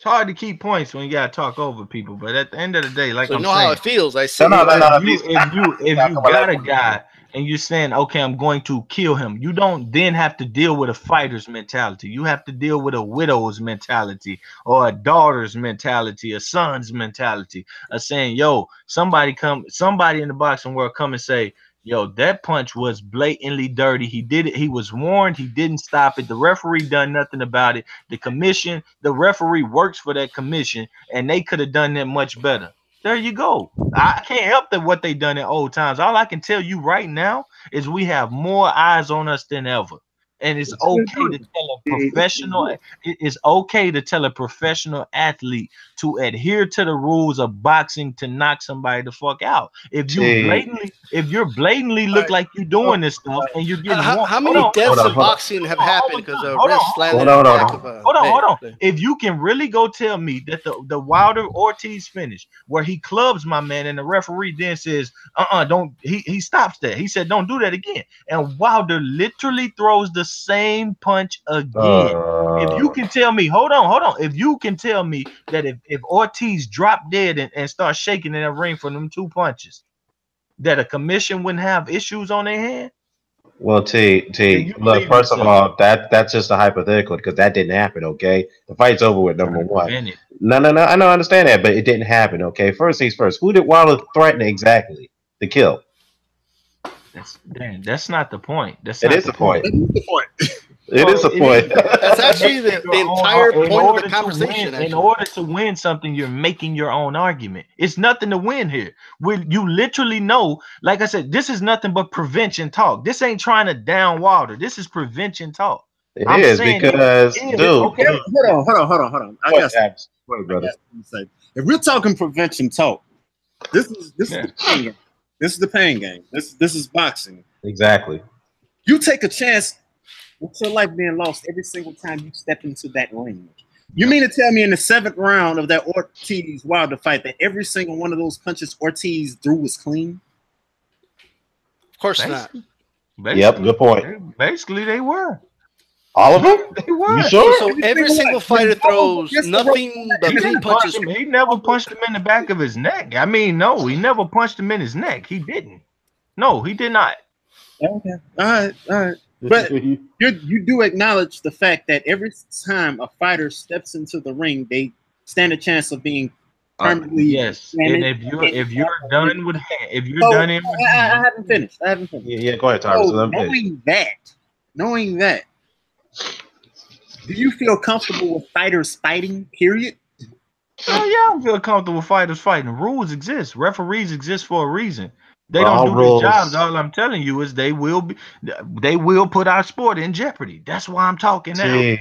It's hard to keep points when you gotta talk over people, but at the end of the day, like So you I'm know saying, how it feels. I say, if you got a guy and you're saying, okay, I'm going to kill him, you don't then have to deal with a fighter's mentality. You have to deal with a widow's mentality or a daughter's mentality, a son's mentality, of saying, yo, somebody in the boxing world come and say, yo, that punch was blatantly dirty. He did it. He was warned. He didn't stop it. The referee done nothing about it. The referee works for that commission, and they could have done that much better. There you go. I can't help that what they done in old times. All I can tell you right now is we have more eyes on us than ever. And it's okay to tell a professional. It's okay to tell a professional athlete to adhere to the rules of boxing to knock somebody the fuck out. If you're blatantly look like you're doing this stuff and you're getting how many deaths in boxing have happened because of wrist landing on the back of a hold on. If you can really go tell me that the Wilder Ortiz finish where he clubs my man and the referee then says, don't, he stops that. He said, don't do that again. And Wilder literally throws the same punch again. If you can tell me, hold on. If you can tell me that if Ortiz dropped dead and start shaking in that ring for them 2 punches, that a commission wouldn't have issues on their hand? Well, look, first of all, that's just a hypothetical because that didn't happen, okay? The fight's over with, number one. No, I know, I understand that, but it didn't happen, okay? First things first, who did Wilder threaten exactly to kill? That's not the point. It is the point. It is a point. That's actually the entire point of the conversation. In order to win something, you're making your own argument. It's nothing to win here. You literally know, like I said, this is nothing but prevention talk. This ain't trying to down Wilder. This is prevention talk. It is because, dude. Okay, hold on. I got something, brother. If we're talking prevention talk, this is the pain game. This is the pain game. This is boxing. Exactly. You take a chance with your life being lost every single time you step into that ring. You mean to tell me in the 7th round of that Ortiz Wilder fight that every single one of those punches Ortiz threw was clean? Of course not. Yep, good point. Basically, they were. All of them? They were. You sure? So every single fighter throws nothing but clean punches. He never punched him in the back of his neck. I mean, no, he never punched him in his neck. He didn't. No, he did not. Okay. All right. But you do acknowledge the fact that every time a fighter steps into the ring, they stand a chance of being permanently. Yes, and if you're done with I haven't finished. Yeah, go ahead, Tyler. So knowing that, do you feel comfortable with fighters fighting? Period. Oh yeah, I feel comfortable with fighters fighting. Rules exist. Referees exist for a reason. They don't do their jobs. All I'm telling you is they will put our sport in jeopardy. That's why I'm talking now.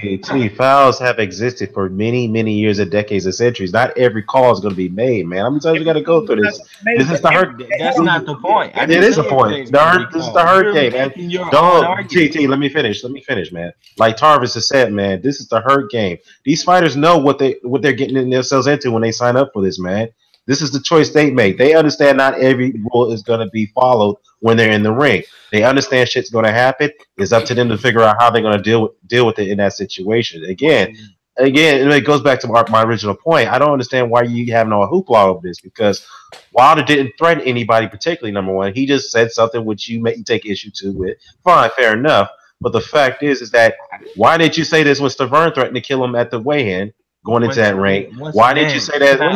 Fouls have existed for many, many years and decades and centuries. Not every call is going to be made, man. How many times you got to go through this? This is the hurt. That's not the point. It is a point. This is the hurt game, man. Don't, TT, let me finish, man. Like Tarvis has said, man, this is the hurt game. These fighters know what they're getting themselves into when they sign up for this, man. This is the choice they make. They understand not every rule is going to be followed when they're in the ring. They understand shit's going to happen. It's up to them to figure out how they're going to deal with it in that situation. Again, it goes back to my original point. I don't understand why you have no hoopla over this, because Wilder didn't threaten anybody particularly, number one. He just said something which you take issue to with. Fine, fair enough. But the fact is that why did you say this when Thurman threatened to kill him at the weigh-in? Going into that ring. Why did you say that? No.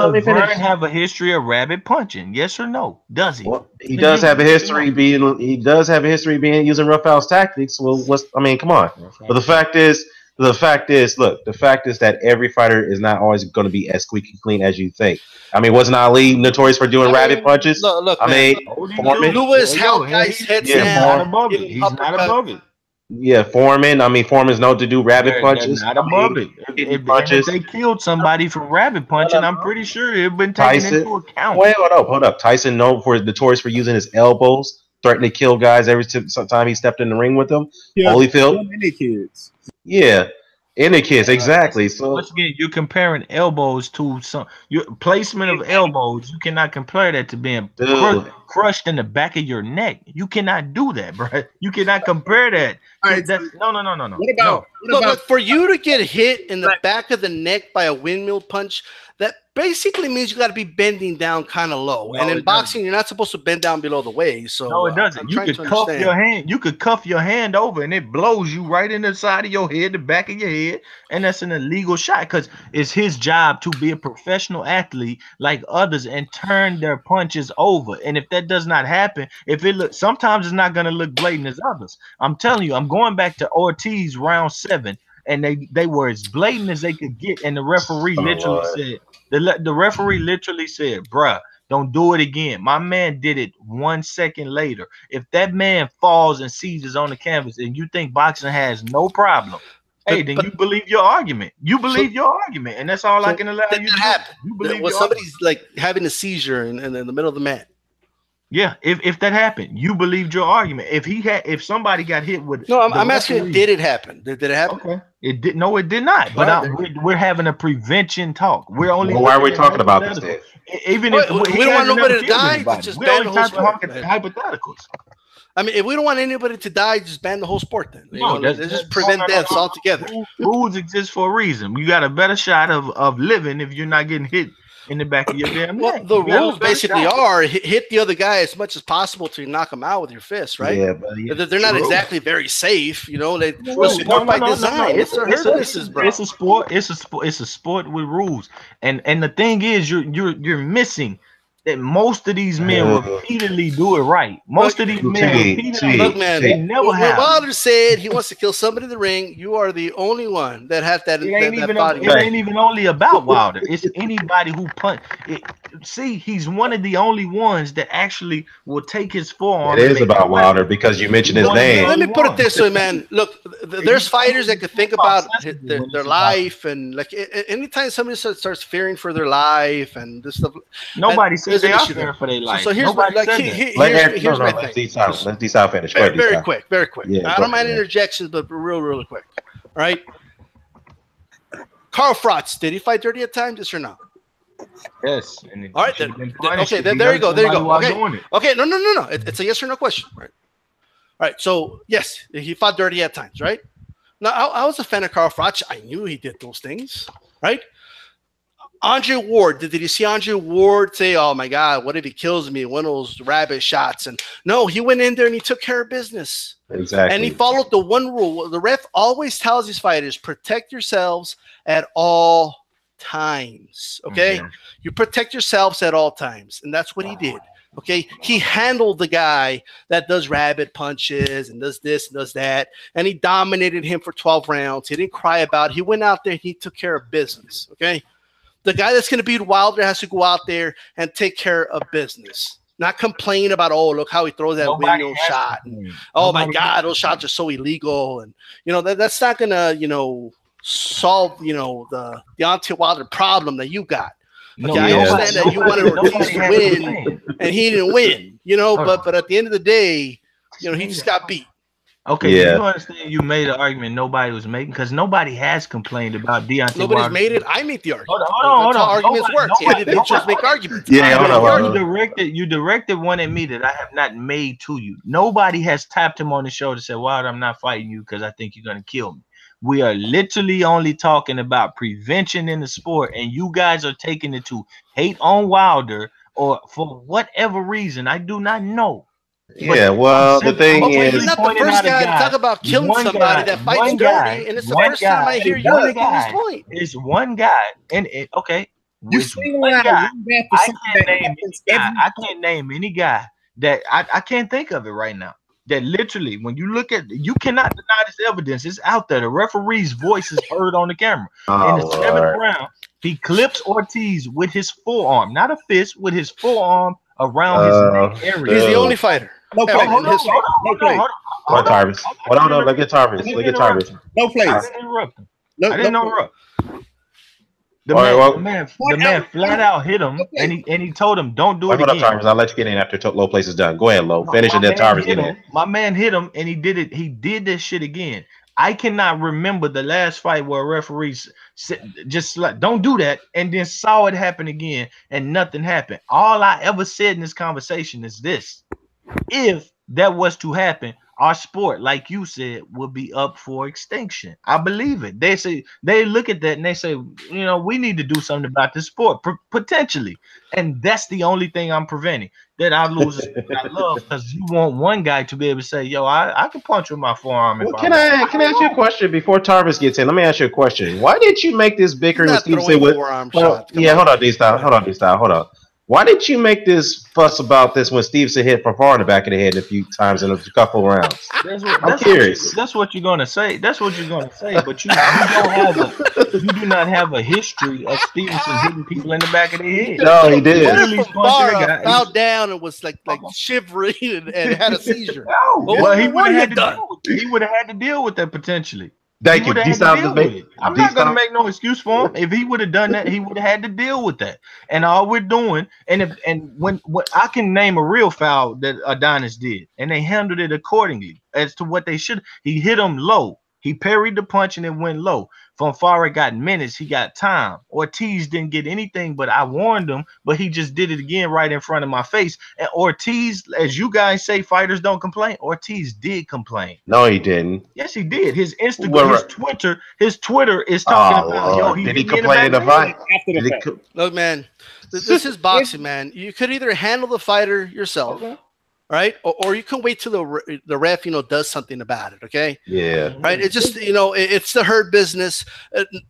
Does Thurman have a history of rabbit punching? Yes or no? Does he? Well, he does have a history being using rough house tactics. Well, come on. But the fact is that every fighter is not always going to be as squeaky clean as you think. I mean, wasn't Ali notorious for doing rabbit punches? Look, Foreman. Lewis held guys' heads down. He's not above it. Yeah, Foreman. I mean, Foreman's known to do rabbit punches. Not above it. If they killed somebody from rabbit punching, I'm pretty sure it'd been taken into account. Wait, hold up. Tyson notorious for using his elbows, threatening to kill guys every time he stepped in the ring with them. Yeah, Holyfield. So many kids. Yeah. In the kids, exactly. So once again, you're comparing elbows to your placement of elbows. You cannot compare that to being crushed in the back of your neck. You cannot do that, bro. You cannot compare that. All right, No. What about Look, for you to get hit in the back of the neck by a windmill punch, that basically means you got to be bending down kind of low. And in boxing, you're not supposed to bend down below the waist. So no, it doesn't. You could cuff your hand. You could cuff your hand over, and it blows you right in the side of your head, the back of your head, and that's an illegal shot because it's his job to be a professional athlete like others and turn their punches over. And if that does not happen, sometimes it's not going to look blatant as others. I'm telling you, I'm going back to Ortiz round 7. And they were as blatant as they could get, and the referee literally said, the referee literally said, "Bruh, don't do it again." My man did it 1 second later. If that man falls and seizes on the canvas, and you think boxing has no problem, then you believe your argument. You believe your argument, and that's all I can allow you to happen. You believe somebody's like having a seizure in the middle of the mat. Yeah, if that happened, you believed your argument. If somebody got hit with I'm asking, did it happen? Did it happen? Okay, it did. No, it did not. But we're having a prevention talk. We're only. Well, why are we talking about this? Then? Even if we don't want nobody to die, just ban the whole sport. Hypotheticals. I mean, if we don't want anybody to die, just ban the whole sport. Then let's just prevent deaths altogether. Rules exist for a reason. You got a better shot of living if you're not getting hit in the back of your damn neck. Well, the rules basically are hit the other guy as much as possible to knock him out with your fist, right? Yeah, but they're not exactly very safe, you know. They sport by design. It's a sport. It's a sport with rules, and the thing is, you're missing that most of these men repeatedly do it right. Most of these men repeatedly. Look, man, they never have. Wilder said he wants to kill somebody in the ring. You are the only one that has that. It ain't even only about Wilder. It's anybody who punch. See, he's one of the only ones that actually will take his forearm. It is about Wilder because you mentioned his name. Let me put it this way, man. Look, there's fighters that could think about their life, and like anytime somebody starts fearing for their life and this stuff. Nobody says they are fearing for their life. So here's my thing. Let D-Side finish. Very quick. Yeah, I don't mind interjections, but really quick. All right. Carl Frost, did he fight dirty at times? Yes or no? Yes. All right. Okay. There you go. Okay. No. It's a yes or no question. Right. All right. So yes, he fought dirty at times. Right. Now I was a fan of Carl Frost. I knew he did those things. Right. Andre Ward, did you see Andre Ward say, "Oh my God, what if he kills me?" One of those rabbit shots, and no, he went in there and he took care of business. Exactly. And he followed the one rule. The ref always tells his fighters, protect yourselves at all times. Okay? Mm-hmm. You protect yourselves at all times. And that's what he did. Okay? He handled the guy that does rabbit punches and does this and does that. And he dominated him for 12 rounds. He didn't cry about it. He went out there and he took care of business. Okay? The guy that's going to beat Wilder has to go out there and take care of business. Not complain about, oh, look how he throws that windmill shot. And, oh, my God, those shots are so illegal. And, you know, that's not going to, solve, the Deontay Wilder problem that you got. Okay, I understand that you wanted Ortiz to win, and he didn't win, but at the end of the day, he just got beat. Okay, yeah. You understand you made an argument nobody was making because nobody has complained about Deontay Wilder. Nobody's made it. I made the argument. Hold on. How arguments work. Individuals make arguments. You directed one at me that I have not made to you. Nobody has tapped him on the shoulder and said, Wilder, I'm not fighting you because I think you're going to kill me. We are literally only talking about prevention in the sport, and you guys are taking it to hate on Wilder or for whatever reason. I do not know. Yeah, well, the thing is, you're not the first guy to talk about killing somebody that fights dirty, and it's the first time I hear you making this point. It's one guy, and okay, you see one guy. I can't name any guy that I can't think of it right now. That literally, when you look at, you cannot deny this evidence. It's out there. The referee's voice is heard on the camera. In the 7th round, he clips Ortiz with his forearm, not a fist, with his forearm around his neck area. He's the only fighter. No play. Hold on, Tarvis. Hold on, let's get Tarvis. No play. I didn't interrupt. The man flat out hit him, and he told him, "Don't do it again." Hold up, Tarvis. I'll let you get in after Low Place is done. Go ahead, Low. Finish and then Tarvis get in. My man hit him, and he did it. He did this shit again. I cannot remember the last fight where referees just like, don't do that, and then saw it happen again and nothing happened. All I ever said in this conversation is this: if that was to happen, our sport, like you said, would be up for extinction. I believe it. They say, they look at that and they say, we need to do something about this sport, potentially. And that's the only thing I'm preventing. That I lose a sport I love, because you want one guy to be able to say, yo, I can punch with my forearm. Well, can I ask you a question before Tarvis gets in? Let me ask you a question. Why did you make this bickering with Steve said with hold on, D-Style. Hold on. Why did you make this fuss about this when Steve said hit from far in the back of the head a few times in a couple rounds? I'm curious. That's what you're gonna say. That's what you're gonna say. But you do not have a history of Stevenson hitting people in the back of the head. No, he did. Fell down and was like shivering and had a seizure. Well, he would have had to deal with that potentially. Thank you. I'm not gonna make no excuse for him. If he would have done that, he would have had to deal with that. And all we're doing, when I can name a real foul that Adonis did, and they handled it accordingly as to what they should. He hit him low. He parried the punch and it went low. Fonfara got minutes. He got time. Ortiz didn't get anything, but I warned him, but he just did it again right in front of my face. And Ortiz, as you guys say, fighters don't complain. Ortiz did complain. No, he didn't. Yes, he did. His Instagram, his Twitter is talking about, yo, did he complain in the fight? Look, man, this is boxing, man. You could either handle the fighter yourself. Okay. Right, or you can wait till the ref, does something about it. Okay. Yeah. Right. It's just, it's the hurt business.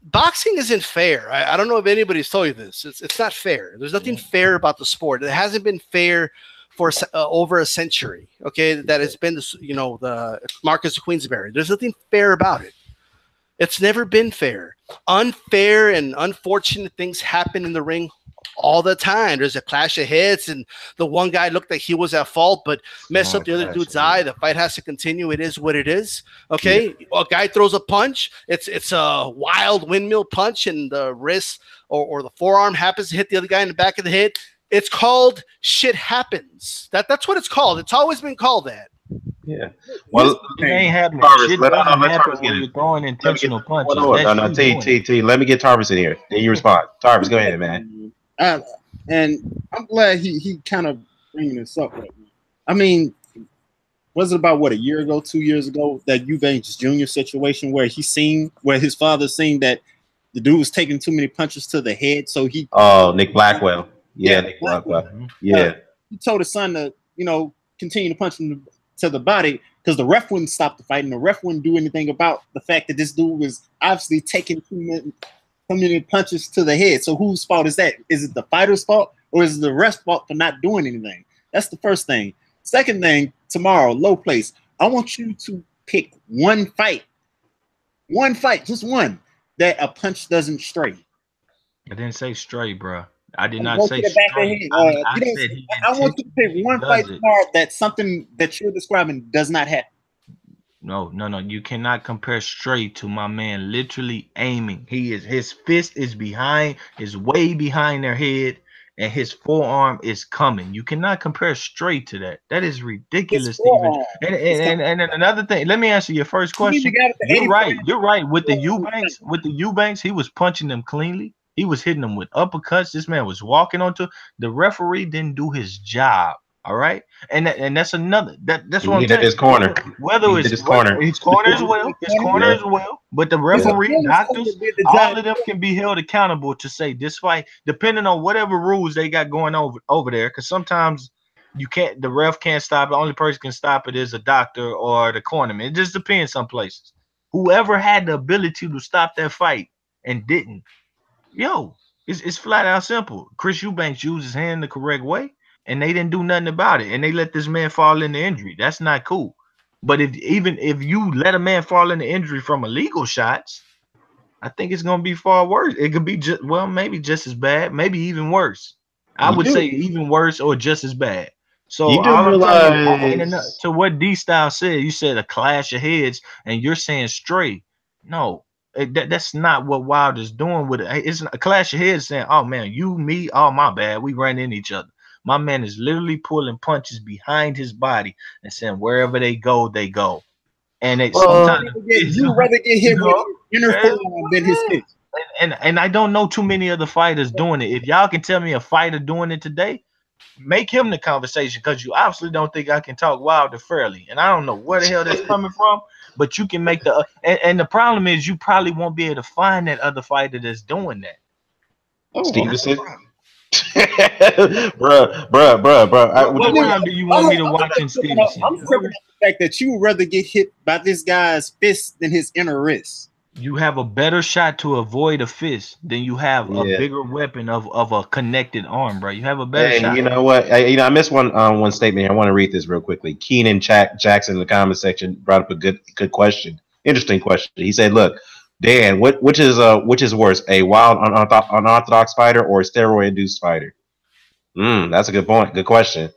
Boxing isn't fair. I don't know if anybody's told you this. It's not fair. There's nothing fair about the sport. It hasn't been fair for over a century. Okay, that has been the Marcus of Queensberry. There's nothing fair about it. It's never been fair. Unfair and unfortunate things happen in the ring all the time. There's a clash of heads, and the one guy looked like he was at fault, but messed up the other dude's eye. The fight has to continue. It is what it is. Okay, a guy throws a punch. It's a wild windmill punch, and the wrist or the forearm happens to hit the other guy in the back of the head. It's called shit happens. That's what it's called. It's always been called that. Yeah. Well, it ain't happening. Shit doesn't happen when you're throwing intentional punches. No, T. Let me get Tarvis in here. Then you respond. Tarvis, go ahead, man. And I'm glad he kind of bringing this up right now. I mean, was it about a year ago, 2 years ago, that Eubanks Jr. situation where his father seen that the dude was taking too many punches to the head, so he. Oh, Nick Blackwell. Yeah, Nick Blackwell. Yeah. He told his son to continue to punch him to the body because the ref wouldn't stop the fight, and the ref wouldn't do anything about the fact that this dude was obviously taking too many punches to the head. So whose fault is that? Is it the fighter's fault, or is it the ref's fault for not doing anything? That's the first thing. Second thing, tomorrow, low place. I want you to pick one fight, just one, that a punch doesn't stray. I didn't say stray, bro. I did not say stray. I want you to pick one fight tomorrow that's something that you're describing does not happen. No. You cannot compare straight to my man literally aiming. His fist is way behind their head, and his forearm is coming. You cannot compare straight to that. That is ridiculous. And another thing, let me answer your first question. You're right. With the Eubanks, he was punching them cleanly. He was hitting them with uppercuts. This man was walking onto. The referee didn't do his job. All right, and that's another. That's what I'm saying. His corner. Whether it's his corner as well. But the referee, doctors, all of them can be held accountable to say this fight, depending on whatever rules they got going over there. Because sometimes you can't. The ref can't stop it. The only person can stop it is a doctor or the cornerman. It just depends. Some places, whoever had the ability to stop that fight and didn't. It's flat out simple. Chris Eubanks used his hand the correct way, and they didn't do nothing about it, and they let this man fall into injury. That's not cool. But if you let a man fall into injury from illegal shots, I think it's gonna be far worse. It could be maybe just as bad, maybe even worse. I would say even worse or just as bad. So to what D-Style said, you said a clash of heads, and you're saying stray. No. That's not what Wilder's doing with it. It's a clash of heads saying, oh man, you, me, oh my bad, we ran into each other. My man is literally pulling punches behind his body and saying wherever they go, they go. And it sometimes you rather get hit with inner forearm than his kick. And I don't know too many other fighters doing it. If y'all can tell me a fighter doing it today, make him the conversation, because you obviously don't think I can talk Wilder fairly. And I don't know where the hell that's coming from, but you can make the and the problem is you probably won't be able to find that other fighter that's doing that. Stevenson. bruh. What time do you want me to watch in Stevenson? I'm tripping on the fact that you would rather get hit by this guy's fist than his inner wrist. You have a better shot to avoid a fist than you have a bigger weapon of a connected arm, bro. You have a better shot. You know what? I missed one statement here. I want to read this real quickly. Keenan Jackson in the comment section brought up a good question. Interesting question. He said, "Look, Dan, which is worse, a wild unorthodox fighter or a steroid-induced fighter?" That's a good point. Good question.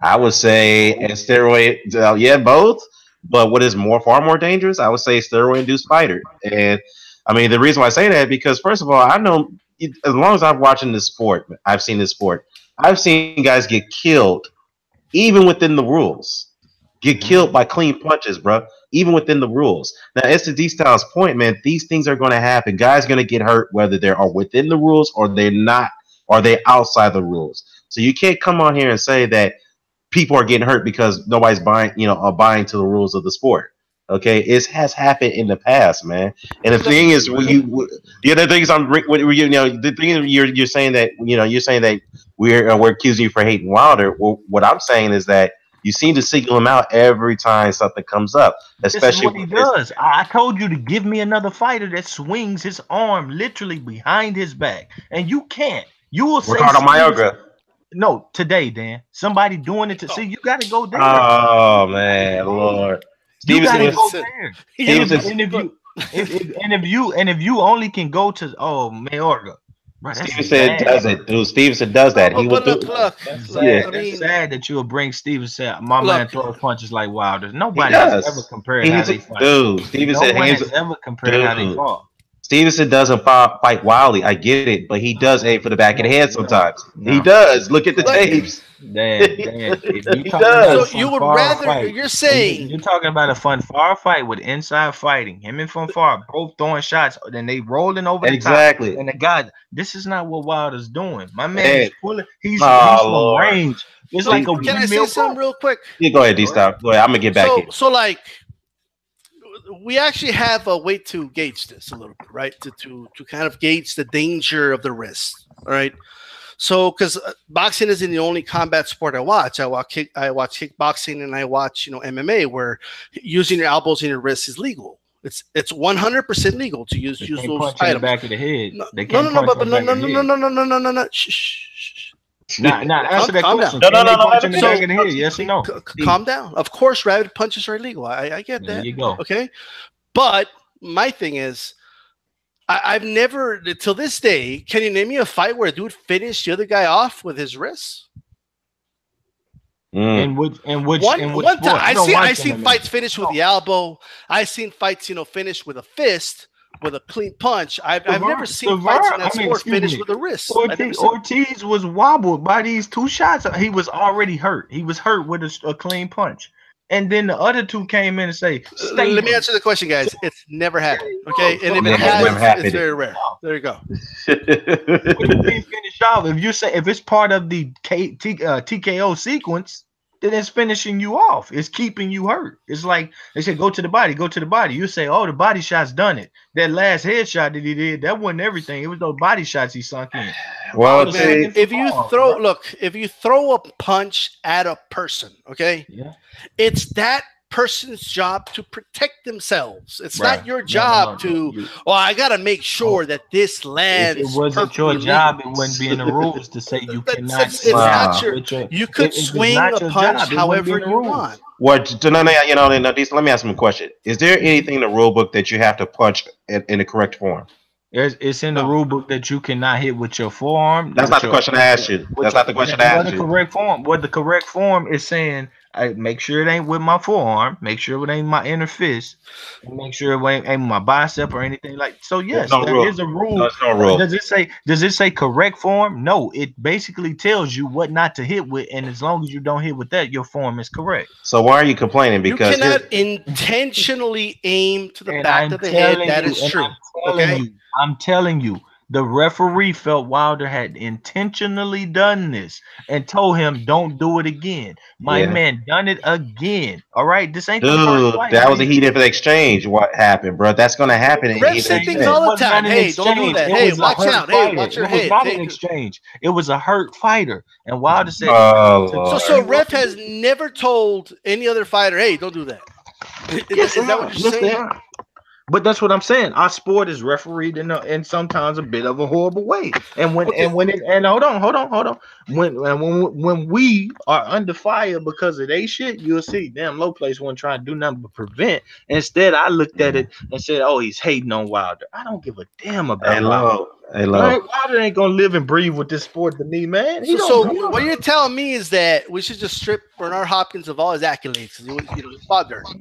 I would say a steroid. Both. But what is far more dangerous? I would say steroid-induced fighter. And I mean, the reason why I say that, because first of all, I know as long as I've watching this sport, I've seen guys get killed even within the rules. Get killed by clean punches, bro. Even within the rules. Now, as to D-Styles' point, man, these things are going to happen. Guys are going to get hurt whether they are within the rules or they're not, or they outside the rules. So you can't come on here and say that people are getting hurt because nobody's abiding to the rules of the sport. Okay, it has happened in the past, man. And the thing is, you're saying that we're accusing you for hating Wilder. Well, what I'm saying is that you seem to single him out every time something comes up. Especially what he does. I told you to give me another fighter that swings his arm literally behind his back, and you can't. You will say Ricardo Mayorga. No, today, Dan. Somebody doing it to see. You got to go there. Oh man, Lord. Stevenson, you go there. If you only can go to Mayorga. Right, Stevenson does it, dude. Stevenson does that. He would do. That's sad that you will bring Stevenson. My man throws punches like Wilder. Nobody has ever compared how they fight. Dude, Stevenson has ever compared how they fought. Stevenson doesn't fight wildly. I get it, but he does aim for the back of the head sometimes. No. He does. Look at the tapes. He does. So you would rather fight, you're saying you're talking about a Fonfara fight with inside fighting. Him and Fonfara both throwing shots, then they rolling over the top. And the guy, this is not what Wilder's doing. My man is pulling. He's from range. It's like a. Can I say something real quick? Yeah, go ahead, D-Stop. Go ahead. I'm gonna get back here. So like, we actually have a way to gauge this a little bit, right? To kind of gauge the danger of the wrist, all right? So, because boxing isn't the only combat sport I watch. I watch kickboxing and I watch MMA, where using your elbows and your wrists is legal. It's 100% legal to use those items. In the back of the head. No. Shh. Answer that question. No. Yes or no? Calm down. Of course, rapid punches are illegal. I get that. There you go. Okay, but my thing is, I've never, till this day, can you name me a fight where a dude finished the other guy off with his wrists? And which one time I seen fights finished with the elbow. I seen fights, finished with a fist. With a clean punch, I've never seen fights in that sport finish with a wrist. Ortiz was wobbled by these two shots. He was already hurt. He was hurt with a clean punch, and then the other two came in and say, "Let me answer the question, guys. It's never happened, okay? And if it has, it's very rare. There you go." Finish off. If it's part of the TKO sequence, then it's finishing you off. It's keeping you hurt. It's like they say, go to the body. You say, oh, the body shot's done it. That last headshot that he did, that wasn't everything. It was those body shots he sunk in. Well, man, if you throw a punch at a person, okay, it's that person's job to protect themselves. It's not your job I gotta make sure that this lands. If it wasn't your job, it wouldn't be in the rules to say you cannot. It's not you could swing a punch however you want. Let me ask him a question. Is there anything in the rule book that you have to punch in the correct form? It's in the rule book that you cannot hit with your forearm. That's not the question I asked you. That's not the question I asked you. The correct form is saying I make sure it ain't with my forearm. Make sure it ain't my inner fist. And make sure it ain't my bicep or anything like. So yes, there is a rule. There's no rule. Does it say correct form? No, it basically tells you what not to hit with, and as long as you don't hit with that, your form is correct. So why are you complaining? Because you cannot intentionally aim to the back of the head. That is true. Okay, I'm telling you. The referee felt Wilder had intentionally done this and told him, "Don't do it again." My man done it again. All right, this ain't the first fight. That was a heated exchange. What happened, bro? That's gonna happen in refs say things all the time. Hey, don't do that. Hey, watch out. Hey, watch your head. It was not an exchange. It was a hurt fighter, and Wilder said, "So ref has never told any other fighter, hey, don't do that." Yes, is that what you're saying? But that's what I'm saying. Our sport is refereed in sometimes a bit of a horrible way. And hold on. When we are under fire because of they shit, you'll see damn low place wasn't trying to do nothing but prevent. Instead, I looked at it and said, "Oh, he's hating on Wilder." I don't give a damn about Wilder. Wilder ain't gonna live and breathe with this sport to me, man. So what you're telling me is that we should just strip Bernard Hopkins of all his accolades because he fought dirty.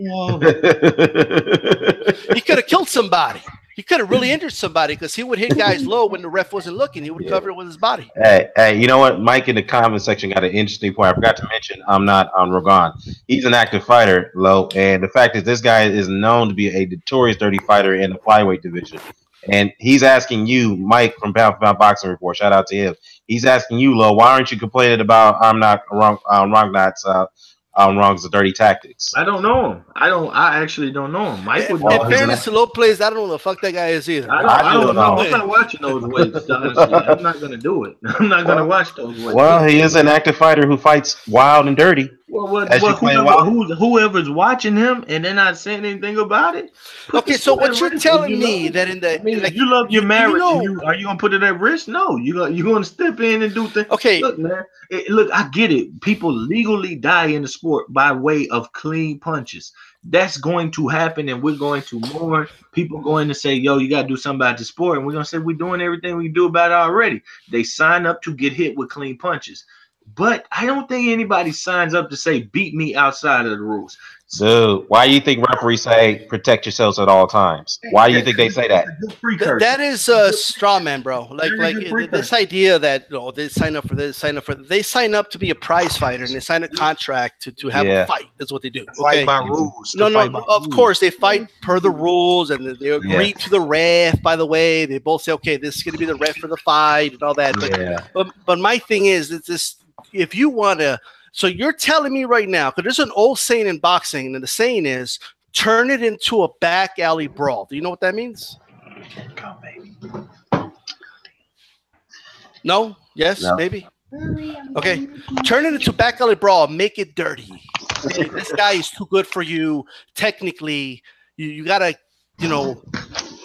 He could have killed somebody. He could have really injured somebody because he would hit guys low when the ref wasn't looking. He would cover it with his body. Hey, you know what? Mike in the comment section got an interesting point. I forgot to mention I'm not on Rogan. He's an active fighter, Lo, and the fact is this guy is known to be a notorious dirty fighter in the flyweight division. And he's asking you, Mike from Pound for Pound Boxing Report, shout out to him. He's asking you, Lo, why aren't you complaining about I'm not wrong, wrong's the dirty tactics? I don't know him. I actually don't know him. Mike would know. In fairness to low plays, I don't know who the fuck that guy is either. I don't know. I'm not watching those weights, honestly. I'm not gonna do it. I'm not gonna watch those weights. Well, he is an active fighter who fights wild and dirty. Whoever's watching him and they're not saying anything about it. Okay, so what you're telling me that you love your marriage, are you gonna put it at risk? No, you're gonna step in and do things. Okay, look, man. Look, I get it. People legally die in the sport by way of clean punches. That's going to happen, and we're going to mourn. People going to say, "Yo, you gotta do something about the sport," and we're gonna say we're doing everything we can do about it already. They sign up to get hit with clean punches. But I don't think anybody signs up to say beat me outside of the rules. So why do you think referees say protect yourselves at all times? Why do you think they say that? That is a straw man, bro. Like this idea that they sign up for this, they sign up to be a prize fighter and they sign a contract to have a fight. That's what they do. Fight by rules. Of course they fight per the rules and they agree to the ref. By the way, they both say, okay, this is going to be the ref for the fight and all that. But my thing is this. If you want to, so you're telling me right now, because there's an old saying in boxing, and the saying is, turn it into a back alley brawl. Do you know what that means? Come, baby. No? Yes? No. Maybe? Okay. Turn it into a back alley brawl. Make it dirty. Okay? This guy is too good for you. Technically, you got to,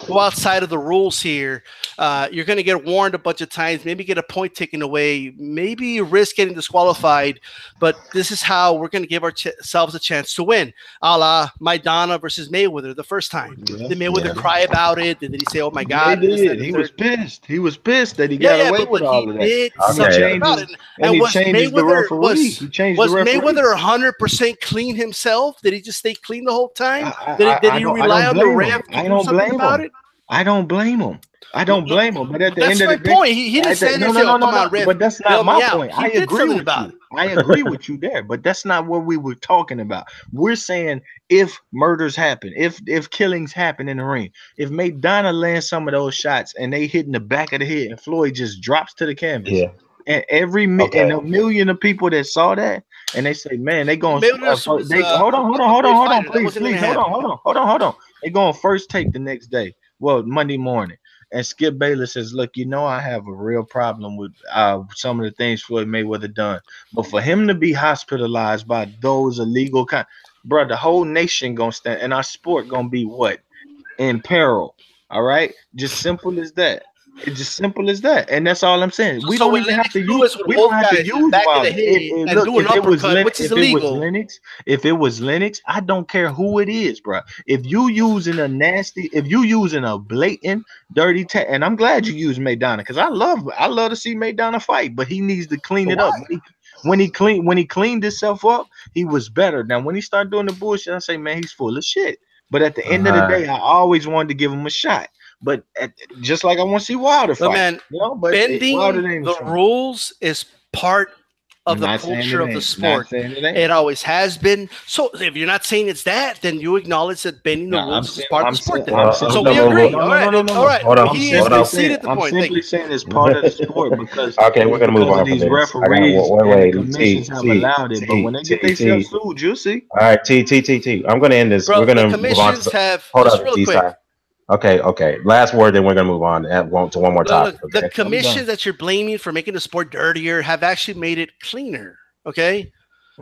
go outside of the rules here. You're going to get warned a bunch of times, maybe get a point taken away, maybe risk getting disqualified, but this is how we're going to give ourselves a chance to win, a la Maidana versus Mayweather the first time. Did Mayweather cry about it? Did he say, oh my God? He did. He was pissed. He was pissed that he got away with all of that. Did something about it. And was Mayweather, was Mayweather 100% clean himself? Did he just stay clean the whole time? Did he rely on the ref to do something about it? I don't blame him. But at the end of the day, that's my point. He didn't say no, come on, ref. But that's not my point. I agree with you. I agree with you there, but that's not what we were talking about. We're saying if murders happen, if killings happen in the ring, if Maidana lands some of those shots and they hit in the back of the head and Floyd just drops to the canvas, and and a million of people that saw that, and they say, man, they going hold on, please, hold on. They going first take the next day. Well, Monday morning. And Skip Bayless says, look, I have a real problem with some of the things Floyd Mayweather done. But for him to be hospitalized by those illegal bro, the whole nation going to stand and our sport going to be what? In peril. All right? Just simple as that. It's just simple as that, and that's all I'm saying. We don't even have to use. We don't have to use back of the head and do an uppercut, which is illegal. If it was Lennox, I don't care who it is, bro. If you using a blatant dirty and I'm glad you use Maidana because I love to see Maidana fight, but he needs to clean it up. When he cleaned himself up, he was better. Now when he started doing the bullshit, I say, man, he's full of shit. But at the end of the day, I always wanted to give him a shot. But just like I want to see Wilder fight, man, you know, but bending Wilder ain't the rules is part of the culture of the sport. It always has been. So if you're not saying it's that, then you acknowledge that bending the rules is part of the sport. So we agree. All right. Hold on. He has conceded the point. I'm simply saying it's part of the sport because okay, we're gonna move on from these this. referees and the commissions have allowed it, but T, when they get themselves sued, you'll see. All right, T. I'm gonna end this. Bro, we're gonna the commissions move on. have. Hold Just up, real T. quick. Okay. Last word, then we're gonna move on to one more topic. Okay? The commissions that you're blaming for making the sport dirtier have actually made it cleaner. Okay,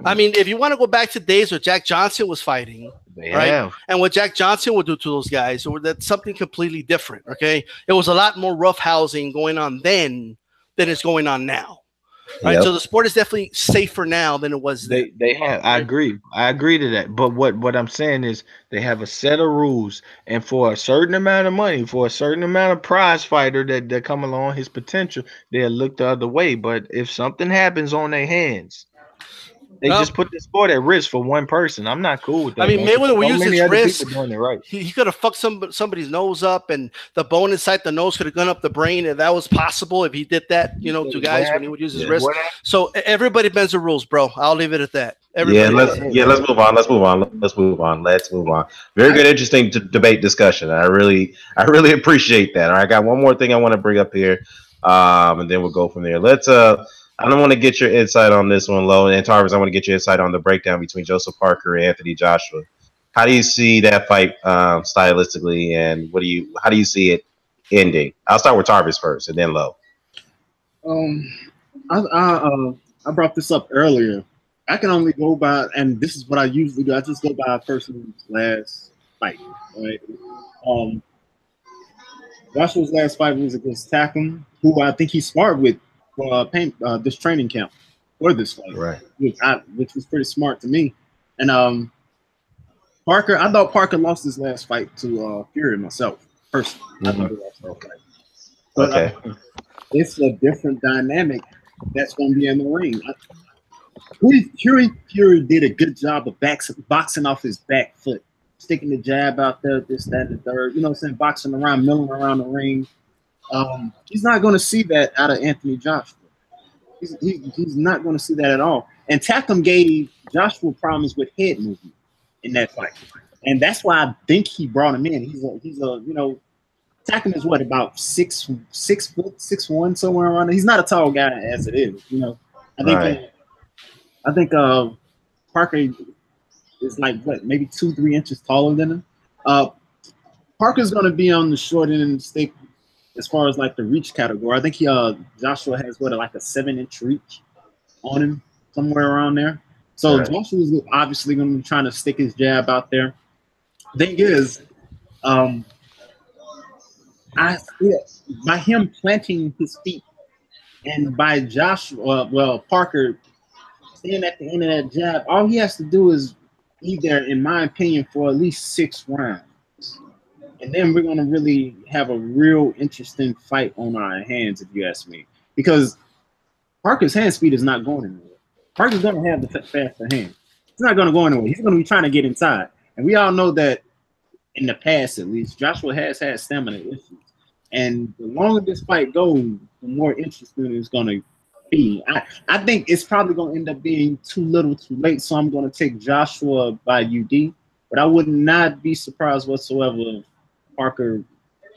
I mean, if you want to go back to days where Jack Johnson was fighting, right, and what Jack Johnson would do to those guys, or that's something completely different. Okay, it was a lot more roughhousing going on then than it's going on now. Right, so the sport is definitely safer now than it was then. They have. I agree to that. But what I'm saying is they have a set of rules, and for a certain amount of money, for a certain amount of prize fighter that come along his potential, they'll look the other way. But if something happens on their hands, they just put the sport at risk for one person. I'm not cool with that. I mean, Mayweather will use his wrist. Doing it right. He could have fucked somebody's nose up, and the bone inside the nose could have gone up the brain, and that was possible if he did that, to guys when he would use his wrist. So everybody bends the rules, bro. I'll leave it at that. Let's move on. Very good, interesting debate discussion. I really appreciate that. All right, I got one more thing I want to bring up here, and then we'll go from there. I don't want to get your insight on this one, Lo, and Tarvis, I want to get your insight on the breakdown between Joseph Parker and Anthony Joshua. How do you see that fight stylistically, and how do you see it ending? I'll start with Tarvis first, and then Lo. I brought this up earlier. I can only go by, and this is what I usually do. I just go by a person's last fight. Right? Joshua's last fight was against Thurman, who I think he sparred with for this training camp for this fight, right? Which was pretty smart to me. And Parker, I thought Parker lost his last fight to Fury myself, personally. But it's a different dynamic that's going to be in the ring. Fury did a good job of boxing off his back foot, sticking the jab out there, this, that, and the third. You know what I'm saying? Boxing around, milling around the ring. He's not going to see that out of Anthony Joshua. He's not going to see that at all. And Thurman gave Joshua problems with head movement in that fight, and that's why I think he brought him in. He's a Thurman is what, about 6'1", somewhere around there. He's not a tall guy as it is. I think Parker is like what, maybe 2-3 inches taller than him. Parker's going to be on the short end of the stick as far as like the reach category. I think Joshua has like a 7-inch reach on him, somewhere around there. So Joshua's obviously going to be trying to stick his jab out there. Thing is, by him planting his feet and by Parker staying at the end of that jab, all he has to do is be there, in my opinion, for at least 6 rounds. And then we're going to really have a real interesting fight on our hands, if you ask me. Because Parker's hand speed is not going anywhere. Parker's going to have the faster hand. He's not going to go anywhere. He's going to be trying to get inside. And we all know that in the past, at least, Joshua has had stamina issues. And the longer this fight goes, the more interesting it's going to be. I think it's probably going to end up being too little too late, so I'm going to take Joshua by UD. But I would not be surprised whatsoever if Parker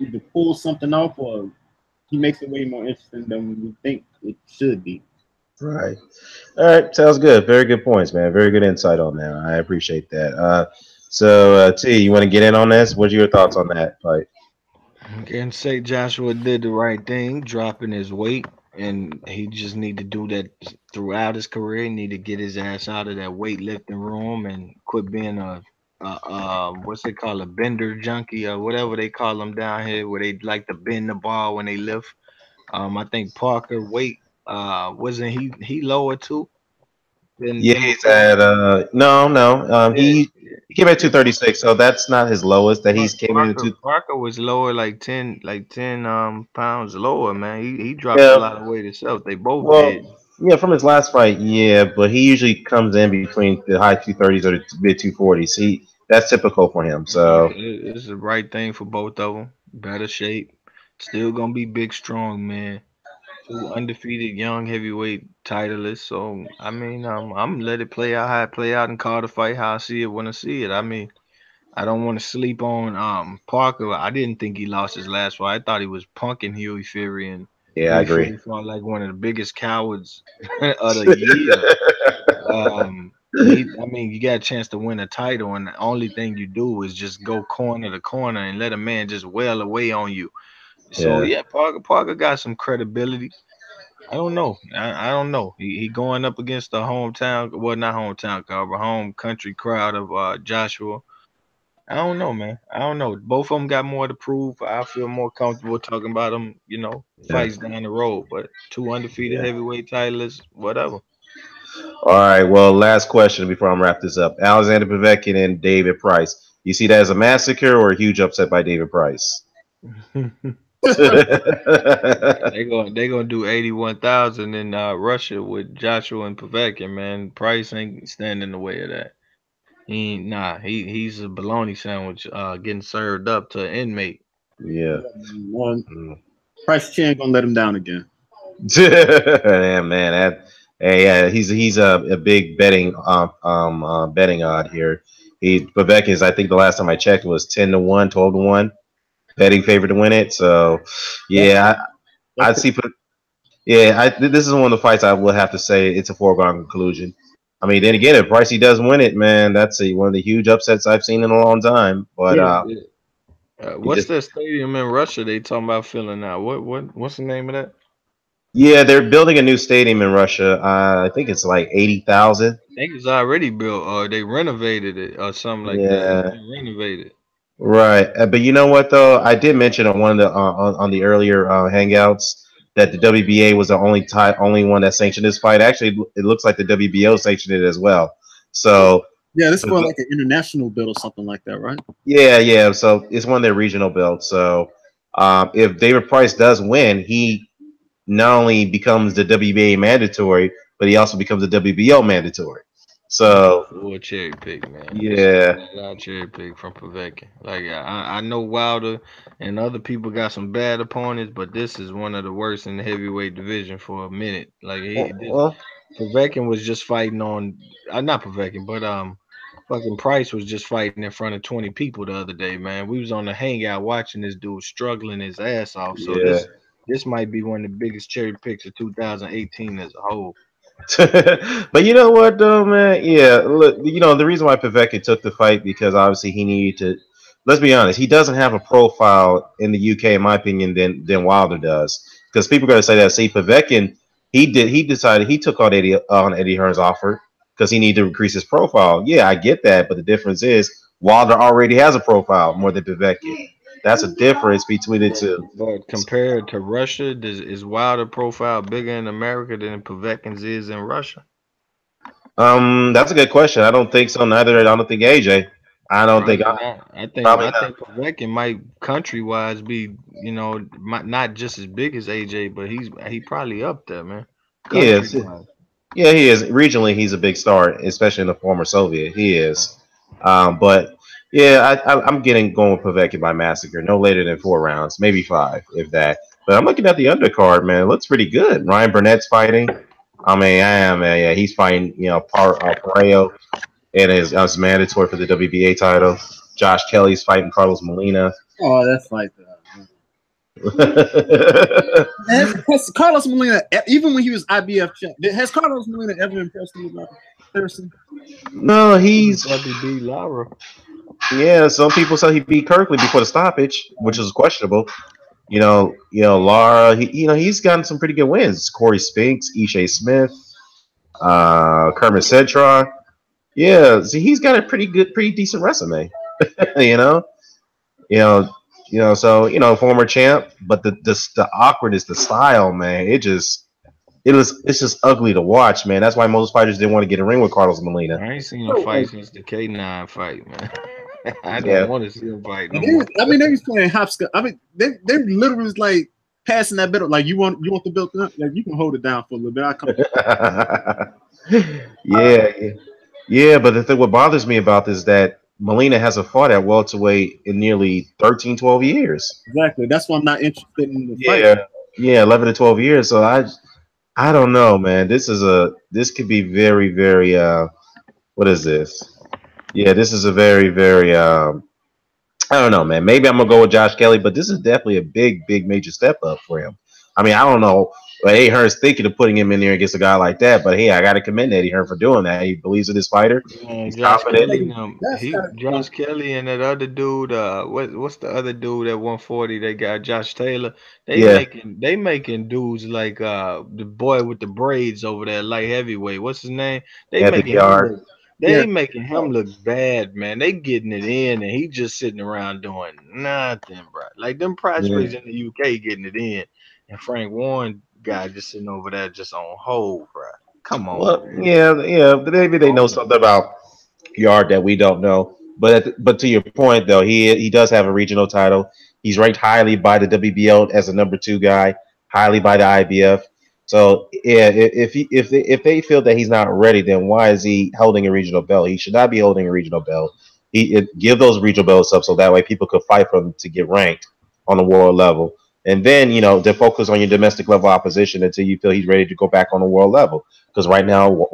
either pulls something off or he makes it way more interesting than we think it should be. Right. All right. Sounds good. Very good points, man. Very good insight on that. I appreciate that. So, T, you want to get in on this? What are your thoughts on that fight? I can say Joshua did the right thing, dropping his weight, and he just need to do that throughout his career. He need to get his ass out of that weightlifting room and quit being a what's they call, a bender junkie or whatever they call them down here, where they like to bend the ball when they lift. I think Parker weight wasn't he lower too? He's at he came at 236, so that's not his lowest. Parker was lower, like 10 pounds lower, man. He dropped a lot of weight himself. They both did. Yeah, from his last fight, yeah, but he usually comes in between the high 230s or the mid 240s. That's typical for him. So It's the right thing for both of them. Better shape. Still gonna be big, strong, man. Two undefeated young heavyweight titleists. So I mean, I'm gonna let it play out how it play out and call the fight how I see it when I see it. I mean, I don't want to sleep on Parker. I didn't think he lost his last fight. I thought he was punking Hughie Fury, and yeah, I Hughie agree. Fury fought like one of the biggest cowards of the year. I mean, you got a chance to win a title, and the only thing you do is just go corner to corner and let a man just wail away on you. So Yeah, yeah, Parker got some credibility. I don't know. I don't know. He going up against the hometown, well, not hometown crowd, but home country crowd of Joshua. I don't know, man. I don't know. Both of them got more to prove. I feel more comfortable talking about them, yeah, fights down the road. But two undefeated yeah. heavyweight titleists, whatever. All right. Well, last question before I wrap this up. Alexander Povetkin and David Price. You see that as a massacre or a huge upset by David Price? They gonna do 81,000 in Russia with Joshua and Povetkin, man. Price ain't standing in the way of that. He's a bologna sandwich getting served up to an inmate. Yeah. Price Chan gonna let him down again. Yeah, man. Hey, yeah, he's a big betting odd here. Povetkin is, I think the last time I checked was 10-1, 12-1 betting favorite to win it. So yeah, I'd see. Yeah, this is one of the fights I will have to say it's a foregone conclusion. I mean, then again, if Pricey does win it, man, that's one of the huge upsets I've seen in a long time. But What's that stadium in Russia they talking about filling out? What's the name of that? yeah, they're building a new stadium in Russia. I think it's like 80,000. I think it's already built, or they renovated it, or something like that. It's Yeah, been renovated. right. But you know what though? I did mention on one of the on the earlier hangouts that the WBA was the only one that sanctioned this fight. Actually, it looks like the WBO sanctioned it as well. So Yeah, this is for like an international build or something like that, right? yeah. So it's one of their regional belts. So if David Price does win, he not only becomes the WBA mandatory, but he also becomes the WBO mandatory. So Full cherry pick, man. yeah, That's cherry pick from Povetkin. Like I know Wilder and other people got some bad opponents, but this is one of the worst in the heavyweight division for a minute. Like well, Povetkin was just fighting on, not Povetkin, but fucking Price was just fighting in front of 20 people the other day, man. We was on the hangout watching this dude struggling his ass off. So yeah. this might be one of the biggest cherry picks of 2018 as a whole. But you know what, though, man? Yeah, look, the reason why Povetkin took the fight because obviously he needed to. Let's be honest, he doesn't have a profile in the UK, in my opinion, than Wilder does. Because people are going to say that. See, Povetkin, he decided he took on Eddie Hearn's offer because he needed to increase his profile. Yeah, I get that, but the difference is Wilder already has a profile more than Povetkin. That's a difference between the two. But compared to Russia, is Wilder profile bigger in America than Povetkin's is in Russia? That's a good question. I don't think so. Neither. I don't think AJ. I don't Probably think. not. I Probably think Povetkin might country wise be, not just as big as AJ, but he probably up there, man. Yes. Country wise. Yeah, he is. Regionally, he's a big star, especially in the former Soviet. He is. But yeah, I'm going with Povetkin by massacre. No later than 4 rounds, maybe 5, if that. But I'm looking at the undercard, man. It looks pretty good. Ryan Burnett's fighting. I mean, yeah, he's fighting, Pareo, and is mandatory for the WBA title. Josh Kelly's fighting Carlos Molina. Oh, that's like has Carlos Molina, even when he was IBF champ, has Carlos Molina ever impressed you about person? No, he's WB Lara. yeah. Some people say he beat Kirkley before the stoppage, which is questionable. Lara. He's gotten some pretty good wins. Corey Spinks, Ishe Smith, Kermit Cedron. Yeah, see, he's got a pretty decent resume. you know, so former champ, but the awkwardness, the style, man, it's just ugly to watch, man. That's why most fighters didn't want to get in a ring with Carlos Molina. I ain't seen a fight since the K9 fight, man. I Yeah. don't want to see him fight no more. I mean, they was playing hopscotch. I mean, they literally was like passing that belt. Like you want the belt, like you can hold it down for a little bit. I come. Yeah. But the thing, what bothers me about this is that Molina hasn't fought at welterweight in nearly 13, 12 years. Exactly. That's why I'm not interested in the fight. Yeah, 11 to 12 years. So I don't know, man. This could be very, very. What is this? Yeah, this is a very, very. I don't know, man. Maybe I'm gonna go with Josh Kelly, but this is definitely a big, big, major step up for him. I mean, I don't know. But Eddie Hearn's thinking of putting him in there against a guy like that. But hey, I got to commend Eddie Hearn for doing that. He believes in his fighter. He's Josh confident. Josh Kelly and that other dude. What's the other dude at 140? They got Josh Taylor. They making dudes like the boy with the braids over there, light heavyweight. What's his name? They making him look bad, man. They getting it in, and he just sitting around doing nothing, bro. Like them prize fights in the UK getting it in, and Frank Warren guy just sitting over there just on hold, bro. Come on. Well, yeah. But maybe they know something about Yard that we don't know. But to your point, though, he does have a regional title. He's ranked highly by the WBO as a number 2 guy, highly by the IBF. So yeah, if they feel that he's not ready, then why is he holding a regional belt? He should not be holding a regional belt. Give those regional belts up so that way people could fight for them to get ranked on the world level. And then, to focus on your domestic level opposition until you feel he's ready to go back on the world level. Because right now,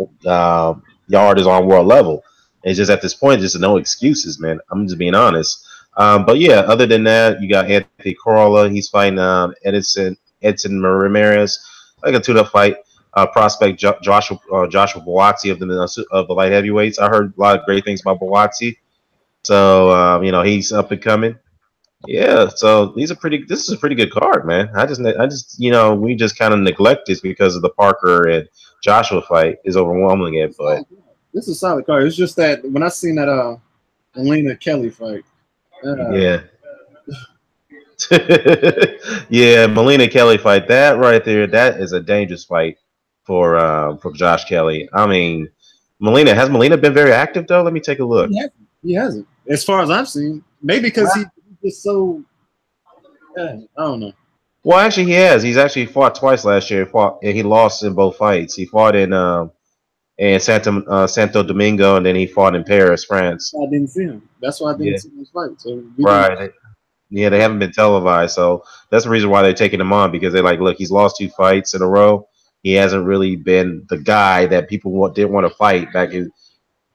Yard is on world level. It's just at this point, just no excuses, man. I'm just being honest. But yeah, other than that, you got Anthony Corolla. He's fighting Edson Ramirez. Like a 2-up fight. Prospect Joshua Buatsi of the light heavyweights. I heard a lot of great things about Buatsi. So he's up and coming. Yeah, so this is a pretty good card, man. I just we just kind of neglect this because of the Parker and Joshua fight is overwhelming it, but this is a solid card. It's just that when I seen that Molina Kelly fight, yeah, Molina Kelly fight, that right there, that is a dangerous fight for Josh Kelly. I mean, has Molina been very active though? Let me take a look. He hasn't, as far as I've seen. Maybe because he's just so. I don't know. Well, actually, he has. He's actually fought twice last year. He lost in both fights. He fought in Santo Domingo, and then he fought in Paris, France. I didn't see him. That's why I didn't see his fight. So yeah, they haven't been televised, so that's the reason why they're taking him on, because they're like, look, he's lost 2 fights in a row. He hasn't really been the guy that people didn't want to fight back in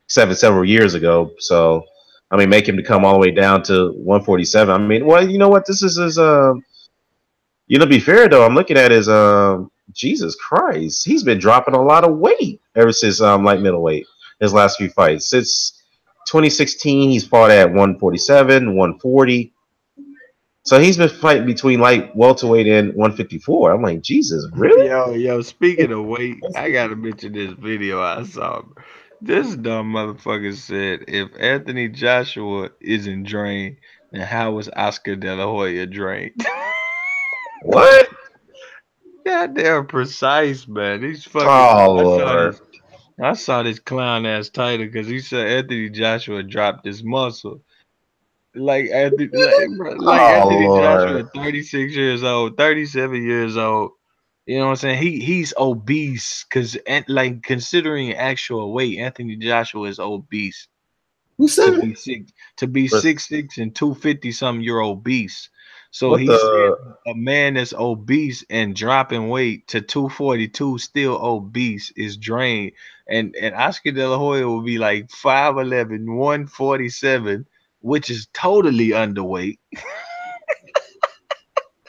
several years ago. So, I mean, make him to come all the way down to 147. I mean, well, you know what? This is his. To be fair though, I'm looking at his. Jesus Christ, he's been dropping a lot of weight ever since light middleweight. His last few fights since 2016, he's fought at 147, 140. So he's been fighting between light welterweight and 154. I'm like, Jesus, really? Yo, speaking of weight, I gotta mention this video I saw. This dumb motherfucker said, if Anthony Joshua isn't drained, then how was Oscar De La Hoya drained? What? Goddamn precise, man. These fucking. Lord. I saw this clown ass title because he said Anthony Joshua dropped his muscle. Like Anthony Joshua, 36 years old, 37 years old. You know what I'm saying? He's obese because, like, considering actual weight, Anthony Joshua is obese. Who said to be 6'6" and 250 something, you're obese. So he said a man that's obese and dropping weight to 242, still obese, is drained. And Oscar De La Hoya will be like 5'11", 147, which is totally underweight.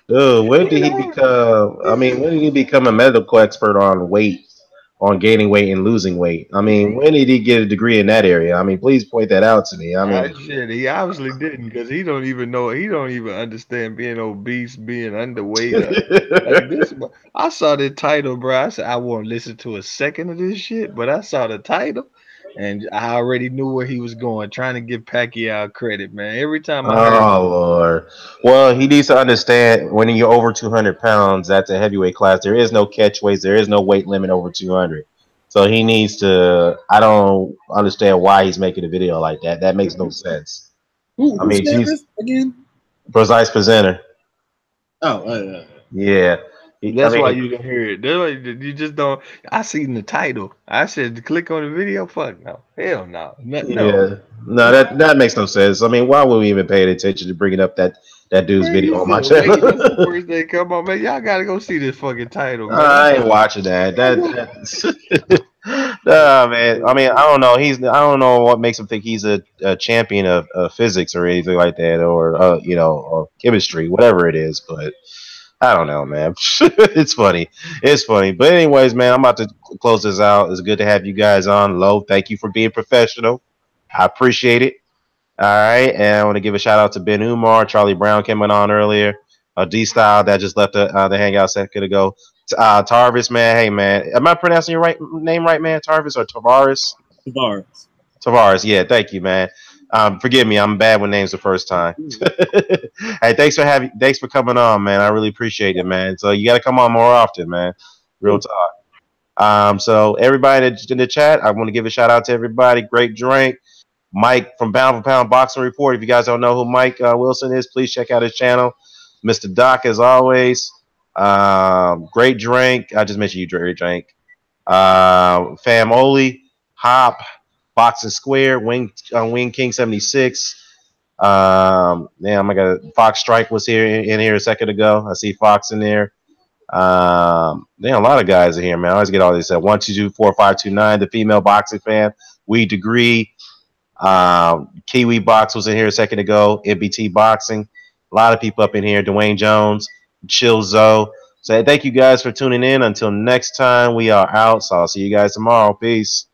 Dude, when did he become? I mean, when did he become a medical expert on weight, on gaining weight and losing weight? I mean, when did he get a degree in that area? I mean, please point that out to me. I mean, shit, he obviously didn't, because he don't even know. He don't even understand being obese, being underweight. Like this, I saw the title, bro. I said I won't listen to a second of this shit, but I saw the title. And I already knew where he was going, trying to give Pacquiao credit, man. Every time I heard Lord. Well, he needs to understand when you're over 200 pounds, that's a heavyweight class. There is no catch weights. There is no weight limit over 200. So he needs to. I don't understand why he's making a video like that. That makes no sense. Who said this again? Precise presenter. Oh, Yeah. That's why you can hear it. That's why you just don't. I seen the title. I said click on the video. Fuck no. Hell no. Yeah. No, that makes no sense. I mean, why would we even pay attention to bringing up that dude's video on my channel? First day, come on, man. Y'all gotta go see this fucking title, man. I ain't watching that. Nah, man. I mean, I don't know. I don't know what makes him think he's a champion of physics or anything like that, or you know, or chemistry, whatever it is. But I don't know, man. It's funny. It's funny. But anyways, man, I'm about to close this out. It's good to have you guys on. Low, thank you for being professional. I appreciate it. All right, and I want to give a shout out to Ben Umar, Charlie Brown coming on earlier. D Style that just left the hangout a second ago. Tarvis, man. Hey, man. Am I pronouncing your name right, man? Tarvis or Tavares? Tavares. Tavares. Yeah, thank you, man. Forgive me, I'm bad with names the first time. Hey, thanks for coming on, man. I really appreciate it, man. So you got to come on more often, man. Real talk. So everybody in the chat, I want to give a shout out to everybody. Great drink. Mike from Pound for Pound Boxing Report. If you guys don't know who Mike Wilson is, please check out his channel. Mr. Doc, as always. Great drink. I just mentioned you, great drink. Fam Oli, Hop, Boxing Square, Wing King 76. Damn, I got Fox Strike was in here a second ago. I see Fox in there. Damn, a lot of guys in here, man. I always get all these. 1224529, the female boxing fan. We Degree. Kiwi Box was in here a second ago. MBT Boxing. A lot of people up in here. Dwayne Jones, Chill Zoe. So thank you guys for tuning in. Until next time, we are out. So I'll see you guys tomorrow. Peace.